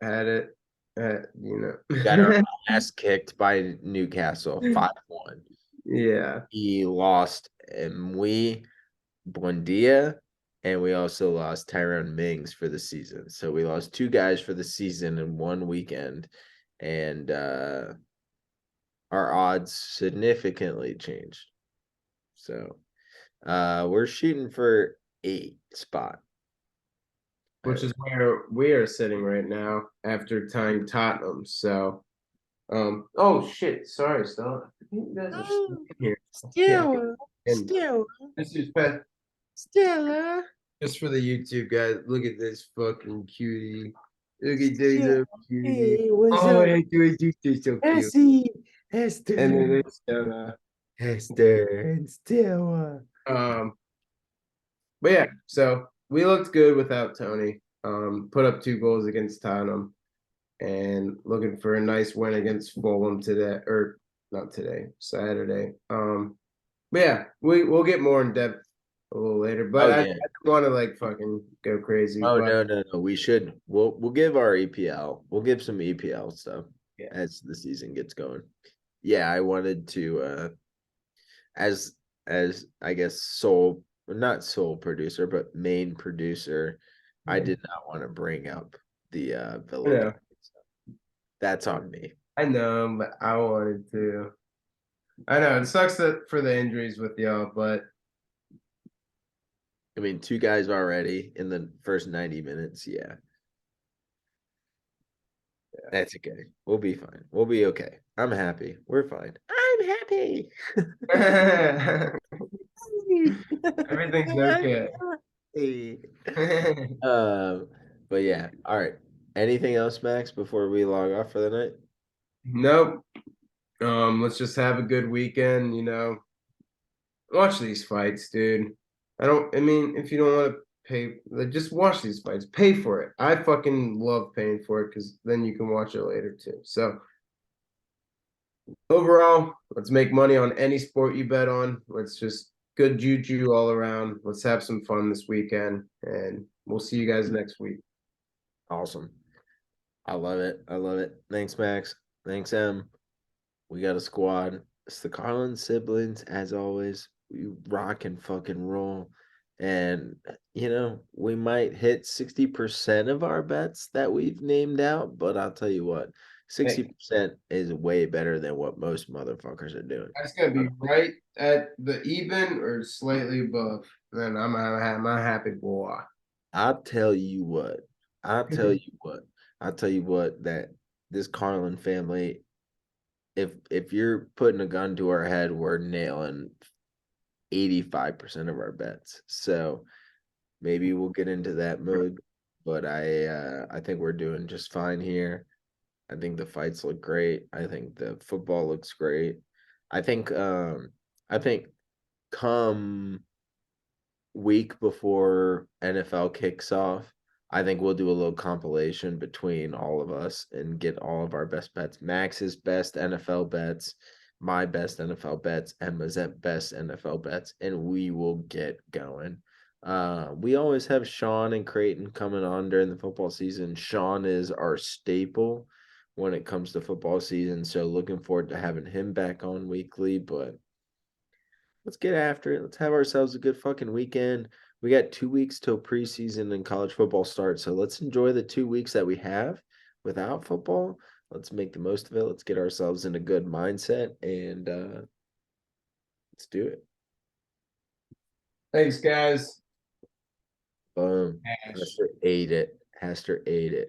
Speaker 3: had it,
Speaker 1: Got our ass kicked by Newcastle 5-1.
Speaker 3: yeah.
Speaker 1: He lost Mui Buendia, and we also lost Tyrone Mings for the season. So we lost two guys for the season in one weekend, and our odds significantly changed. So we're shooting for 8 spot.
Speaker 3: Which is where we are sitting right now after tying Tottenham. So, oh shit, sorry, Stella. I think you guys are still in here. And this is
Speaker 1: Stella.
Speaker 3: just for the YouTube guys. Look at this fucking cutie. Look at this little cutie.
Speaker 1: Hey, what's
Speaker 3: Oh,
Speaker 1: up?
Speaker 3: I do so cute.
Speaker 1: Essie, Esther,
Speaker 3: And then there's Stella.
Speaker 1: Esther, and Stella.
Speaker 3: But yeah, so we looked good without Tony. Put up 2 goals against Tottenham, and looking for a nice win against Fulham today, or not today, Saturday. But yeah, we'll get more in depth a little later. But
Speaker 1: Oh
Speaker 3: I
Speaker 1: yeah.
Speaker 3: don't want to like fucking go crazy.
Speaker 1: Oh
Speaker 3: but
Speaker 1: no. We should. We'll give our EPL. We'll give some EPL stuff
Speaker 3: Yeah.
Speaker 1: as the season gets going. Yeah, I wanted to as I guess not sole producer, but main producer, I did not want to bring up the Villa.
Speaker 3: Yeah.
Speaker 1: game, so that's on me.
Speaker 3: I know, but I wanted to. I know it sucks that for the injuries with y'all, but
Speaker 1: I mean, 2 guys already in the first 90 minutes. Yeah. That's okay. We'll be fine. We'll be okay. I'm happy. We're fine. I'm happy.
Speaker 3: everything's okay.
Speaker 1: But yeah. All right. Anything else, Max, before we log off for the night?
Speaker 3: Nope. Let's just have a good weekend, Watch these fights, dude. I mean, if you don't want to pay, like, just watch these fights. Pay for it. I fucking love paying for it because then you can watch it later too. So overall, let's make money on any sport you bet on. Let's just good juju all around. Let's have some fun this weekend, and we'll see you guys next week.
Speaker 1: Awesome. I love it. I love it. Thanks, Max. Thanks, Em. We got a squad. It's the Carlin siblings, as always. We rock and fucking roll. And, we might hit 60% of our bets that we've named out, but I'll tell you what, 60% is way better than what most motherfuckers are doing.
Speaker 3: That's gonna be right at the even or slightly above. Then I'm a happy boy.
Speaker 1: I'll tell you what. I'll tell you what. I'll tell you what, that this Carlin family, if you're putting a gun to our head, we're nailing 85% of our bets. So maybe we'll get into that mode, but I think we're doing just fine here. I think the fights look great. I think the football looks great. I think come week before NFL kicks off, I think we'll do a little compilation between all of us and get all of our best bets. Max's best NFL bets, my best NFL bets, Emma's best NFL bets, and we will get going. We always have Sean and Creighton coming on during the football season. Sean is our staple when it comes to football season, so looking forward to having him back on weekly, but let's get after it. Let's have ourselves a good fucking weekend. We got 2 weeks till preseason and college football starts. So let's enjoy the 2 weeks that we have without football. Let's make the most of it. Let's get ourselves in a good mindset and let's do it.
Speaker 3: Thanks, guys.
Speaker 1: Boom. Hester ate it. Hester ate it.